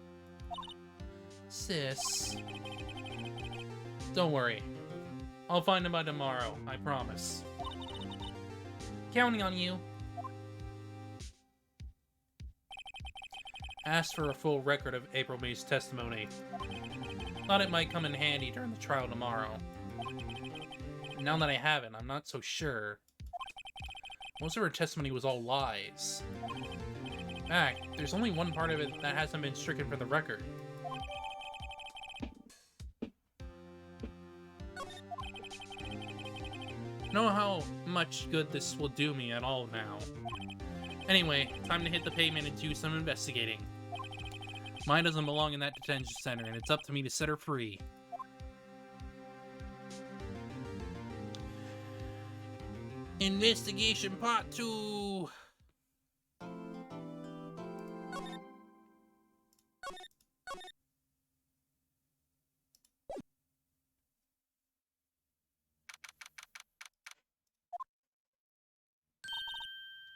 Sis...
Don't worry. I'll find him by tomorrow, I promise. Counting on you. Asked for a full record of April May's testimony. Thought it might come in handy during the trial tomorrow. Now that I have it, I'm not so sure. Most of her testimony was all lies. In fact, there's only one part of it that hasn't been stricken for the record. Know how much good this will do me at all now. Anyway, time to hit the pavement and do some investigating. Mine doesn't belong in that detention center, and it's up to me to set her free. Investigation Part 2!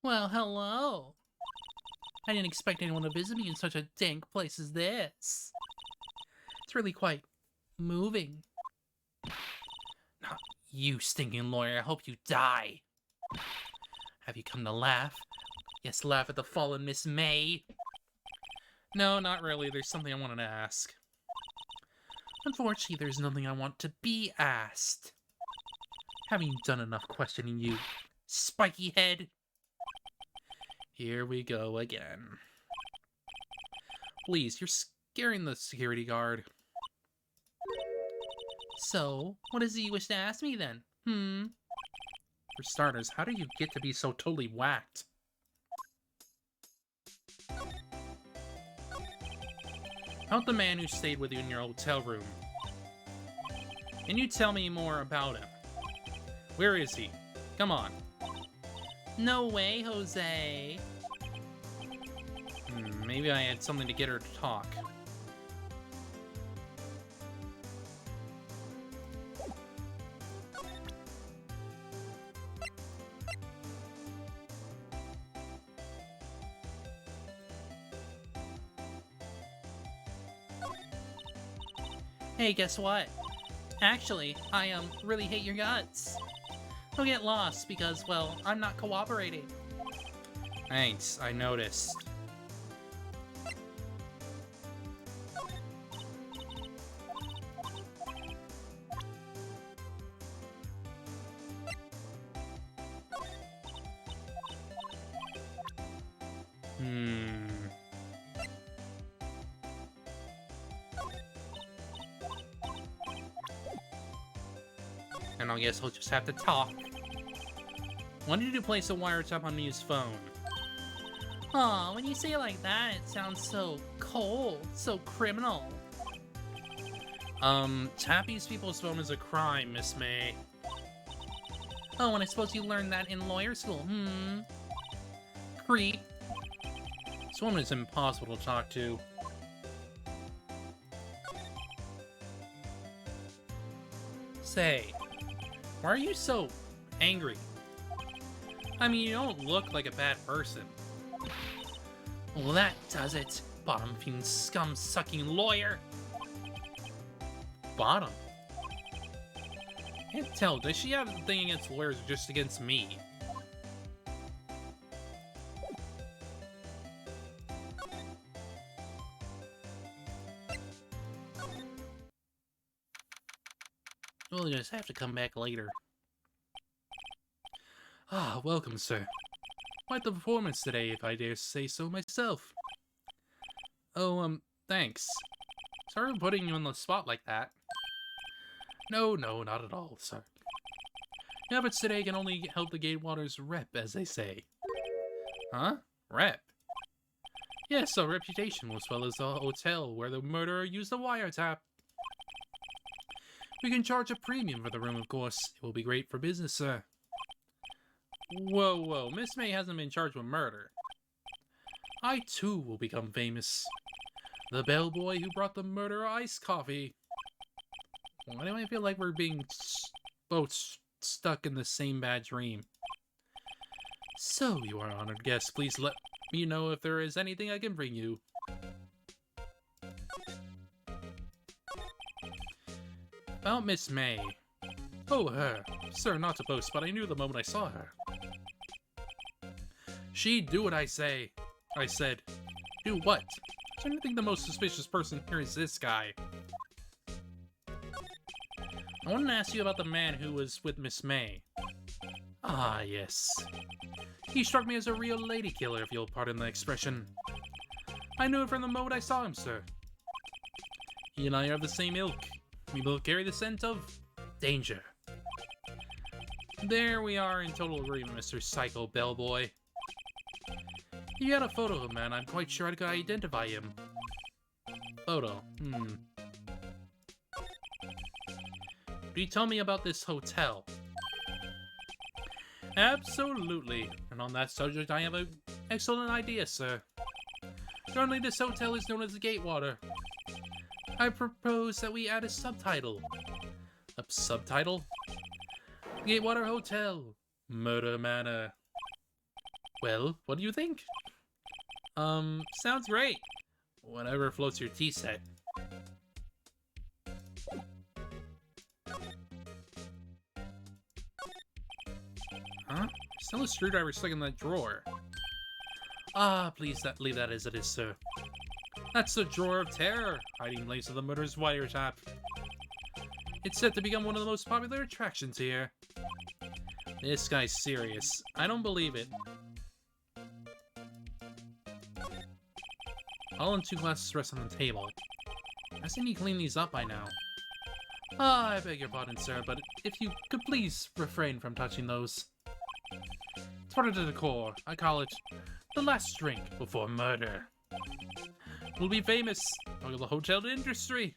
Well, hello. I didn't expect anyone to visit me in such a dank place as this. It's really quite moving. Not you, stinking lawyer. I hope you die. Have you come to laugh? Yes, laugh at the fallen Miss May.
No, not really. There's something I wanted to ask.
Unfortunately, there's nothing I want to be asked. Having done enough questioning, you spiky head.
Here we go again. Please, you're scaring the security guard.
So, what is it you wish to ask me then?
For starters, how do you get to be so totally whacked? About the man who stayed with you in your hotel room. Can you tell me more about him? Where is he? Come on.
No way, Jose.
Maybe I had something to get her to talk.
Hey, guess what? Actually, I really hate your guts. Don't get lost because, well, I'm not cooperating.
Thanks, I noticed. and I guess he'll just have to talk. When did you place a wiretap on his phone?
Aw, when you say it like that, it sounds so cold, so criminal.
Tapping people's phone is a crime, Miss May.
Oh, and I suppose you learned that in lawyer school, Creep.
This woman is impossible to talk to. Say, why are you so angry? I mean, you don't look like a bad person.
Well, that does it, bottom-feeding, scum-sucking lawyer.
Bottom? Can't tell, does she have a thing against lawyers or just against me? We'll just have to come back later. Ah, welcome, sir. Quite the performance today, if I dare say so myself. Oh, thanks. Sorry for putting you on the spot like that. No, not at all, sir. Your efforts today can only help the Gatewaters rep, as they say. Huh? Rep? Yes, our reputation, as well as the hotel where the murderer used the wiretap. We can charge a premium for the room, of course. It will be great for business, sir. Whoa, Miss May hasn't been charged with murder. I, too, will become famous. The bellboy who brought the murderer iced coffee. Why do I feel like we're being both stuck in the same bad dream? So, you are honored guest. Please let me know if there is anything I can bring you. About Miss May. Oh, her. Sir, not to boast, but I knew the moment I saw her. She'd do what I say. I said. Do what? I don't think the most suspicious person here is this guy. I wanted to ask you about the man who was with Miss May. Ah, yes. He struck me as a real lady killer, if you'll pardon the expression. I knew it from the moment I saw him, sir. He and I are of the same ilk. We both carry the scent of danger. There we are in total agreement, Mr. Psycho Bellboy. You got a photo of him, man. I'm quite sure I could identify him. Photo. Do you tell me about this hotel? Absolutely. And on that subject, I have an excellent idea, sir. Currently, this hotel is known as the Gatewater. I propose that we add a subtitle. A subtitle? Gatewater Hotel. Murder Manor. Well, what do you think? Sounds great. Whatever floats your tea set. Huh? Still a screwdriver stuck in that drawer. Ah, please leave that as it is, sir. That's the Drawer of Terror, hiding place of the murderer's wiretap. It's set to become one of the most popular attractions here. This guy's serious. I don't believe it. All in 2 glasses rest on the table. Hasn't he cleaned these up by now? Ah, I beg your pardon, sir, but if you could please refrain from touching those. It's part of the decor. I call it the last drink before murder. We'll be famous. Talk of the hotel industry.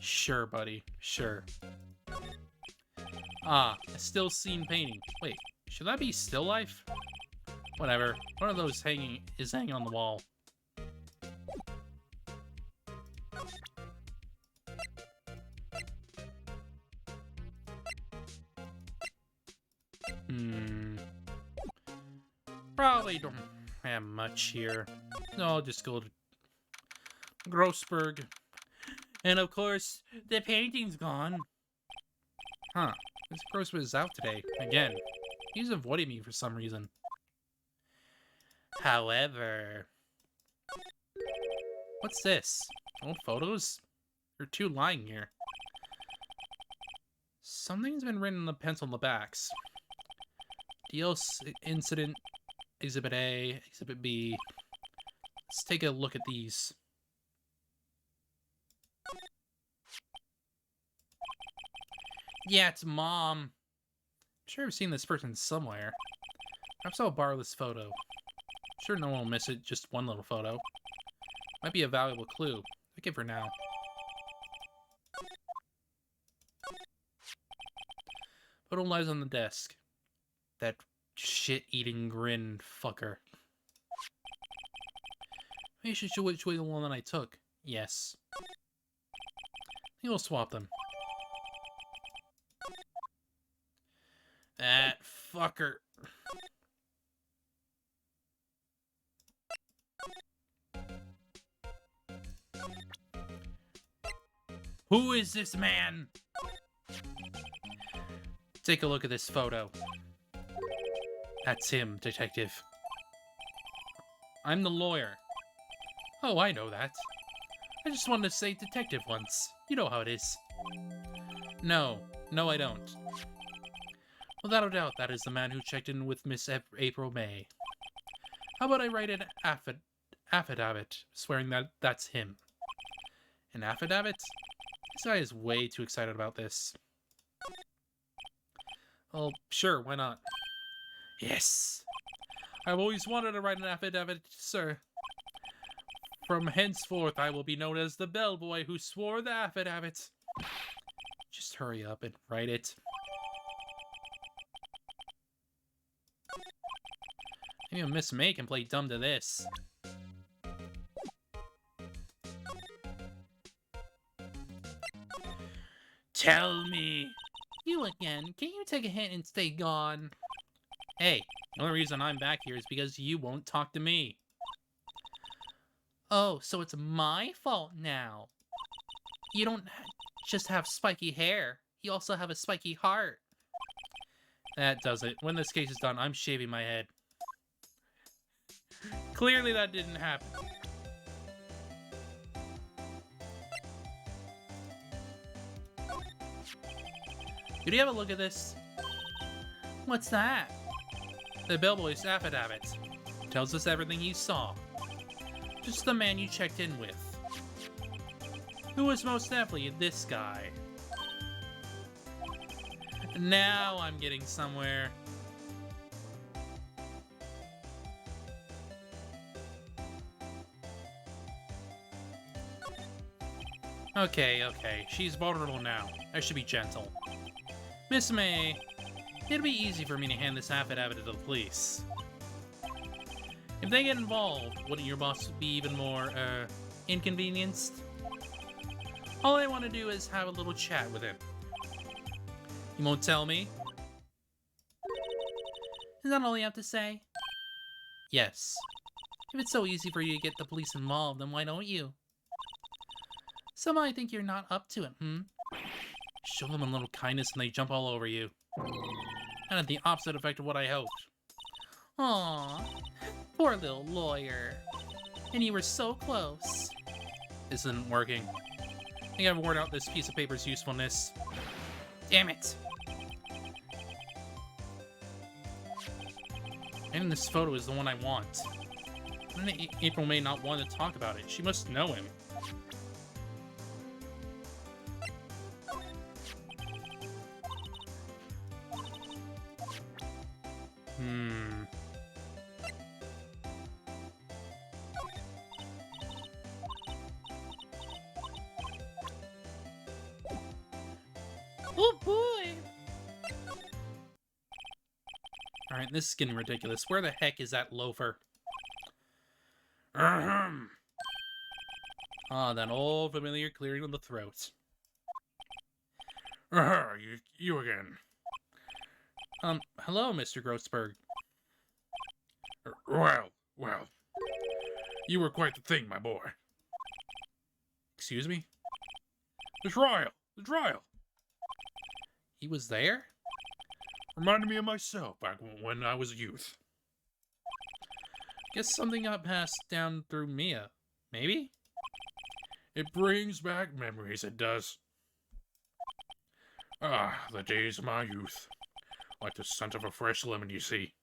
Sure, buddy. Sure. Ah, a still scene painting. Wait, should that be still life? Whatever. One of those is hanging on the wall. Probably don't have much here. I'll just go to Grossberg. And of course, the painting's gone. Huh. This Grossberg is out today. Again. He's avoiding me for some reason. However... What's this? Old photos? There are 2 lying here. Something's been written in the pencil on the backs. Dios Incident, Exhibit A, Exhibit B. Let's take a look at these. Yeah, it's Mom. I'm sure I've seen this person somewhere. Perhaps I'll borrow this photo. I'm sure no one will miss it, just one little photo. Might be a valuable clue. Take it for now. Photo lies on the desk. That shit-eating grin fucker. Maybe you should show which way the one that I took. Yes. I think we'll swap them. That fucker. Who is this man? Take a look at this photo. That's him, detective. I'm the lawyer. Oh, I know that. I just wanted to say detective once. You know how it is. No, I don't. Without a doubt, that is the man who checked in with Miss April May. How about I write an affidavit swearing that that's him? An affidavit? This guy is way too excited about this. Oh, sure, why not? Yes! I've always wanted to write an affidavit, sir. From henceforth, I will be known as the bellboy who swore the affidavit. Just hurry up and write it. Maybe Miss May can play dumb to this. Tell me. You again. Can you take a hint and stay gone? Hey, the only reason I'm back here is because you won't talk to me. Oh, so it's my fault now. You don't just have spiky hair. You also have a spiky heart. That does it. When this case is done, I'm shaving my head. Clearly that didn't happen. Did you have a look at this? What's that? The bellboy's affidavit. Tells us everything he saw. Just the man you checked in with. Who was most definitely this guy. Now I'm getting somewhere. Okay. She's vulnerable now. I should be gentle. Miss May, it'll be easy for me to hand this affidavit to the police. If they get involved, wouldn't your boss be even more, inconvenienced? All I want to do is have a little chat with him. You won't tell me? Is that all you have to say? Yes. If it's so easy for you to get the police involved, then why don't you? Somehow I think you're not up to it, Show them a little kindness and they jump all over you. Kind of the opposite effect of what I hoped. Aww, poor little lawyer. And you were so close. This isn't working. I think I've worn out this piece of paper's usefulness. Damn it! And this photo is the one I want. April may not want to talk about it. She must know him. Oh boy! Alright, this is getting ridiculous. Where the heck is that loafer? Ahem. Ah, that old familiar clearing of the throat.
You again.
Hello, Mr. Grossberg.
Well. You were quite the thing, my boy.
Excuse me?
The trial!
He was there?
Reminded me of myself back when I was a youth.
Guess something got passed down through Mia. Maybe?
It brings back memories, it does. Ah, the days of my youth. Like the scent of a fresh lemon, you see.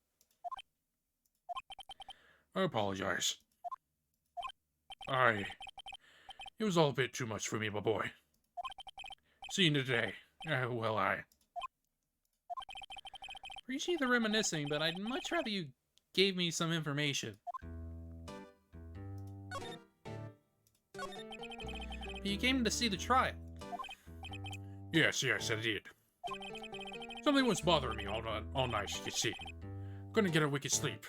I apologize. It was all a bit too much for me, my boy. Seeing today,
Appreciate the reminiscing, but I'd much rather you gave me some information. You came to see the trial.
Yes, I did. Something was bothering me all night, you see. Couldn't get a wicked sleep.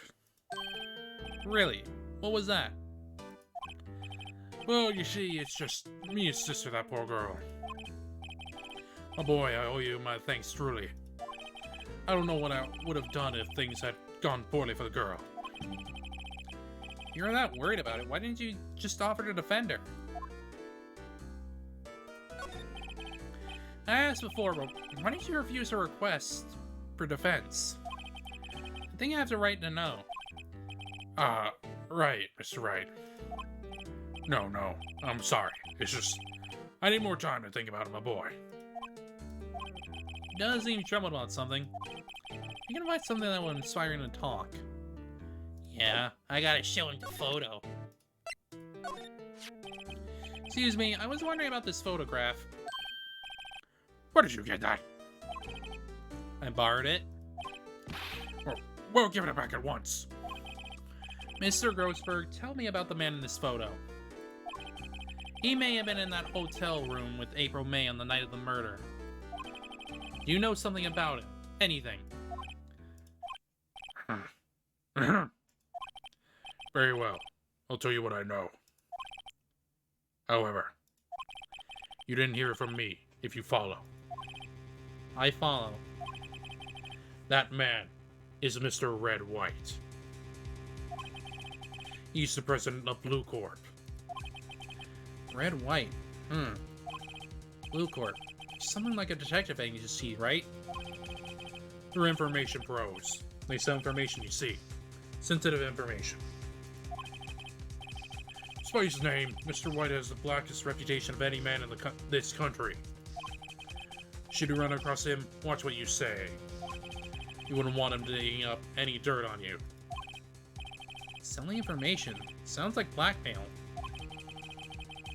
Really? What was that?
Well, you see, it's just me and sister, that poor girl. Oh boy, I owe you my thanks truly. I don't know what I would have done if things had gone poorly for the girl.
You're that worried about it. Why didn't you just offer to defend her? I asked before, but why didn't you refuse her request for defense? I think I have the right to know.
Right, Mr. Wright. No, I'm sorry. It's just, I need more time to think about my boy.
He does seem troubled about something. You can find something that will inspire him to talk. Yeah, I gotta show him the photo. Excuse me, I was wondering about this photograph.
Where did you get that?
I borrowed it.
Well, give it back at once.
Mr. Grossberg, tell me about the man in this photo. He may have been in that hotel room with April May on the night of the murder. Do you know something about it? Anything?
Very well. I'll tell you what I know. However, you didn't hear it from me, if you follow.
I follow.
That man is Mr. Red White. He's the president of Blue Corp.
Red White. Blue Corp. Something like a detective agency, right?
They're information pros. They sell information, you see. Sensitive information. Despite his name, Mr. White has the blackest reputation of any man in this country. Should you run across him, watch what you say. You wouldn't want him digging up any dirt on you.
Selling information. Sounds like blackmail.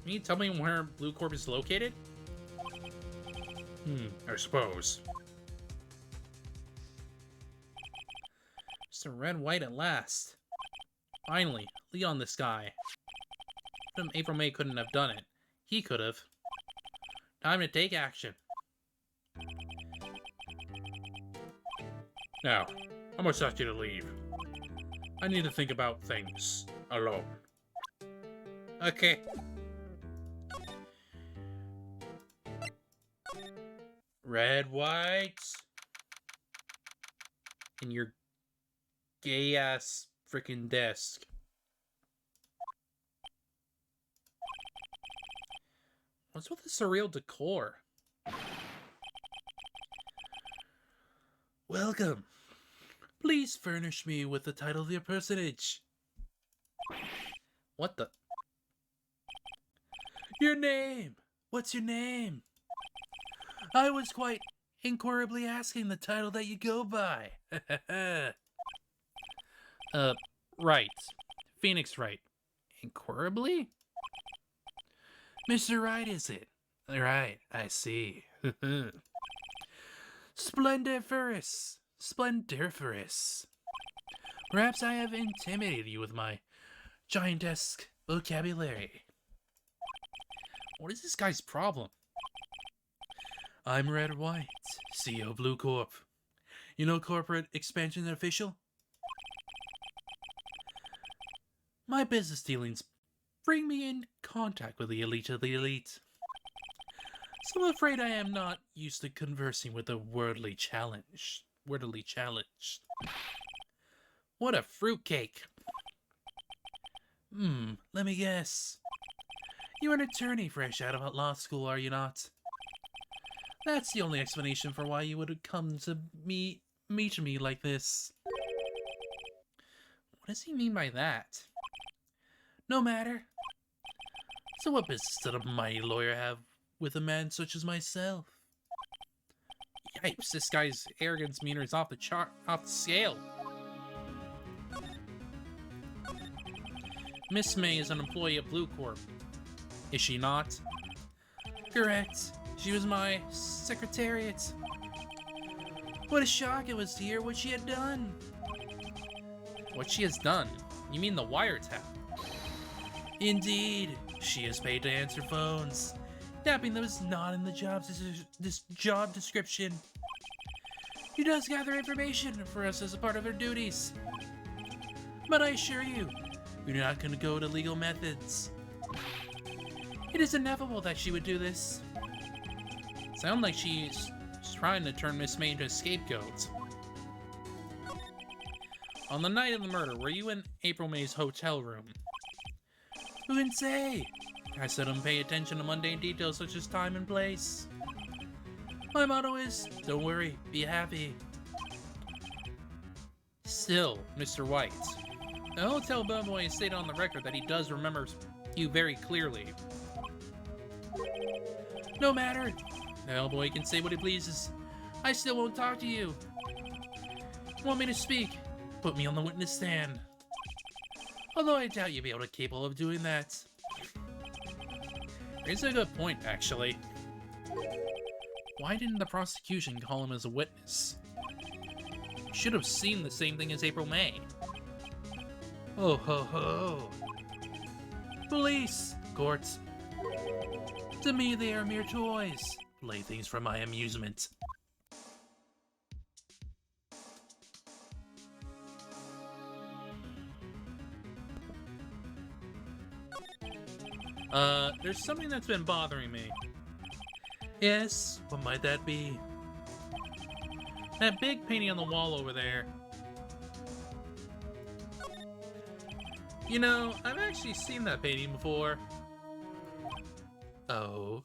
Can you tell me where Blue Corp is located?
I suppose.
Mr. Red White at last. Finally, Leon this guy. April May couldn't have done it. He could have. Time to take action.
Now, I must ask you to leave. I need to think about things alone.
Okay. Red White. In your gay-ass freaking desk. What's with the surreal decor? Welcome. Please furnish me with the title of your personage. What the? Your name! What's your name? I was quite inquirably asking the title that you go by. Wright. Phoenix Wright. Inquirably? Mr. Wright, is it? Right, I see. Splendiferous. Splendiferous. Perhaps I have intimidated you with my giantesque vocabulary. What is this guy's problem? I'm Red White, CEO of Blue Corp. You know corporate expansion official? My business dealings bring me in contact with the elite of the elite. So I'm afraid I am not used to conversing with the wordily challenged. What a fruitcake. Let me guess. You're an attorney fresh out of law school, are you not? That's the only explanation for why you would have come to meet me like this. What does he mean by that? No matter. So what business did a mighty lawyer have with a man such as myself? Yipes, this guy's arrogance meter is off the scale. Miss May is an employee of Blue Corp. Is she not? Correct. She was my secretariat.
What a shock it was to hear what she had done.
What she has done? You mean the wiretap?
Indeed, she is paid to answer phones. Tapping them is not in the job description. She does gather information for us as a part of her duties. But I assure you, we're not going to go to legal methods. It is inevitable that she would do this.
Sound like she's trying to turn Miss May into a scapegoat. On the night of the murder, were you in April May's hotel room?
Who can say? I seldom pay attention to mundane details such as time and place. My motto is, don't worry, be happy.
Still, Mr. White, the hotel bellboy stated on the record that he does remember you very clearly.
No matter. The bellboy can say what he pleases. I still won't talk to you. Want me to speak? Put me on the witness stand. Although I doubt you'll be able to capable of doing that.
It's a good point, actually. Why didn't the prosecution call him as a witness? Should have seen the same thing as April May.
Oh ho ho. Police, courts. To me, they are mere toys, playthings for my amusement.
There's something that's been bothering me.
Yes, what might that be?
That big painting on the wall over there. You know, I've actually seen that painting before.
Oh.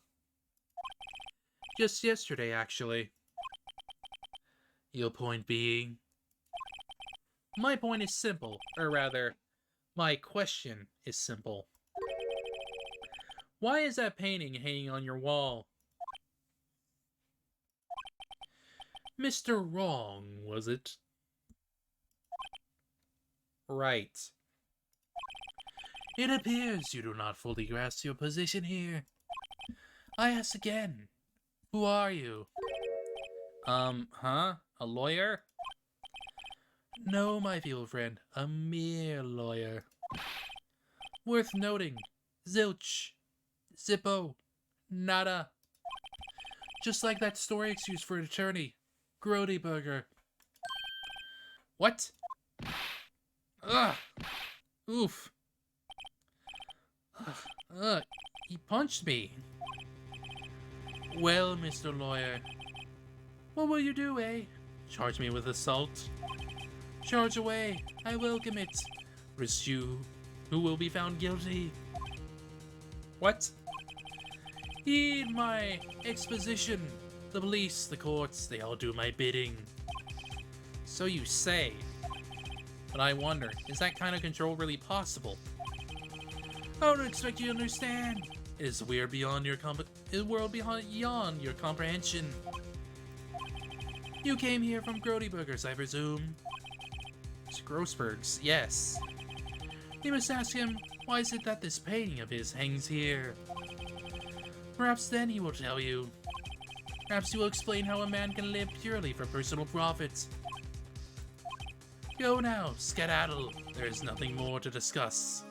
Just yesterday, actually. Your point being?
My point is simple, or rather, my question is simple. Why is that painting hanging on your wall?
Mr. Wrong, was it?
Right.
It appears you do not fully grasp your position here. I ask again, who are you?
Huh? A lawyer?
No, my feeble friend, a mere lawyer. Worth noting, zilch, zippo, nada. Just like that story excuse for an attorney, Grody Burger.
What? Ugh! Oof! Ugh! He punched me!
Well, Mr. Lawyer, what will you do, eh? Charge me with assault? Charge away, I welcome it. Risk you, who will be found guilty.
What?
Heed my exposition. The police, the courts, they all do my bidding.
So you say. But I wonder, is that kind of control really possible?
I don't expect you to understand. It is weird beyond your beyond your comprehension. You came here from Grody Burgers, I presume.
It's Grossberg's, yes.
You must ask him, why is it that this painting of his hangs here? Perhaps then he will tell you. Perhaps he will explain how a man can live purely for personal profit. Go now, skedaddle. There is nothing more to discuss.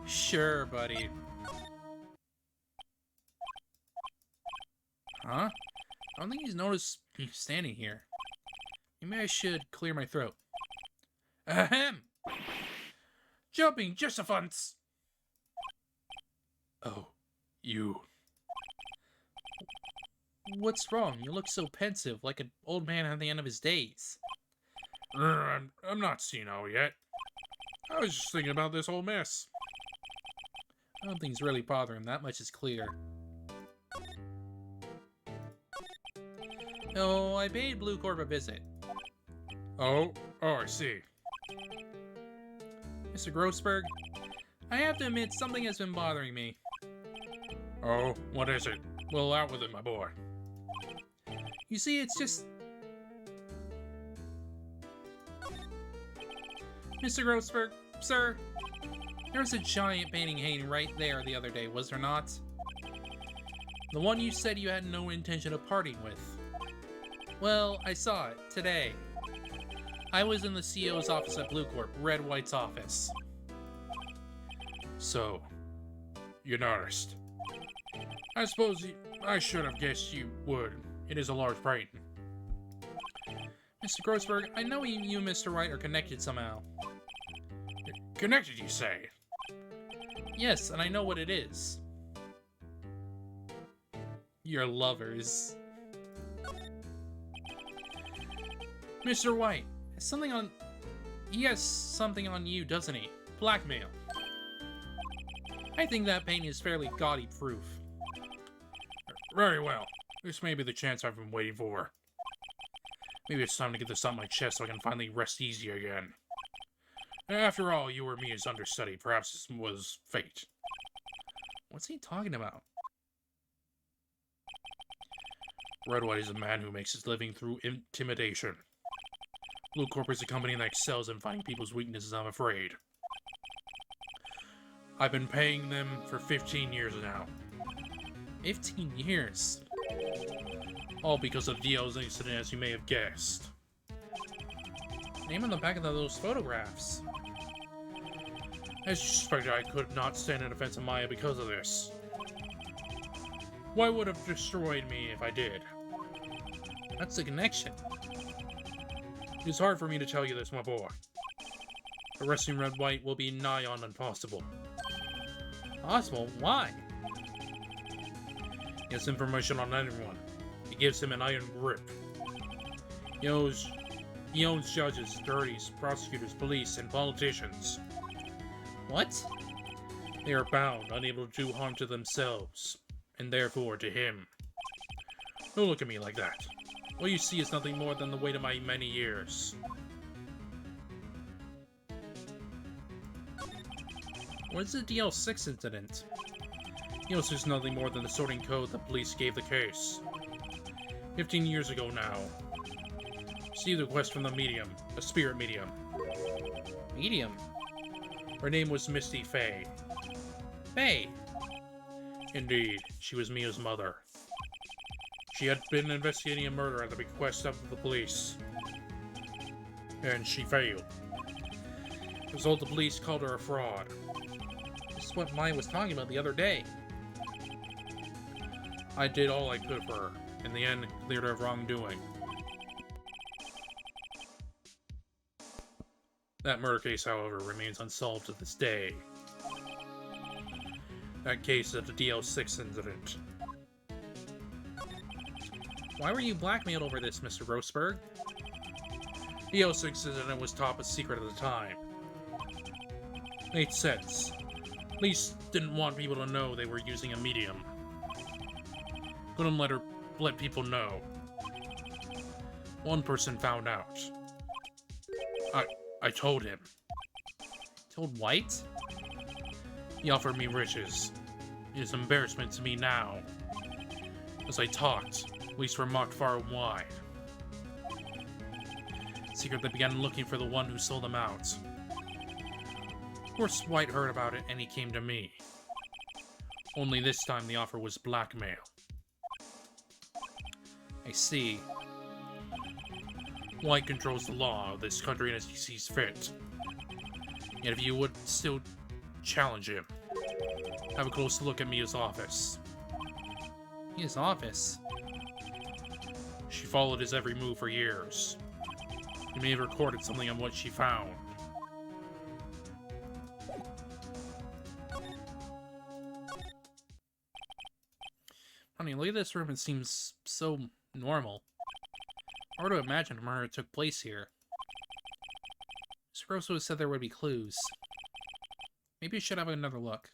Sure, buddy. Huh? I don't think he's noticed me standing here. Maybe I should clear my throat. Ahem!
Jumping Josephants!
Oh, you. What's wrong? You look so pensive, like an old man at the end of his days.
I'm not senile yet. I was just thinking about this whole mess.
I don't think it's really bothering him. That much is clear. No, I paid Blue Corp a visit.
Oh, I see.
Mr. Grossberg, I have to admit something has been bothering me.
Oh, what is it? Well, out with it, my boy.
You see, it's just... Mr. Grossberg, Sir, there was a giant painting hanging right there the other day, was there not? The one you said you had no intention of parting with. Well, I saw it today. I was in the CEO's office at Blue Corp, Red White's office.
So, you noticed. I suppose I should have guessed you would. It is a large painting.
Mr. Grossberg, I know you and Mr. Wright are connected somehow.
Connected, you say?
Yes, and I know what it is. You're lovers. Mr. White, he has something on you, doesn't he? Blackmail. I think that painting is fairly gaudy proof.
Very well. This may be the chance I've been waiting for. Maybe it's time to get this on my chest so I can finally rest easy again. After all, you or me as understudy. Perhaps this was fate.
What's he talking about?
Red White is a man who makes his living through intimidation. Blue Corp is a company that excels in finding people's weaknesses, I'm afraid. I've been paying them for 15 years now.
15 years?
All because of Dio's incident, as you may have guessed.
Name on the back of those photographs.
As you suspected, I could not stand in defense of Maya because of this. Why would have destroyed me if I did?
That's the connection.
It's hard for me to tell you this, my boy. Arresting Red White will be nigh on impossible.
Possible? Why?
He has information on anyone. It gives him an iron grip. He owns judges, attorneys, prosecutors, police, and politicians.
What?
They are bound, unable to do harm to themselves, and therefore to him. Don't look at me like that. What you see is nothing more than the weight of my many years.
What's the DL6 incident?
DL6 is nothing more than the sorting code the police gave the case. 15 years ago now. Received a request from the medium, a spirit medium.
Medium?
Her name was Misty Fey.
Fey?
Indeed, she was Mia's mother. She had been investigating a murder at the request of the police. And she failed. As a result, the police called her a fraud.
This is what Maya was talking about the other day.
I did all I could for her. In the end, cleared her of wrongdoing. That murder case, however, remains unsolved to this day. That case of the DL6 incident.
Why were you blackmailed over this, Mr. Grossberg?
The DL6 incident was top secret at the time. Made sense. Police didn't want people to know they were using a medium. Couldn't let people know. One person found out. I told him.
Told White?
He offered me riches. It is an embarrassment to me now. As I talked, police were mocked far and wide. Secretly began looking for the one who sold them out. Of course, White heard about it and he came to me. Only this time the offer was blackmail.
I see.
White controls the law of this country as he sees fit. Yet if you would still challenge him, have a close look at Mia's office.
His office?
She followed his every move for years. He may have recorded something on what she found.
Funny, look at this room, it seems so normal. Hard to imagine a murder took place here. Mr. Grosso said there would be clues. Maybe you should have another look.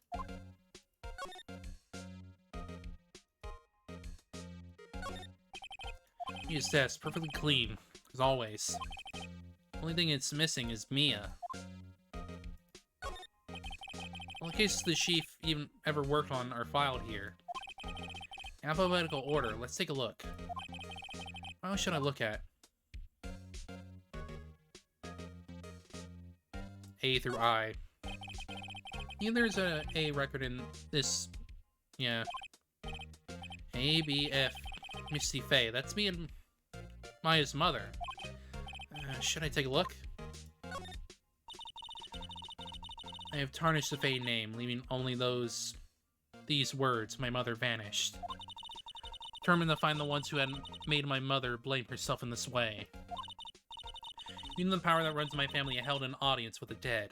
His desk, perfectly clean, as always. Only thing it's missing is Mia. All the cases the chief even ever worked on are filed here. In alphabetical order, let's take a look. What should I look at? A through I. Yeah, there's a A record in this. Yeah. A, B, F. Misty Faye. That's me and Maya's mother. Should I take a look? I have tarnished the Faye name, leaving only these words. My mother vanished. Determined to find the ones who had made my mother blame herself in this way. Even the power that runs my family held an audience with the dead.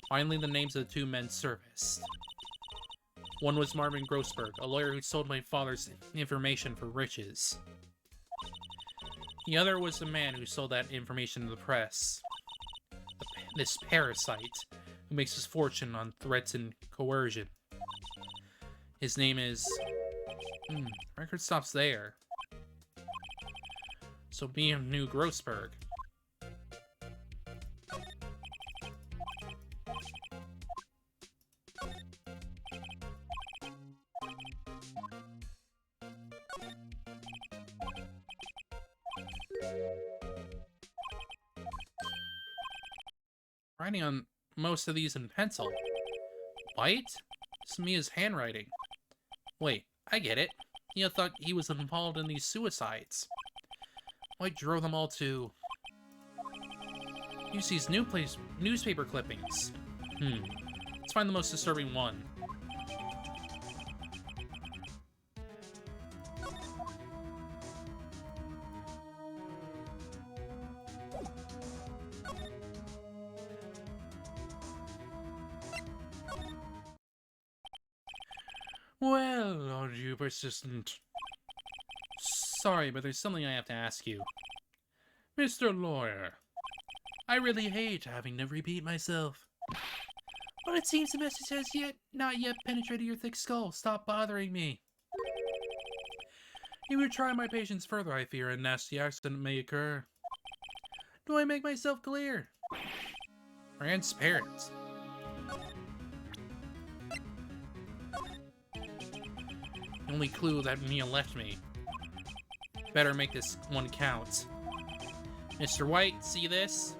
Finally, the names of the two men surfaced. One was Marvin Grossberg, a lawyer who sold my father's information for riches. The other was the man who sold that information to the press. This parasite, who makes his fortune on threats and coercion. His name is... record stops there. So me and New Grossberg. Writing on most of these in pencil. White? It's Mia's handwriting. Wait, I get it. Mia thought he was involved in these suicides. White drove them all to... use these newspaper clippings. Let's find the most disturbing one. Well, are you persistent? Sorry, but there's something I have to ask you. Mr. Lawyer, I really hate having to repeat myself. But it seems the message has not yet penetrated your thick skull. Stop bothering me. You would try my patience further, I fear a nasty accident may occur. Do I make myself clear? Transparent. The only clue that Mia left me. Better make this one count. Mr. White, see this?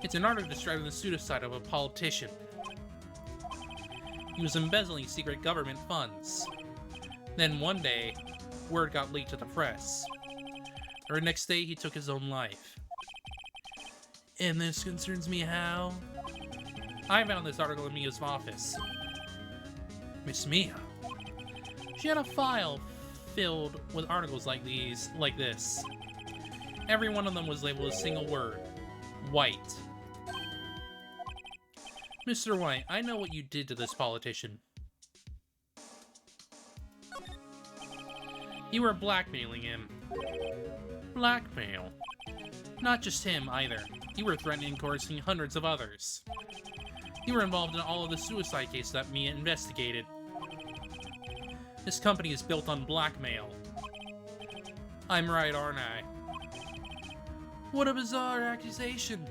It's an article describing the suicide of a politician. He was embezzling secret government funds. Then one day, word got leaked to the press. The next day, he took his own life. And this concerns me how? I found this article in Mia's office. Miss Mia. She had a file filled with articles like this. Every one of them was labeled a single word. White. Mr. White, I know what you did to this politician. You were blackmailing him. Blackmail? Not just him, either. You were threatening and coercing hundreds of others. You were involved in all of the suicide cases that Mia investigated. This company is built on blackmail. I'm right, aren't I? What a bizarre accusation.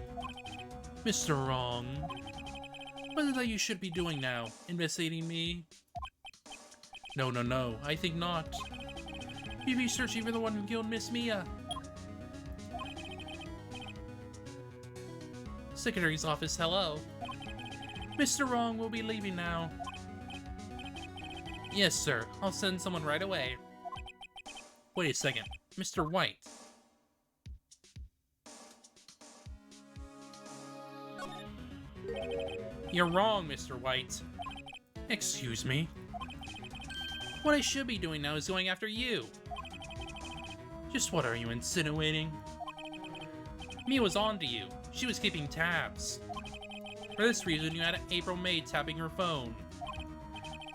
Mr. Wrong. What is it that you should be doing now? Investigating me? No, I think not. You'd be searching for the one who killed Miss Mia. Secretary's office, hello. Mr. Wrong will be leaving now. Yes, sir. I'll send someone right away. Wait a second. Mr. White. You're wrong, Mr. White. Excuse me? What I should be doing now is going after you. Just what are you insinuating? Mia was on to you. She was keeping tabs. For this reason, you had April May tapping her phone.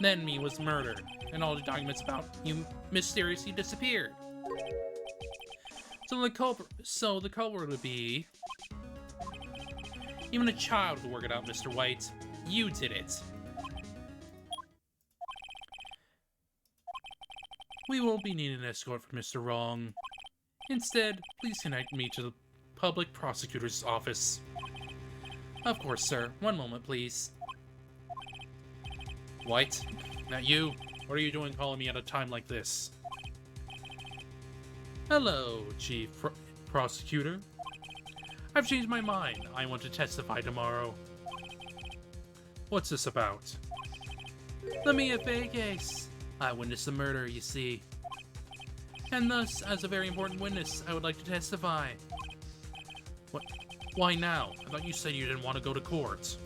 Then Mia was murdered, and all the documents about you mysteriously disappeared. So the culprit would be... Even a child would work it out, Mr. White. You did it. We won't be needing an escort from Mr. Wrong. Instead, please connect me to the public prosecutor's office. Of course, sir. One moment, please. White? Not you? What are you doing calling me at a time like this? Hello, Chief Prosecutor.
I've changed my mind. I want to testify tomorrow. What's this about?
The Mia Fey case. I witnessed the murder, you see. And thus, as a very important witness, I would like to testify.
What? Why now? I thought you said you didn't want to go to court.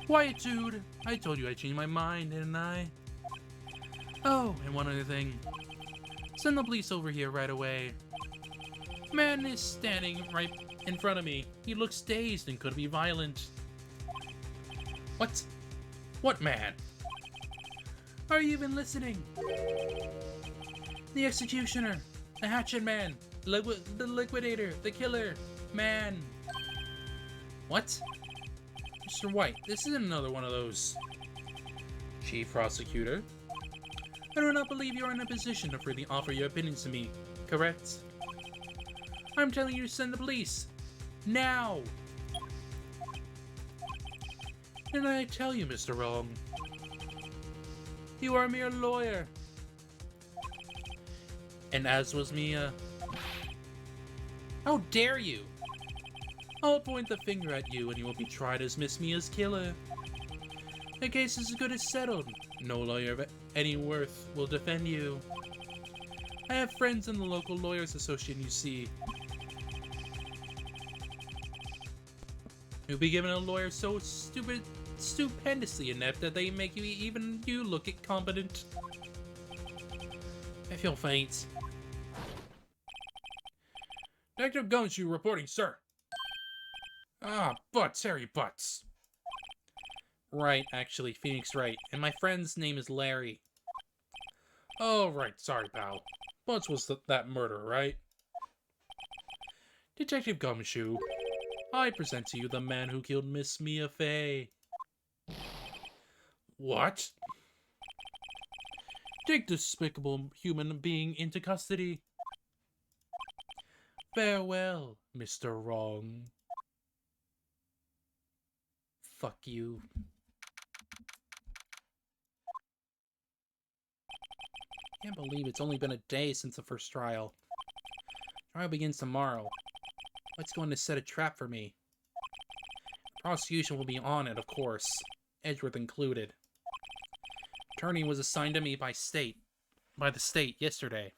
Quietude. I told you I changed my mind, didn't I? Oh, and one other thing. Send the police over here right away. Man is standing right in front of me. He looks dazed and could be violent.
What? What man?
Are you even listening? The executioner, the hatchet man, the liquidator, the killer, man.
What? Mr. White, this isn't another one of those. Chief Prosecutor?
I do not believe you are in a position to freely offer your opinions to me, correct? I'm telling you to send the police. Now!
Didn't I tell you, Mr. Wrong?
You are a mere lawyer.
And as was Mia.
How dare you? I'll point the finger at you and you will be tried as Miss Mia's killer. The case is as good as settled. No lawyer of any worth will defend you. I have friends in the local lawyers association, you see. You'll be given a lawyer so stupendously inept that they make even you look incompetent. I feel faint.
Detective Gumshoe reporting, sir. Ah, Butts, Harry Butts.
Right, actually, Phoenix Wright. And my friend's name is Larry.
Oh, right, sorry, pal. Butts was that murder, right?
Detective Gumshoe, I present to you the man who killed Miss Mia Fey.
What?
Take despicable human being into custody. Farewell, Mr. Wrong. Fuck you. Can't believe it's only been a day since the first trial. Trial begins tomorrow. What's going to set a trap for me? Prosecution will be on it, of course. Edgeworth included. Attorney was assigned to me by the state yesterday.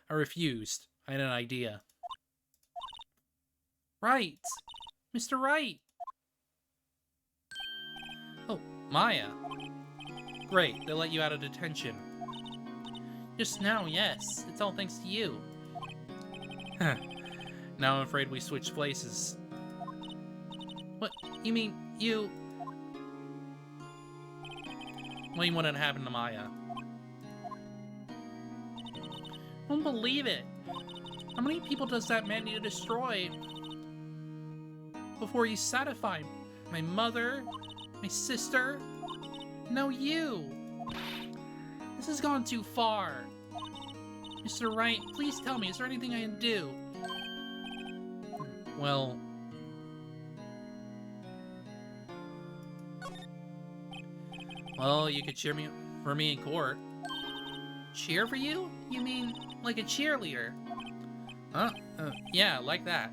I refused. I had an idea. Right! Mr. Wright! Oh, Maya. Great, they let you out of detention. Just now, yes. It's all thanks to you. Huh. Now I'm afraid we switched places. What? You mean, you... What do you want to happen to Maya? I don't believe it. How many people does that man need to destroy before he's satisfied? My mother, my sister, no, you. This has gone too far. Mr. Wright, please tell me, is there anything I can do? Well... Well, you could cheer for me in court. Cheer for you? You mean like a cheerleader? Huh? Yeah, like that.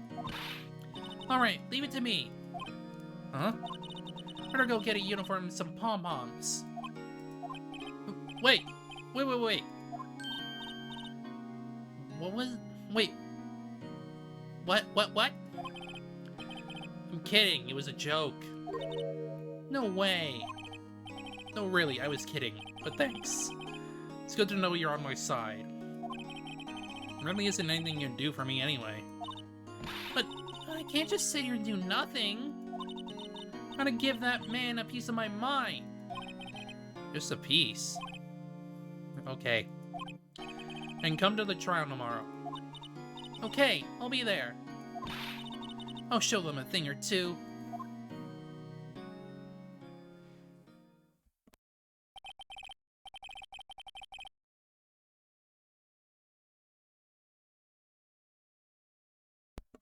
Alright, leave it to me. Huh? Better go get a uniform and some pom-poms. Wait! Wait. What was... Wait. What? I'm kidding, it was a joke. No way. No, really, I was kidding. But thanks. It's good to know you're on my side. There really isn't anything you can do for me anyway. But I can't just sit here and do nothing. Gotta give that man a piece of my mind. Just a piece. Okay. And come to the trial tomorrow. Okay, I'll be there. I'll show them a thing or two.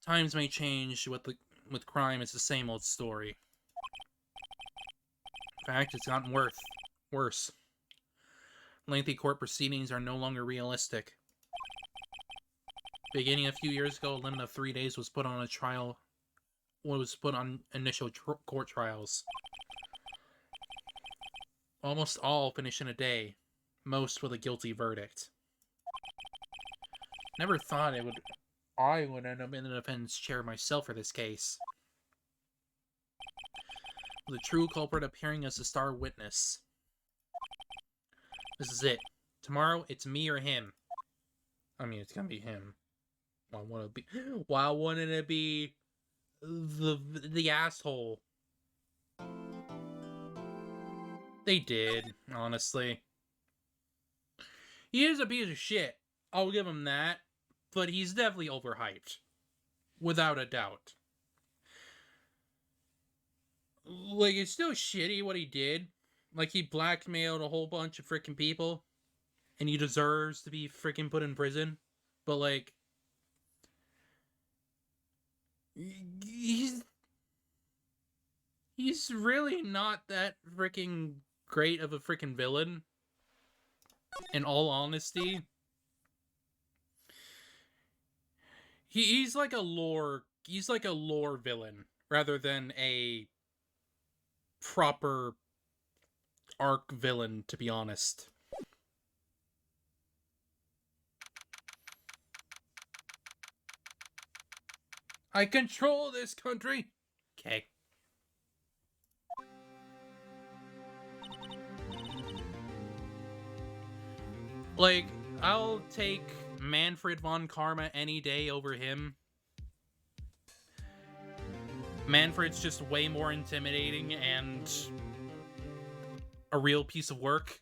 Times may change, with crime it's the same old story. In fact, it's gotten worse. Lengthy court proceedings are no longer realistic.
Beginning a few years ago, a limit of 3 days was put on a trial. Was put on initial court trials. Almost all finish in a day, most with a guilty verdict. Never thought I would end up in the defense chair myself for this case. With a true culprit appearing as a star witness. This is it. Tomorrow, it's me or him. I mean, it's gonna be him. Why wouldn't it be the asshole? They did, honestly. He is a piece of shit. I'll give him that. But he's definitely overhyped. Without a doubt. Like, it's still shitty what he did. Like, he blackmailed a whole bunch of freaking people. And he deserves to be freaking put in prison. But, like... He's really not that freaking great of a freaking villain. In all honesty. He's like a lore villain rather than a proper arc villain, to be honest. I control this country. Okay. Like, I'll take Manfred von Karma any day over him. Manfred's just way more intimidating and a real piece of work.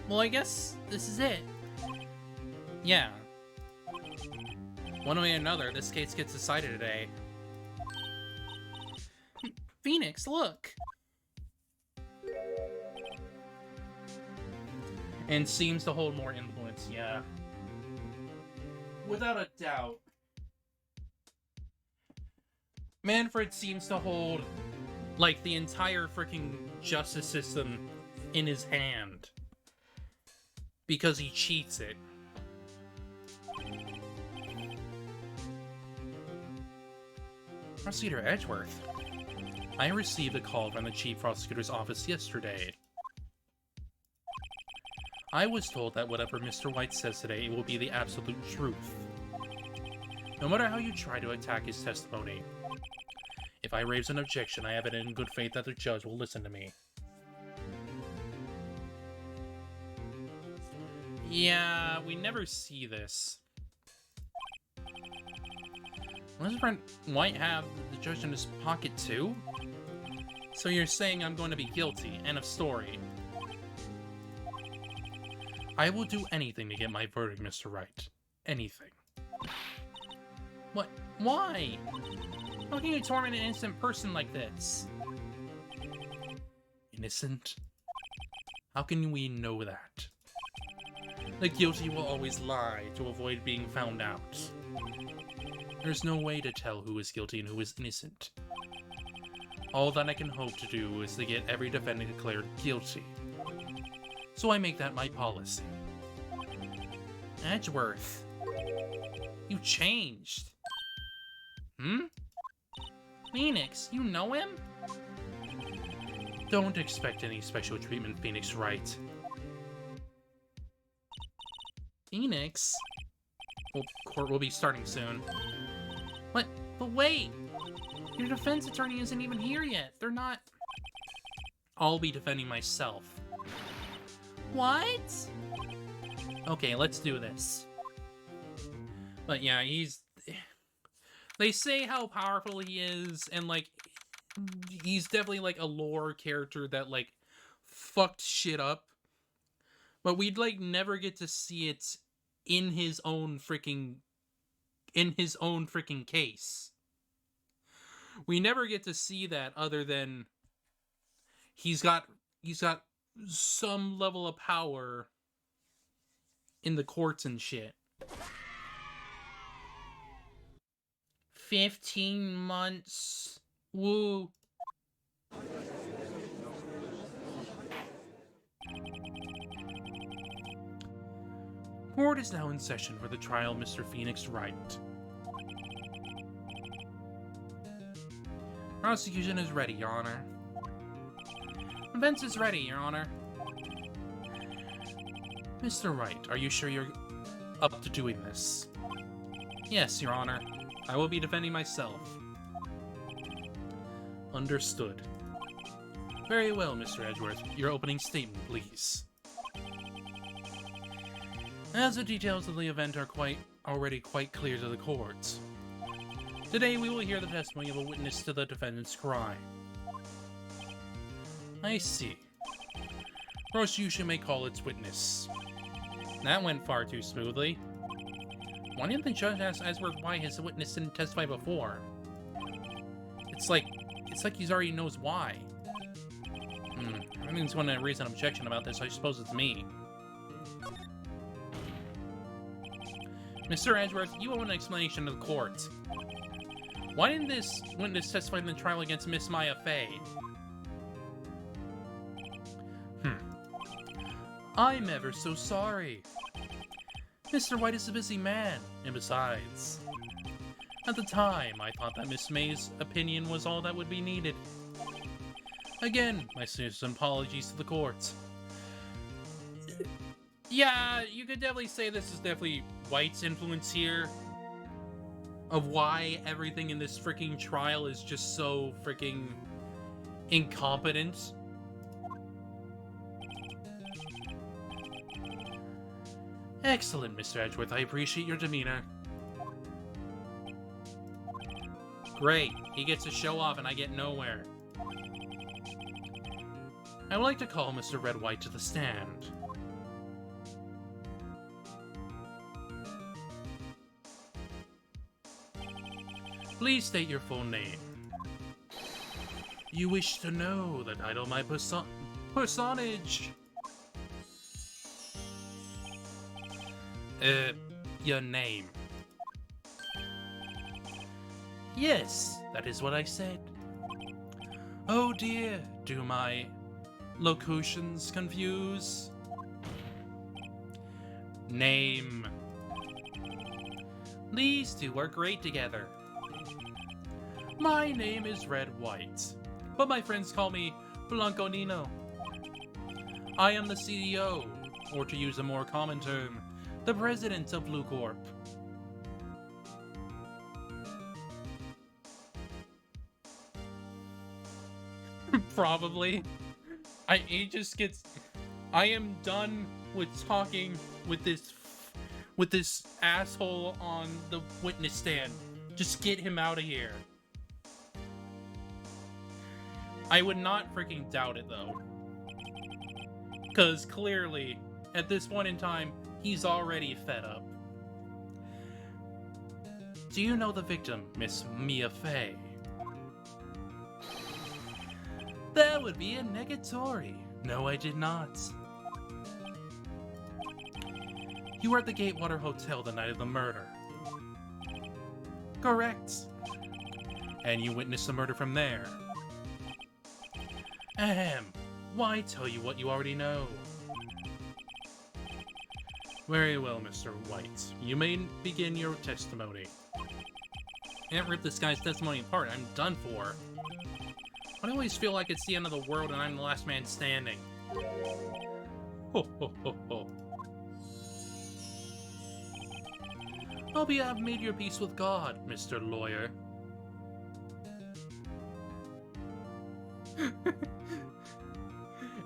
Well, I guess this is it. Yeah. One way or another, this case gets decided today. Phoenix, look! And seems to hold more influence, yeah. Without a doubt. Manfred seems to hold, like, the entire freaking justice system in his hand. Because he cheats it. Prosecutor Edgeworth. I received a call from the Chief Prosecutor's office yesterday. I was told that whatever Mr. White says today will be the absolute truth. No matter how you try to attack his testimony. If I raise an objection, I have it in good faith that the judge will listen to me. Yeah, we never see this. Doesn't Brent White have the judge in his pocket too? So you're saying I'm going to be guilty, end of story. I will do anything to get my verdict, Mr. Wright. Anything. What? Why? How can you torment an innocent person like this? Innocent? How can we know that? The guilty will always lie to avoid being found out. There's no way to tell who is guilty and who is innocent. All that I can hope to do is to get every defendant declared guilty. So I make that my policy. Edgeworth. You changed. Phoenix, you know him? Don't expect any special treatment, Phoenix Wright. Phoenix? Well, court will be starting soon. What? But wait! Your defense attorney isn't even here yet. They're not... I'll be defending myself. What? Okay, let's do this. But yeah, they say how powerful he is, and, like, he's definitely, like, a lore character that, like, fucked shit up. But we'd, like, never get to see it in his own freaking case. We never get to see that other than he's got some level of power in the courts and shit. 15 months. Woo.
Court is now in session for the trial of Mr. Phoenix Wright.
Prosecution is ready, Your Honor. Defense is ready, Your Honor.
Mr. Wright, are you sure you're up to doing this?
Yes, Your Honor. I will be defending myself.
Understood. Very well, Mr. Edgeworth. Your opening statement, please.
As the details of the event are already quite clear to the court, today we will hear the testimony of a witness to the defendant's crime.
I see. Prosecution may call its witness.
That went far too smoothly. Why didn't the judge ask Edgeworth why his witness didn't testify before? It's like he already knows why. Everything's going to raise an objection about this. I suppose it's me. Mr. Edgeworth, you owe an explanation to the court. Why didn't this witness testify in the trial against Miss Maya Fey?
I'm ever so sorry.
Mr. White is a busy man, and besides, at the time, I thought that Miss May's opinion was all that would be needed. Again, my sincere apologies to the court. Yeah, you could definitely say this is definitely White's influence here, of why everything in this freaking trial is just so freaking incompetent.
Excellent, Mr. Edgeworth. I appreciate your demeanor.
Great. He gets to show off and I get nowhere.
I would like to call Mr. Red White to the stand. Please state your full name. You wish to know the title of my personage?
Your name.
Yes, that is what I said. Oh dear, do my locutions confuse?
Name. These two are great together.
My name is Red White, but my friends call me Blanco Nino. I am the CEO, or to use a more common term, the president of Blue Corp.
Probably. I am done with talking with this asshole on the witness stand. Just get him out of here. I would not freaking doubt it though. Because clearly, at this point in time, he's already fed up.
Do you know the victim, Miss Mia Fey? That would be a negatory. No, I did not. You were at the Gatewater Hotel the night of the murder. Correct. And you witnessed the murder from there. Ahem. Why tell you what you already know? Very well, Mr. White. You may begin your testimony.
Can't rip this guy's testimony apart. I'm done for. I always feel like it's the end of the world and I'm the last man standing.
Ho ho ho ho. Hope you have made your peace with God, Mr. Lawyer.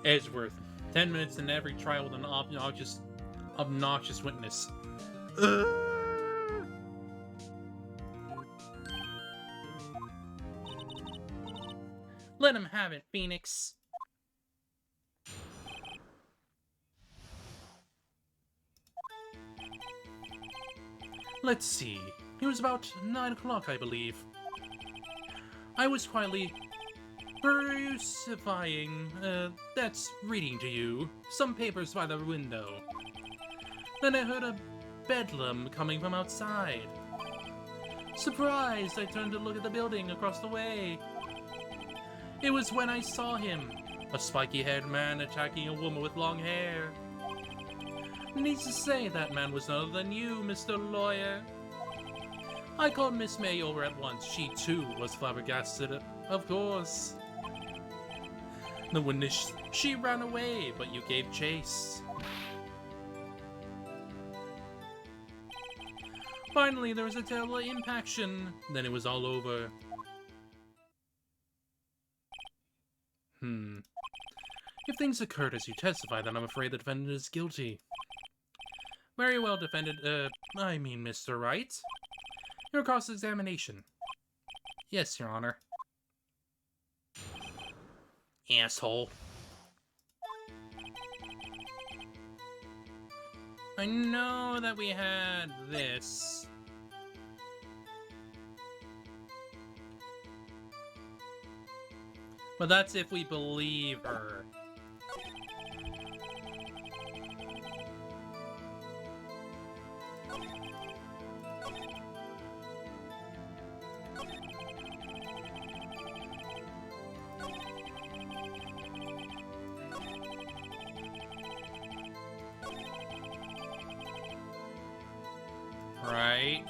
Edgeworth, 10 minutes in every trial with an obnoxious witness. Let him have it, Phoenix.
Let's see. It was about 9 o'clock, I believe. I was quietly that's reading to you, some papers by the window. Then I heard a bedlam coming from outside. Surprised, I turned to look at the building across the way. It was when I saw him, a spiky-haired man attacking a woman with long hair. Needs to say that man was none other than you, Mr. Lawyer. I called Miss May over at once. She, too, was flabbergasted, of course. The witness, she ran away, but you gave chase. Finally, there was a terrible impaction. Then it was all over. If things occurred as you testified, then I'm afraid the defendant is guilty. Very well, Mr. Wright. Your cross-examination. Yes, Your Honor. Asshole. I know that we had this. But that's if we believe her. Right?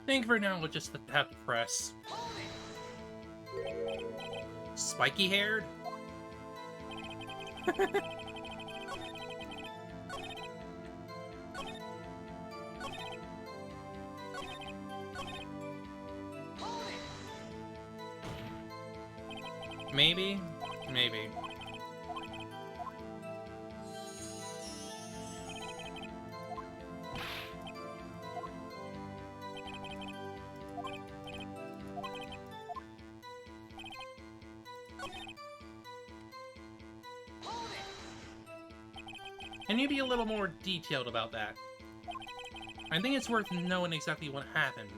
I think for now we'll just have to press. Spiky haired? Maybe? Maybe. Can you be a little more detailed about that? I think it's worth knowing exactly what happened.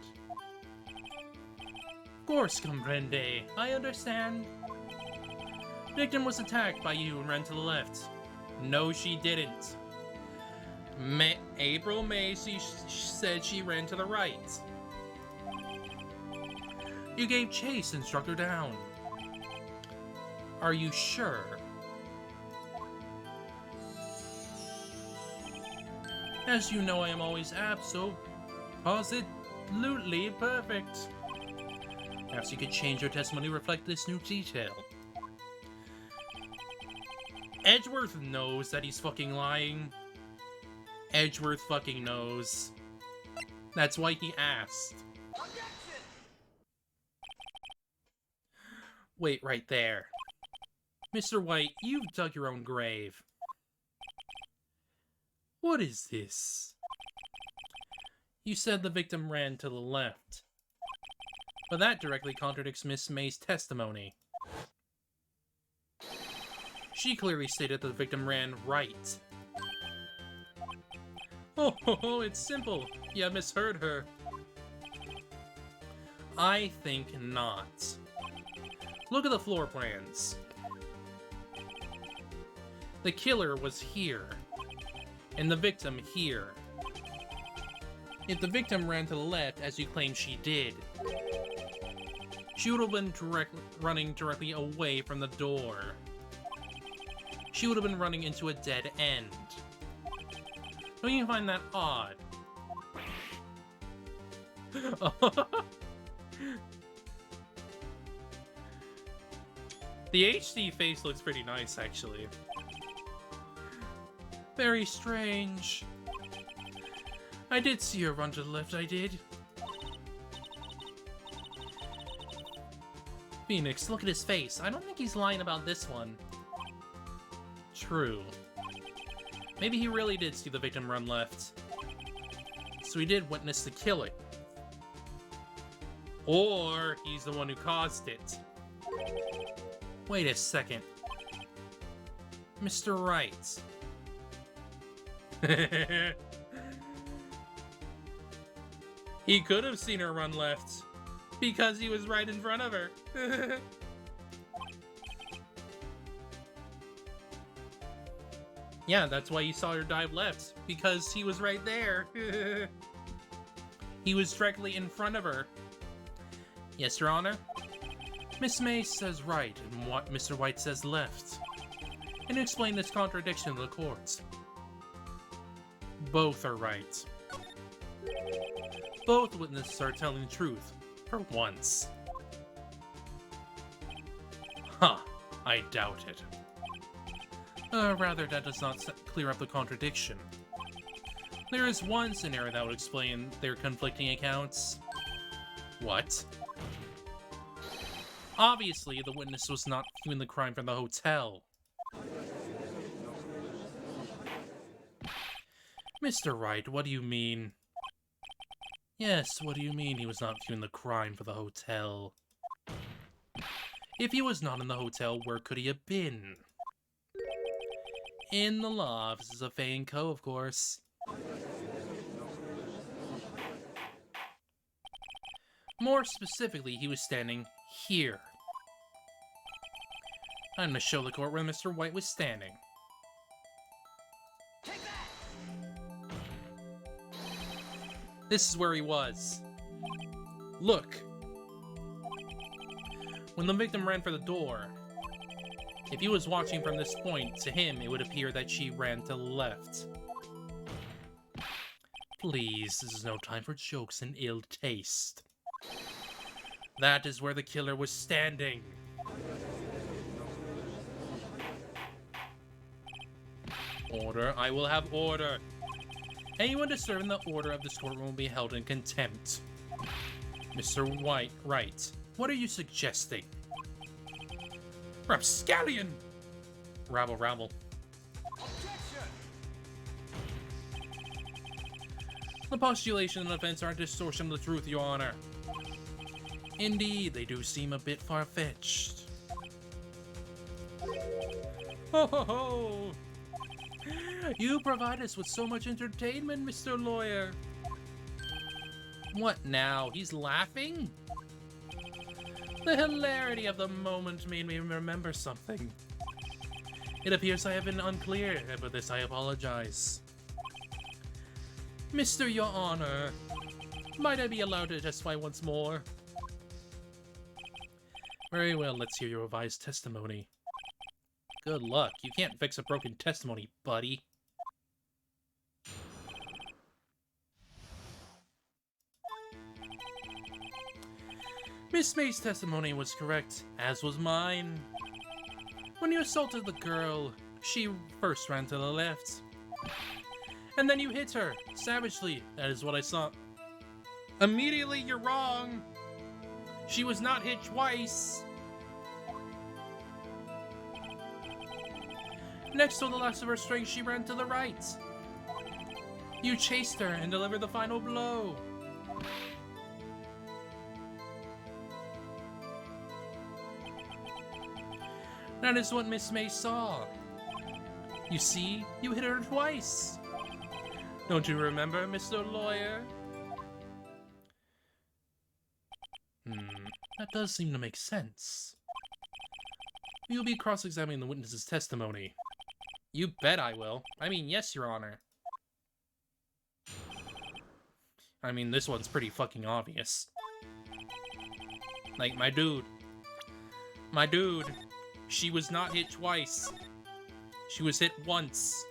Of course, comprende. I understand. Victim was attacked by you and ran to the left. No, she didn't. April Macy said she ran to the right. You gave chase and struck her down. Are you sure? As you know, I am always absolutely perfect. Perhaps you could change your testimony to reflect this new detail. Edgeworth knows that he's fucking lying. Edgeworth fucking knows. That's why he asked. Wait right there. Mr. White, you've dug your own grave. What is this? You said the victim ran to the left. But that directly contradicts Miss May's testimony. She clearly stated that the victim ran right. Oh, it's simple. You misheard her. I think not. Look at the floor plans. The killer was here. And the victim here. If the victim ran to the left, as you claim she did, she would have been running directly away from the door. She would have been running into a dead end. Don't you find that odd? The HD face looks pretty nice, actually. Very strange. I did see her run to the left, I did. Phoenix, look at his face. I don't think he's lying about this one. True. Maybe he really did see the victim run left. So he did witness the killing. Or he's the one who caused it. Wait a second. Mr. Wright. He could have seen her run left because he was right in front of her.
Yeah, that's why you saw her dive left, because he was right there. He was directly in front of her. Yes, Your Honor?
Miss May says right, and what Mr. White says left. Can you explain this contradiction to the court? Both are right. Both witnesses are telling the truth, for once. Huh, I doubt it. Rather, that does not clear up the contradiction. There is one scenario that would explain their conflicting accounts. What? Obviously, the witness was not viewing the crime from the hotel. Mr. Wright, what do you mean? Yes, what do you mean he was not viewing the crime for the hotel? If he was not in the hotel, where could he have been? In the law offices of Fay & Co., of course. More specifically, he was standing here. I'm gonna show the court where Mr. White was standing. This is where he was. Look. When the victim ran for the door, if he was watching from this point, to him it would appear that she ran to the left. Please, this is no time for jokes and ill taste. That is where the killer was standing. Order, I will have order. Anyone disturbing the order of this courtroom will be held in contempt. Mr. Wright, what are you suggesting? Rapscallion! Rabble, rabble. The postulation and offense are a distortion of the truth, Your Honor. Indeed, they do seem a bit far-fetched. Ho ho ho! You provide us with so much entertainment, Mr. Lawyer. What now? He's laughing? The hilarity of the moment made me remember something. It appears I have been unclear, and for this I apologize. Mr. Your Honor, might I be allowed to testify once more? Very well, let's hear your revised testimony. Good luck. You can't fix a broken testimony, buddy. Miss May's testimony was correct, as was mine. When you assaulted the girl, she first ran to the left. And then you hit her, savagely. That is what I saw. Immediately, you're wrong. She was not hit twice. Next to the last of her strength, she ran to the right. You chased her and delivered the final blow. That is what Miss May saw. You see, you hit her twice. Don't you remember, Mr. Lawyer? That does seem to make sense. We will be cross-examining the witness's testimony. You bet I will. I mean, yes, Your Honor. I mean, this one's pretty fucking obvious. Like, my dude, she was not hit twice. She was hit once.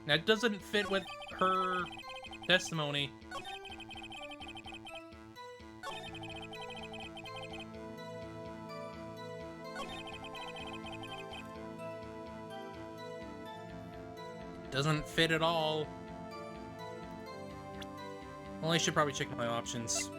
That doesn't fit with her testimony.
Doesn't fit at all. Well, I should probably check my options.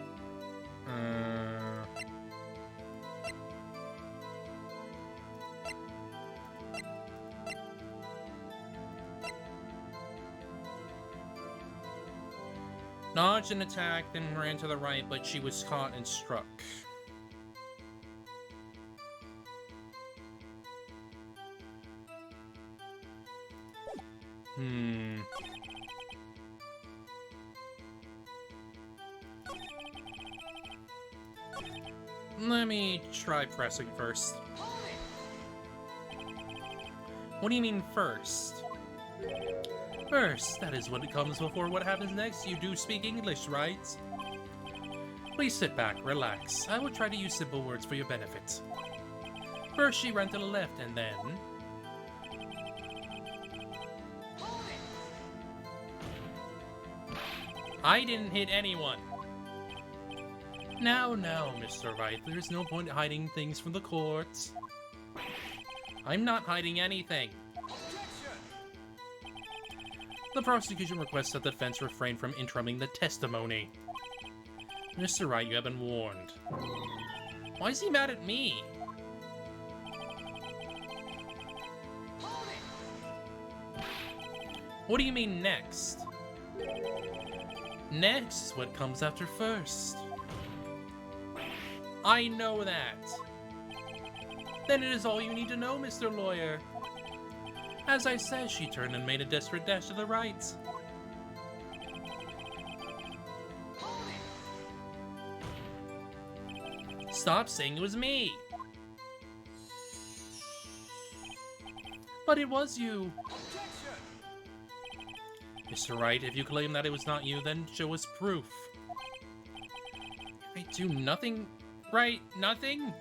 Dodged an attack, then ran to the right, but she was caught and struck. Let me try pressing first. What do you mean first? First, that is what comes before what happens next. You do speak English, right? Please sit back, relax. I will try to use simple words for your benefit. First, she ran to the left, and then... I didn't hit anyone. Now, Mr. Wright, there's no point hiding things from the court. I'm not hiding anything. The prosecution requests that the defense refrain from interrupting the testimony. Mr. Wright, you have been warned. Why is he mad at me? What do you mean next? Next is what comes after first. I know that. Then it is all you need to know, Mr. Lawyer. As I said, she turned and made a desperate dash to the right. Stop saying it was me. But it was you. Mr. Wright, if you claim that it was not you, then show us proof. I do nothing, right? Nothing?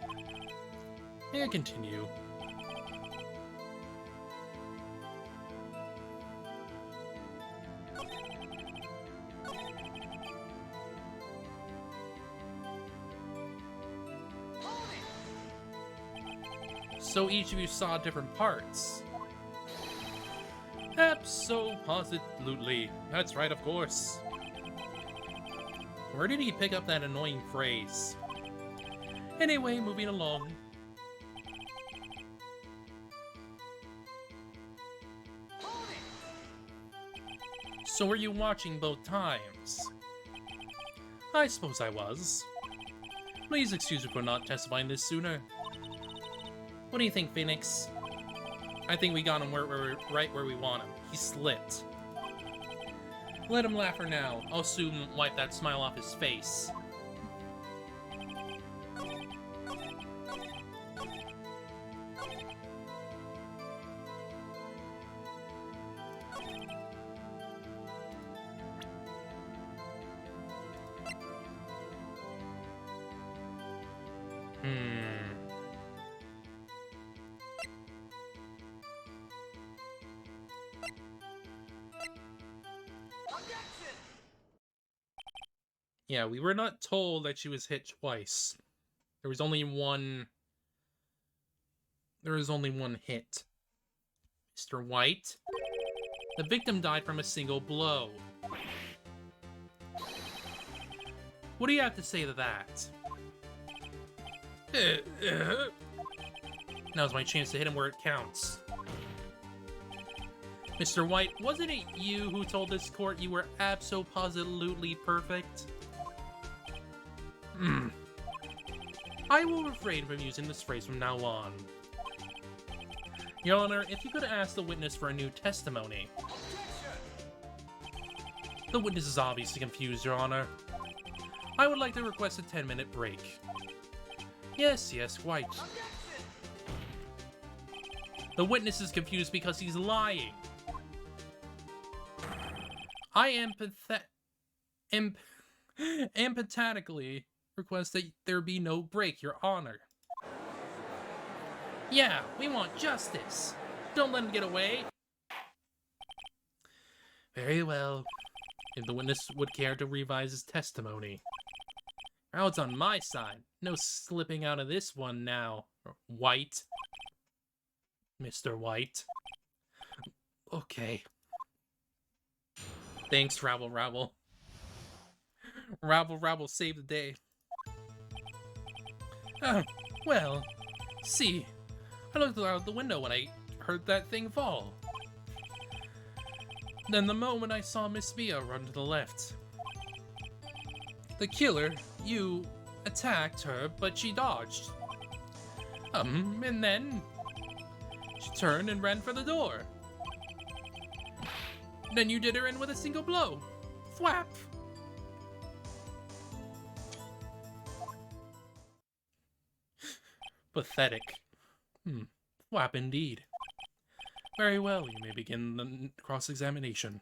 May I continue? So each of you saw different parts. Abso-positively. That's right, of course. Where did he pick up that annoying phrase? Anyway, moving along. So were you watching both times? I suppose I was. Please excuse me for not testifying this sooner. What do you think, Phoenix? I think we got him right where we want him. He slipped. Let him laugh for now. I'll soon wipe that smile off his face. Yeah, we were not told that she was hit twice. There was only one... There was only one hit. Mr. White? The victim died from a single blow. What do you have to say to that? Now's my chance to hit him where it counts. Mr. White, wasn't it you who told this court you were abso-positively perfect? I will refrain from using this phrase from now on. Your Honor, if you could ask the witness for a new testimony. The witness is obviously confused, Your Honor. I would like to request a 10-minute break. Yes, quite. The witness is confused because he's lying. I empathetically request that there be no break, Your Honor. Yeah, we want justice. Don't let him get away. Very well. If the witness would care to revise his testimony. Now it's on my side. No slipping out of this one now. White. Mr. White. Okay. Thanks, Rabble Rabble. Rabble Rabble saved the day.
Well, see, I looked out the window when I heard that thing fall. Then the moment I saw Miss Mia run to the left. The killer, you, attacked her, but she dodged. And then she turned and ran for the door. Then you did her in with a single blow. Thwap!
Pathetic.
Thwap indeed. Very well, you may begin the cross-examination.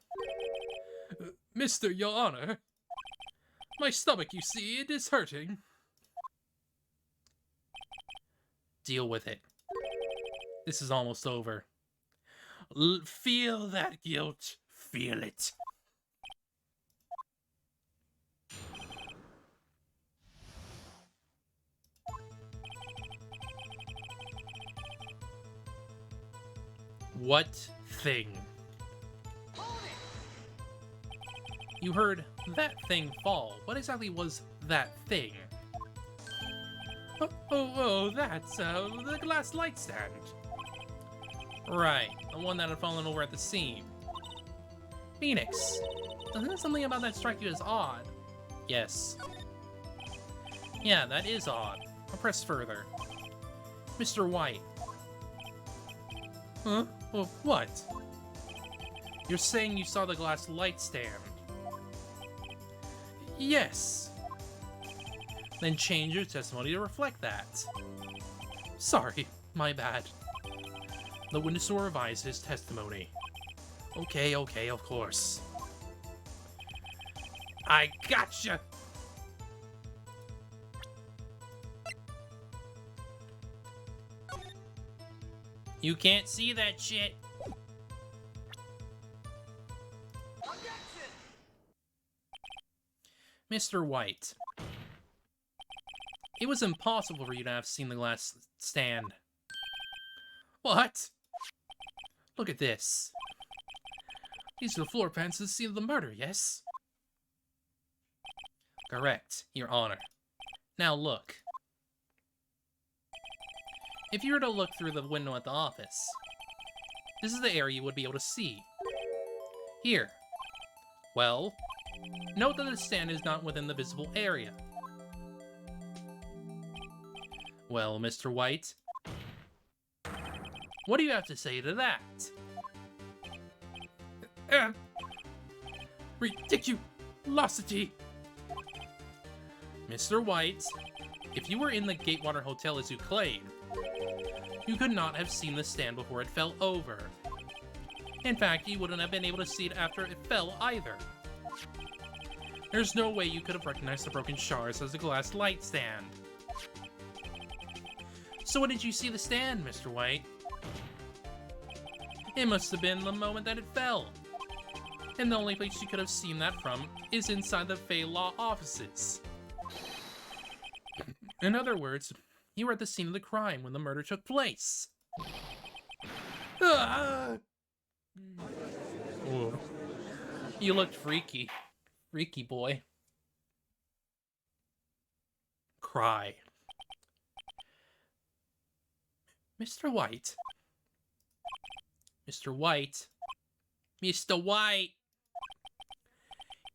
Mr. Your Honor, my stomach, you see, it is hurting.
Deal with it. This is almost over.
Feel that guilt. Feel it.
What thing? You heard that thing fall. What exactly was that thing?
That's the glass light stand.
Right, the one that had fallen over at the scene. Phoenix, doesn't something about that strike you as odd? Yes. Yeah, that is odd. I'll press further. Mr. White.
Huh? What?
You're saying you saw the glass light stand?
Yes.
Then change your testimony to reflect that.
Sorry, my bad.
The witness will revise his testimony.
Okay, of course.
I gotcha! You can't see that shit! Mr. White. It was impossible for you to have seen the glass stand.
What?
Look at this.
These are the floor pans to the scene of the murder, yes?
Correct, Your Honor. Now look. If you were to look through the window at the office, this is the area you would be able to see. Here. Well, note that the stand is not within the visible area. Well, Mr. White, what do you have to say to that?
Ridiculosity!
Mr. White, if you were in the Gatewater Hotel as you claim, you could not have seen the stand before it fell over. In fact, you wouldn't have been able to see it after it fell either. There's no way you could have recognized the broken shards as a glass light stand. So when did you see the stand, Mr. White? It must have been the moment that it fell. And the only place you could have seen that from is inside the Fey Law offices. In other words, you were at the scene of the crime when the murder took place.
Ah!
Ooh. You looked freaky. Freaky boy. Cry. Mr. White. Mr. White. Mr. White!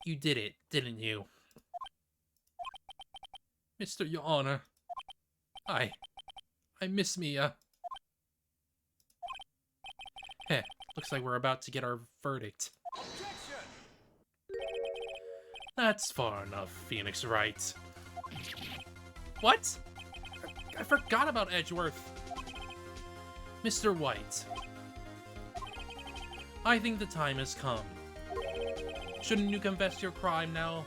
You did it, didn't you?
Mr. Your Honor, I miss Mia.
Heh, looks like we're about to get our verdict. That's far enough, Phoenix Wright. What? I forgot about Edgeworth. Mr. White. I think the time has come. Shouldn't you confess your crime now,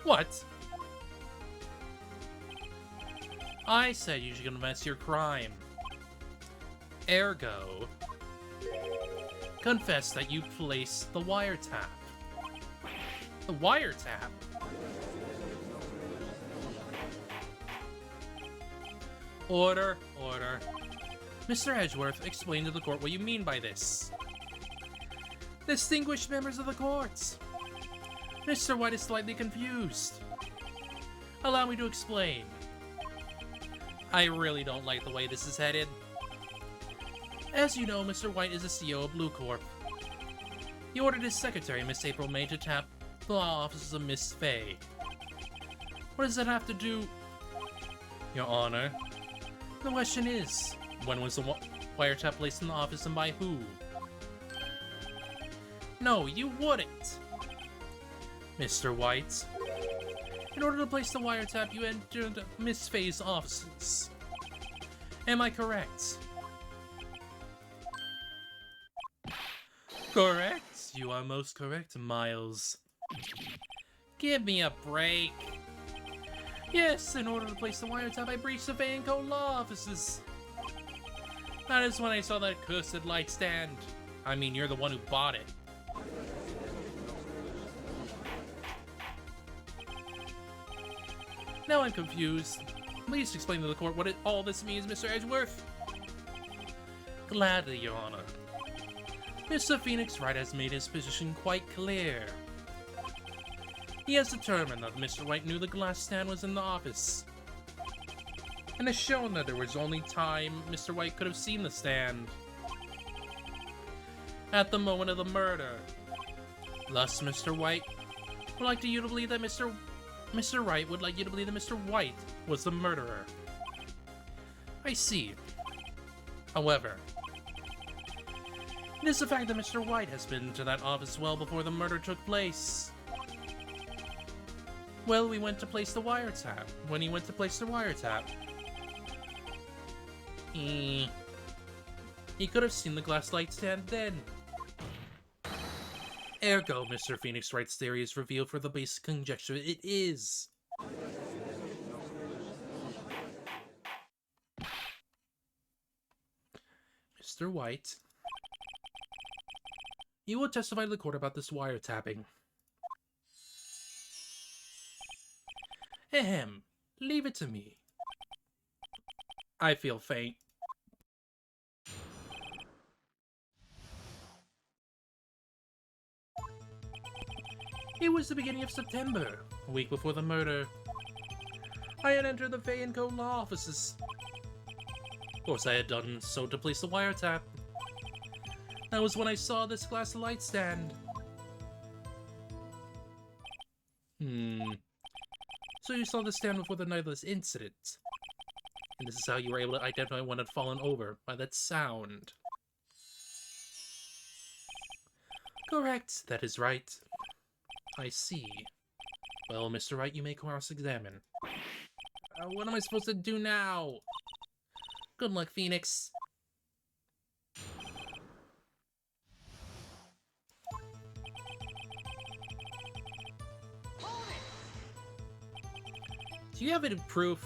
What?
I said you should confess your crime. Ergo, confess that you placed the wiretap. The wiretap? Order, order. Mr. Edgeworth, explain to the court what you mean by this. Distinguished members of the courts! Mr. White is slightly confused. Allow me to explain. I really don't like the way this is headed. As you know, Mr. White is the CEO of Blue Corp. He ordered his secretary, Miss April May, to tap the law offices of Miss Fay. What does that have to do... Your Honor, the question is, when was the wiretap placed in the office and by who? No, you wouldn't! Mr. White. In order to place the wiretap, you entered Miss Fay's offices. Am I correct? Correct? You are most correct, Miles. Give me a break. Yes, in order to place the wiretap, I breached the Fay & Co. law offices. That is when I saw that cursed light stand. I mean, you're the one who bought it. Now I'm confused. Please explain to the court what all this means, Mr. Edgeworth. Gladly, Your Honor. Mr. Phoenix Wright has made his position quite clear. He has determined that Mr. White knew the glass stand was in the office, and has shown that there was only time Mr. White could have seen the stand. At the moment of the murder. Thus, Mr. White would like you to believe that Mr. Wright would like you to believe that Mr. White was the murderer. I see. However, it is the fact that Mr. White has been to that office well before the murder took place. Well, we went to place the wiretap. When he went to place the wiretap, he could have seen the glass light stand then. Ergo, Mr. Phoenix Wright's theory is revealed for the basic conjecture it is. Mr. White, you will testify to the court about this wiretapping. Ahem, leave it to me. I feel faint. It was the beginning of September, a week before the murder. I had entered the Fay & Co. law offices. Of course, I had done so to place the wiretap. That was when I saw this glass light stand. So you saw the stand before the night of this incident. And this is how you were able to identify one had fallen over, by that sound. Correct, that is right. I see. Well, Mr. Wright, you may cross-examine. What am I supposed to do now? Good luck, Phoenix. Do you have any proof?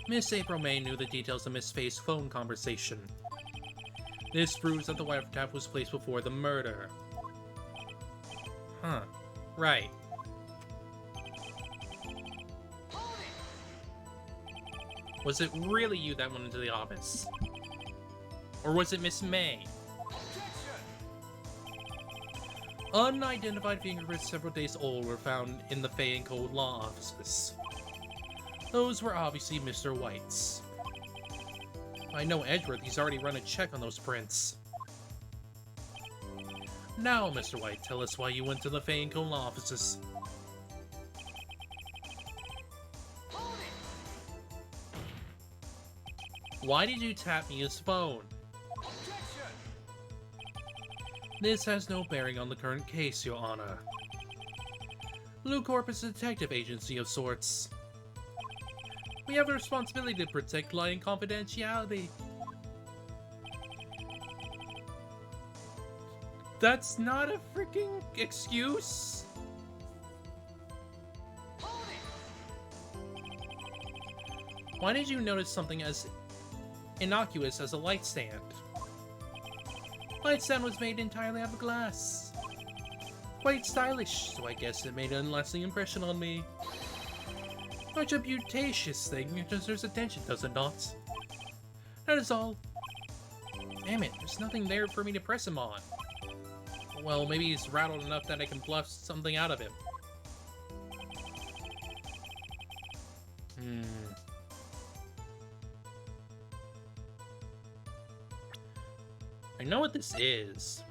Miss April May knew the details of Miss Fay's phone conversation. This proves that the wiretap was placed before the murder. Huh. Right. Was it really you that went into the office? Or was it Miss May? Unidentified fingerprints several days old were found in the Fay & Co. law offices. Those were obviously Mr. White's. I know Edgeworth, he's already run a check on those prints. Now, Mr. White, tell us why you went to the Fay & Co. law offices. Why did you tap Mia's phone? This has no bearing on the current case, Your Honor. Blue Corp is a detective agency of sorts. We have a responsibility to protect client confidentiality. That's not a freaking excuse. Why did you notice something as innocuous as a light stand? Light stand was made entirely out of glass. Quite stylish, so I guess it made an lasting impression on me. Such a beauticious thing deserves attention, does it not? That is all. Damn it, there's nothing there for me to press him on. Well, maybe he's rattled enough that I can bluff something out of him. I know what this is.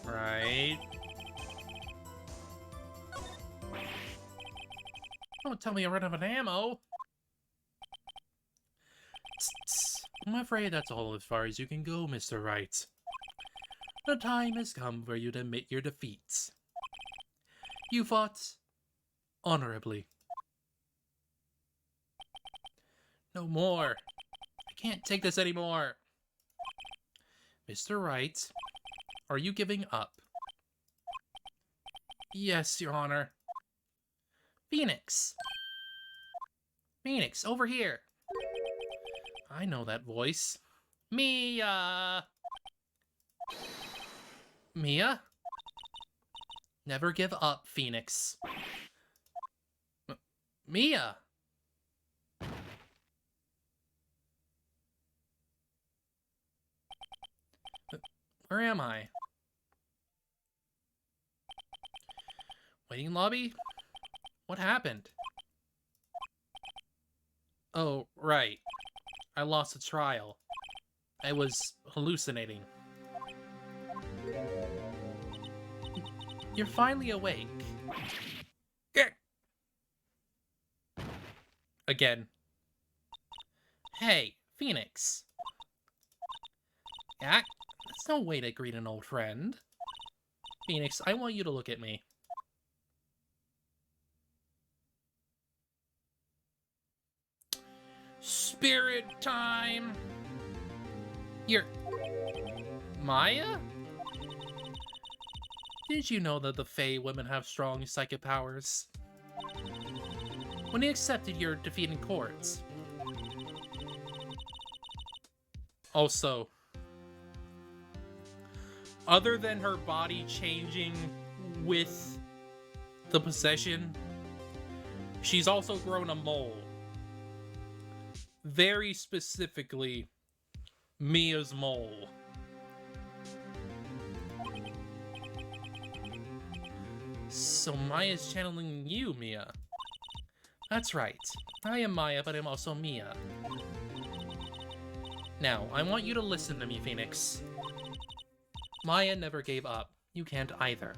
Right. Don't tell me I run out of ammo. I'm afraid that's all as far as you can go, Mr. Wright. The time has come for you to admit your defeats. You fought honorably. No more. I can't take this anymore. Mr. Wright, are you giving up? Yes, Your Honor. Phoenix! Phoenix, over here! I know that voice. Mia! Mia? Never give up, Phoenix. Mia! Where am I? Waiting lobby? What happened? Oh, right. I lost a trial. I was hallucinating. You're finally awake. Again. Hey, Phoenix. Yeah, that's no way to greet an old friend. Phoenix, I want you to look at me. Spirit time! You're... Maya? Did you know that the Fae women have strong psychic powers? When you accepted your defeat in court. Also, other than her body changing with the possession, she's also grown a mole. Very specifically, Mia's mole. So Maya's channeling you, Mia. That's right. I am Maya, but I'm also Mia. Now, I want you to listen to me, Phoenix. Maya never gave up. You can't either.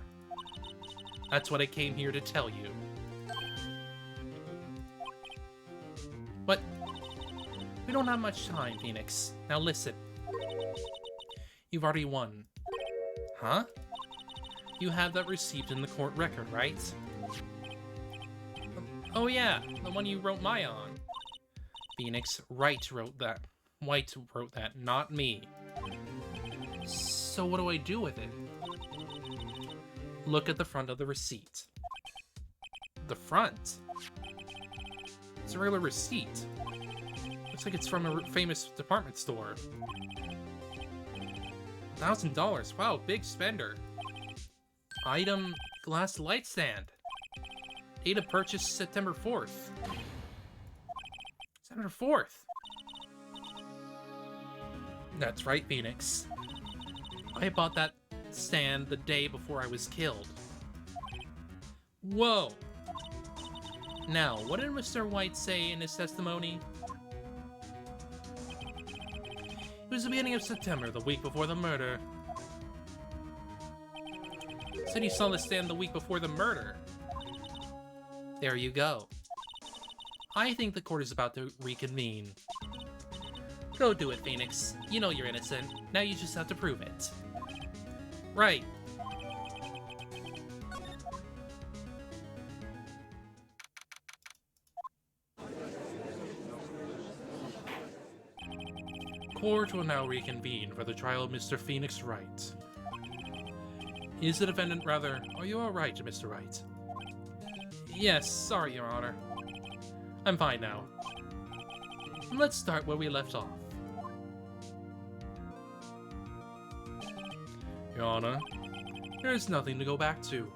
That's what I came here to tell you. But we don't have much time, Phoenix. Now listen. You've already won. Huh? You have that receipt in the court record, right? Oh yeah, the one you wrote Maya on. Phoenix, Wright wrote that. White wrote that, not me. So what do I do with it? Look at the front of the receipt. The front? It's a regular receipt. Looks like it's from a famous department store. $1,000. Wow, big spender. Item, glass light stand. Date of purchase, September 4th. September 4th. That's right, Phoenix. I bought that stand the day before I was killed. Whoa. Now, what did Mr. White say in his testimony? It was the beginning of September, the week before the murder. Said he saw the stand the week before the murder. There you go. I think the court is about to reconvene. Go do it, Phoenix. You know you're innocent. Now you just have to prove it. Right.
Court will now reconvene for the trial of Mr. Phoenix Wright. Is the defendant rather... Are you alright, Mr. Wright?
Yes, sorry, Your Honor. I'm fine now. Let's start where we left off.
Your Honor, there is nothing to go back to.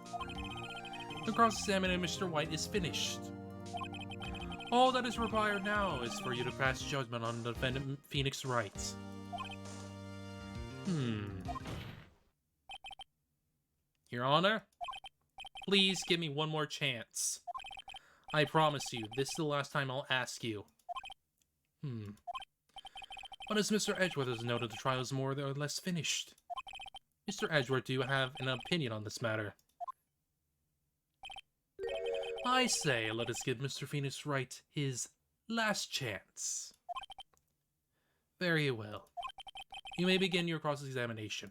The cross-examining Mr. White is finished. All that is required now is for you to pass judgment on the defendant Phoenix Wright.
Your Honor, please give me one more chance. I promise you, this is the last time I'll ask you.
But as Mr. Edgeworth has noted, the trial is more or less finished.
Mr. Edgeworth, do you have an opinion on this matter?
I say, let us give Mr. Phoenix Wright his last chance.
Very well.
You may begin your cross-examination.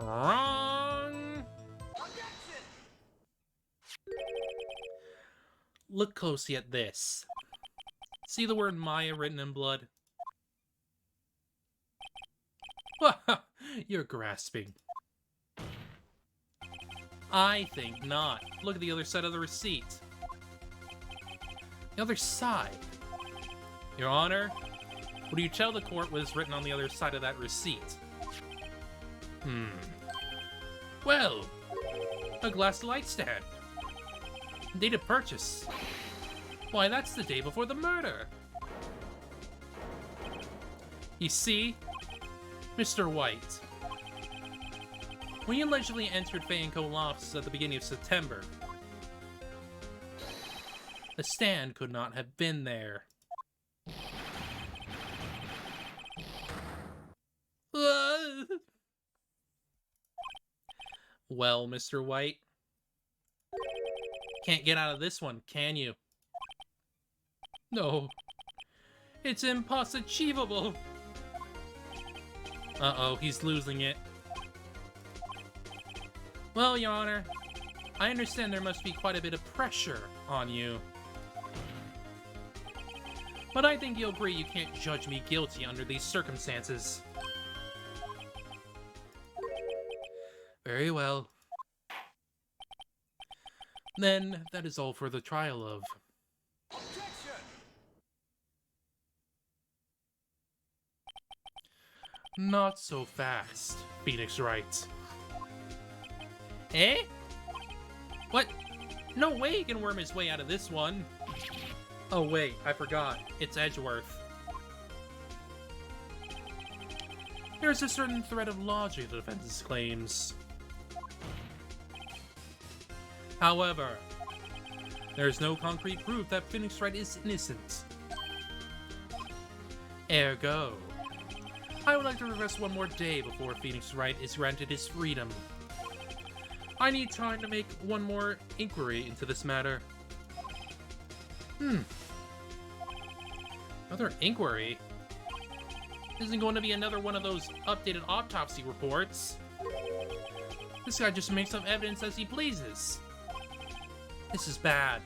Wrong! Look closely at this. See the word Maya written in blood?
You're grasping.
I think not. Look at the other side of the receipt. The other side? Your Honor, what do you tell the court was written on the other side of that receipt? Well, a glass light stand. Date of purchase. Why, that's the day before the murder. You see, Mr. White, when you allegedly entered Fay & Co. offices at the beginning of September, the stand could not have been there. Well, Mr. White, can't get out of this one, can you?
No.
It's impossible. Uh-oh, he's losing it. Well, Your Honor, I understand there must be quite a bit of pressure on you. But I think you'll agree you can't judge me guilty under these circumstances.
Very well.
Then, that is all for the trial of...
Objection!
Not so fast, Phoenix Wright.
Eh? What? No way he can worm his way out of this one. Oh wait, I forgot. It's Edgeworth.
There's a certain thread of logic to the defense's claims.
However, there's no concrete proof that Phoenix Wright is innocent. Ergo, I would like to request one more day before Phoenix Wright is granted his freedom. I need time to make one more inquiry into this matter. Another inquiry? Isn't going to be another one of those updated autopsy reports. This guy just makes up evidence as he pleases. This is bad.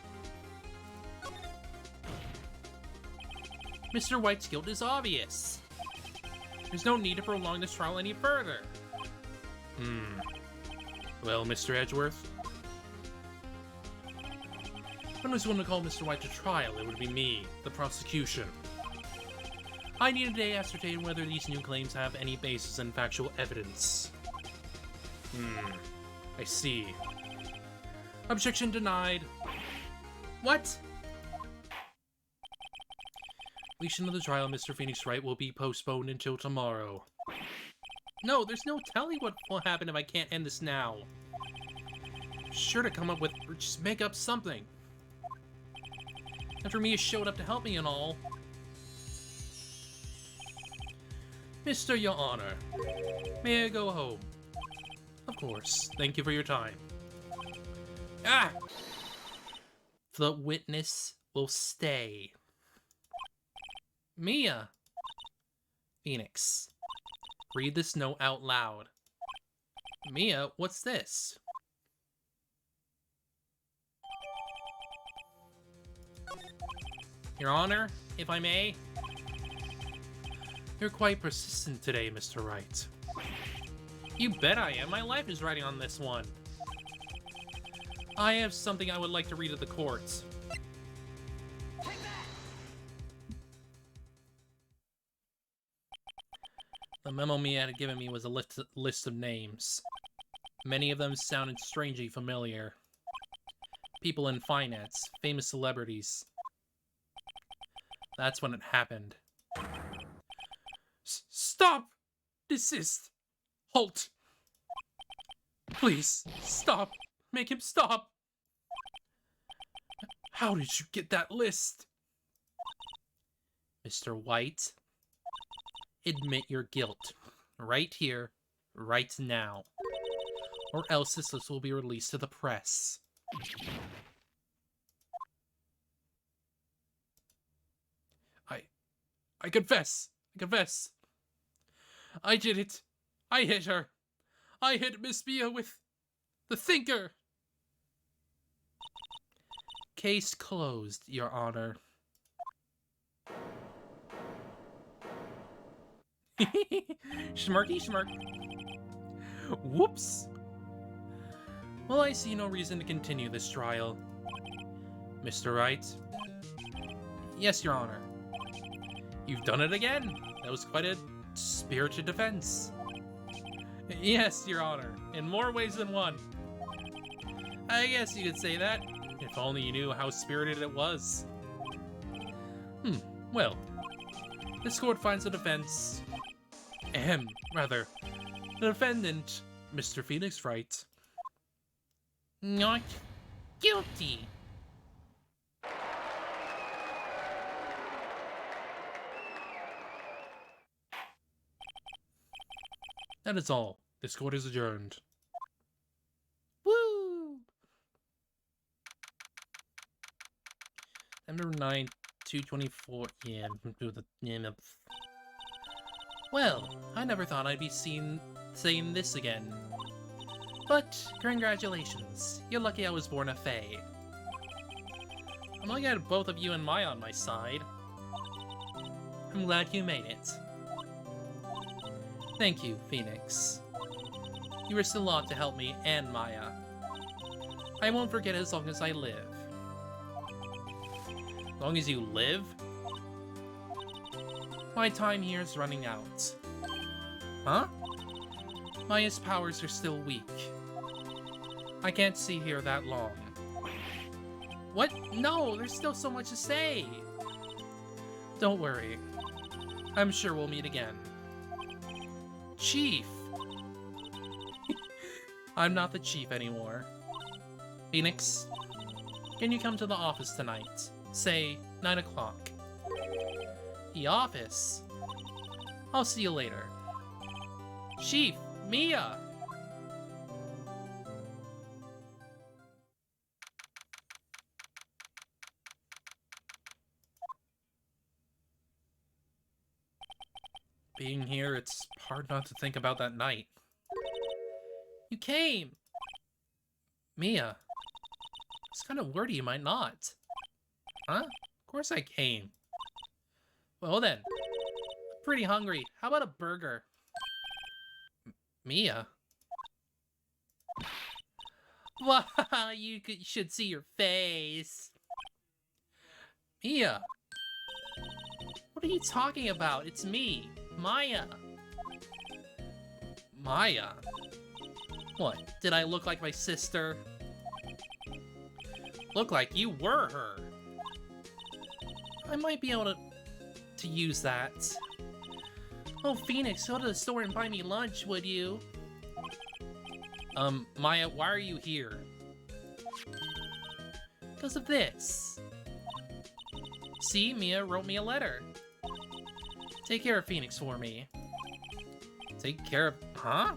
Mr. White's guilt is obvious. There's no need to prolong this trial any further.
Well, Mr. Edgeworth?
If I was going to call Mr. White to trial, it would be me, the prosecution. I need a day to ascertain whether these new claims have any basis in factual evidence. I see. Objection denied. What? Completion of the trial, Mr. Phoenix Wright, will be postponed until tomorrow. No, there's no telling what will happen if I can't end this now. Sure to come up with, or just make up something. After Mia showed up to help me and all. Mr. Your Honor, may I go home? Of course. Thank you for your time. Ah! The witness will stay. Mia! Phoenix, read this note out loud. Mia, what's this? Your Honor, if I may? You're quite persistent today, Mr. Wright. You bet I am. My life is riding on this one. I have something I would like to read to the court. The memo Mia had given me was a list of names. Many of them sounded strangely familiar. People in finance, famous celebrities. That's when it happened. Stop! Desist! Halt! Please, stop! Make him stop! How did you get that list? Mr. White, admit your guilt. Right here, right now. Or else this list will be released to the press. I confess. I confess. I did it. I hit her. I hit Miss Mia with the thinker. Case closed, Your Honor. Smirky smirk. Whoops. Well, I see no reason to continue this trial. Mr. Wright? Yes, Your Honor. You've done it again. That was quite a spirited defense. Yes, Your Honor. In more ways than one. I guess you could say that. If only you knew how spirited it was. Well. This court finds the defense... rather. The defendant, Mr. Phoenix Wright. Not guilty. That is all. This court is adjourned. Woo! September 9th, 224. Yeah, well, I never thought I'd be saying this again. But, congratulations. You're lucky I was born a Fae. I'm lucky I had both of you and Maya on my side. I'm glad you made it. Thank you, Phoenix. You risked a lot to help me and Maya. I won't forget as long as I live. As long as you live? My time here is running out. Huh? Maya's powers are still weak. I can't stay here that long. What? No, there's still so much to say. Don't worry. I'm sure we'll meet again. Chief! I'm not the chief anymore. Phoenix, can you come to the office tonight? Say, 9 o'clock. The office? I'll see you later. Chief, Mia! Being here, it's hard not to think about that night. You came! Mia, it's kind of wordy you might not. Huh? Of course I came. Well then, I'm pretty hungry. How about a burger? Mia? Wow, you should see your face. Mia! What are you talking about? It's me, Maya. Maya? What, did I look like my sister? Look like you were her. I might be able to use that. Oh, Phoenix, go to the store and buy me lunch, would you? Maya, why are you here? Because of this. See, Mia wrote me a letter. Take care of Phoenix for me. Take care of... Huh?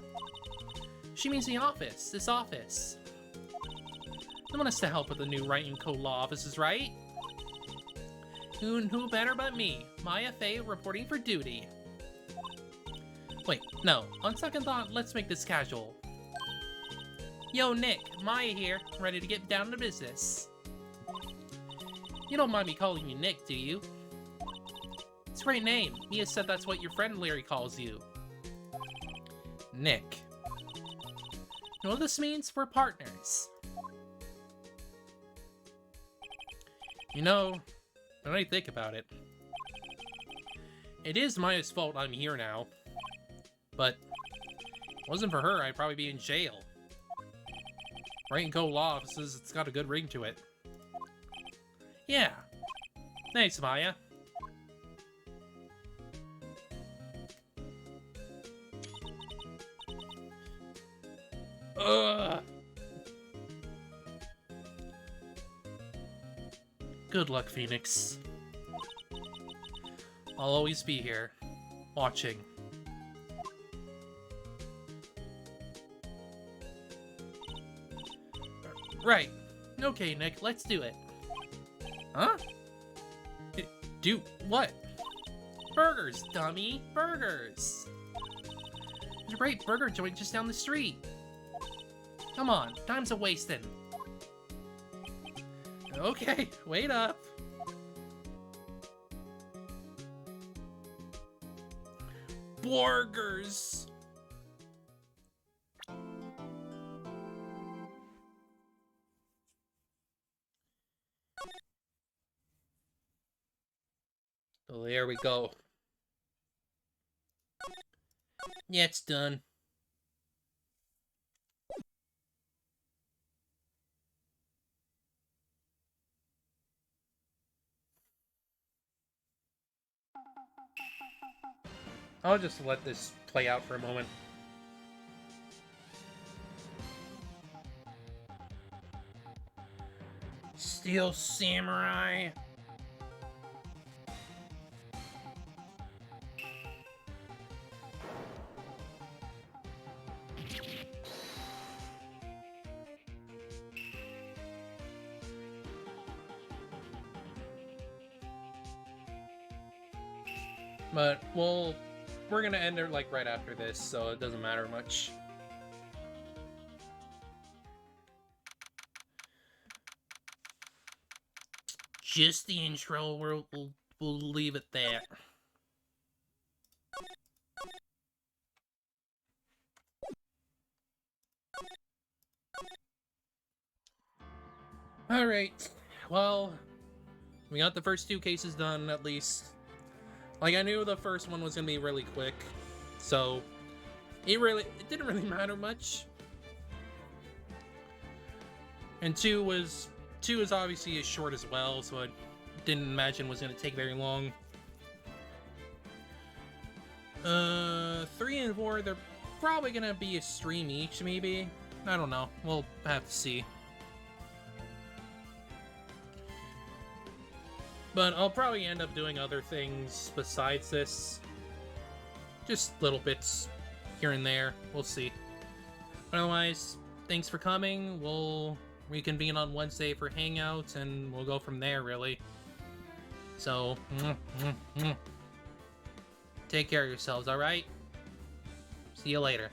She means the office. This office. You want us to help with the new Wright & Co. law offices, right?
Who better but me, Maya Fey, reporting for duty. Wait, no. On second thought, let's make this casual. Yo, Nick, Maya here, ready to get down to business. You don't mind me calling you Nick, do you? It's a great name. Mia said that's what your friend Larry calls you. Nick. You know what this means? We're partners. You know, when I think about it, it is Maya's fault I'm here now. But if it wasn't for her, I'd probably be in jail. Wright & Co. Law Offices, it's got a good ring to it. Yeah. Thanks, Maya. Ugh. Good luck, Phoenix. I'll always be here, watching. Right. Okay, Nick, let's do it. Huh? Do what? Burgers, dummy! Burgers! There's a great burger joint just down the street. Come on, time's a wasting. Okay, wait up. Burgers! So there we go. Yeah, it's done. I'll just let this play out for a moment. Steel Samurai. But, well, we're gonna end it like right after this, so it doesn't matter much. Just the intro, we'll leave it there. Alright, well, we got the first two cases done, at least. Like, I knew the first one was gonna be really quick, so it didn't really matter much. And two is obviously as short as well, so I didn't imagine it was gonna take very long. 3 and 4, they're probably gonna be a stream each, maybe. I don't know. We'll have to see. But I'll probably end up doing other things besides this. Just little bits here and there. We'll see. But otherwise, thanks for coming. We'll reconvene on Wednesday for Hangouts, and we'll go from there, really. So, take care of yourselves, alright? See you later.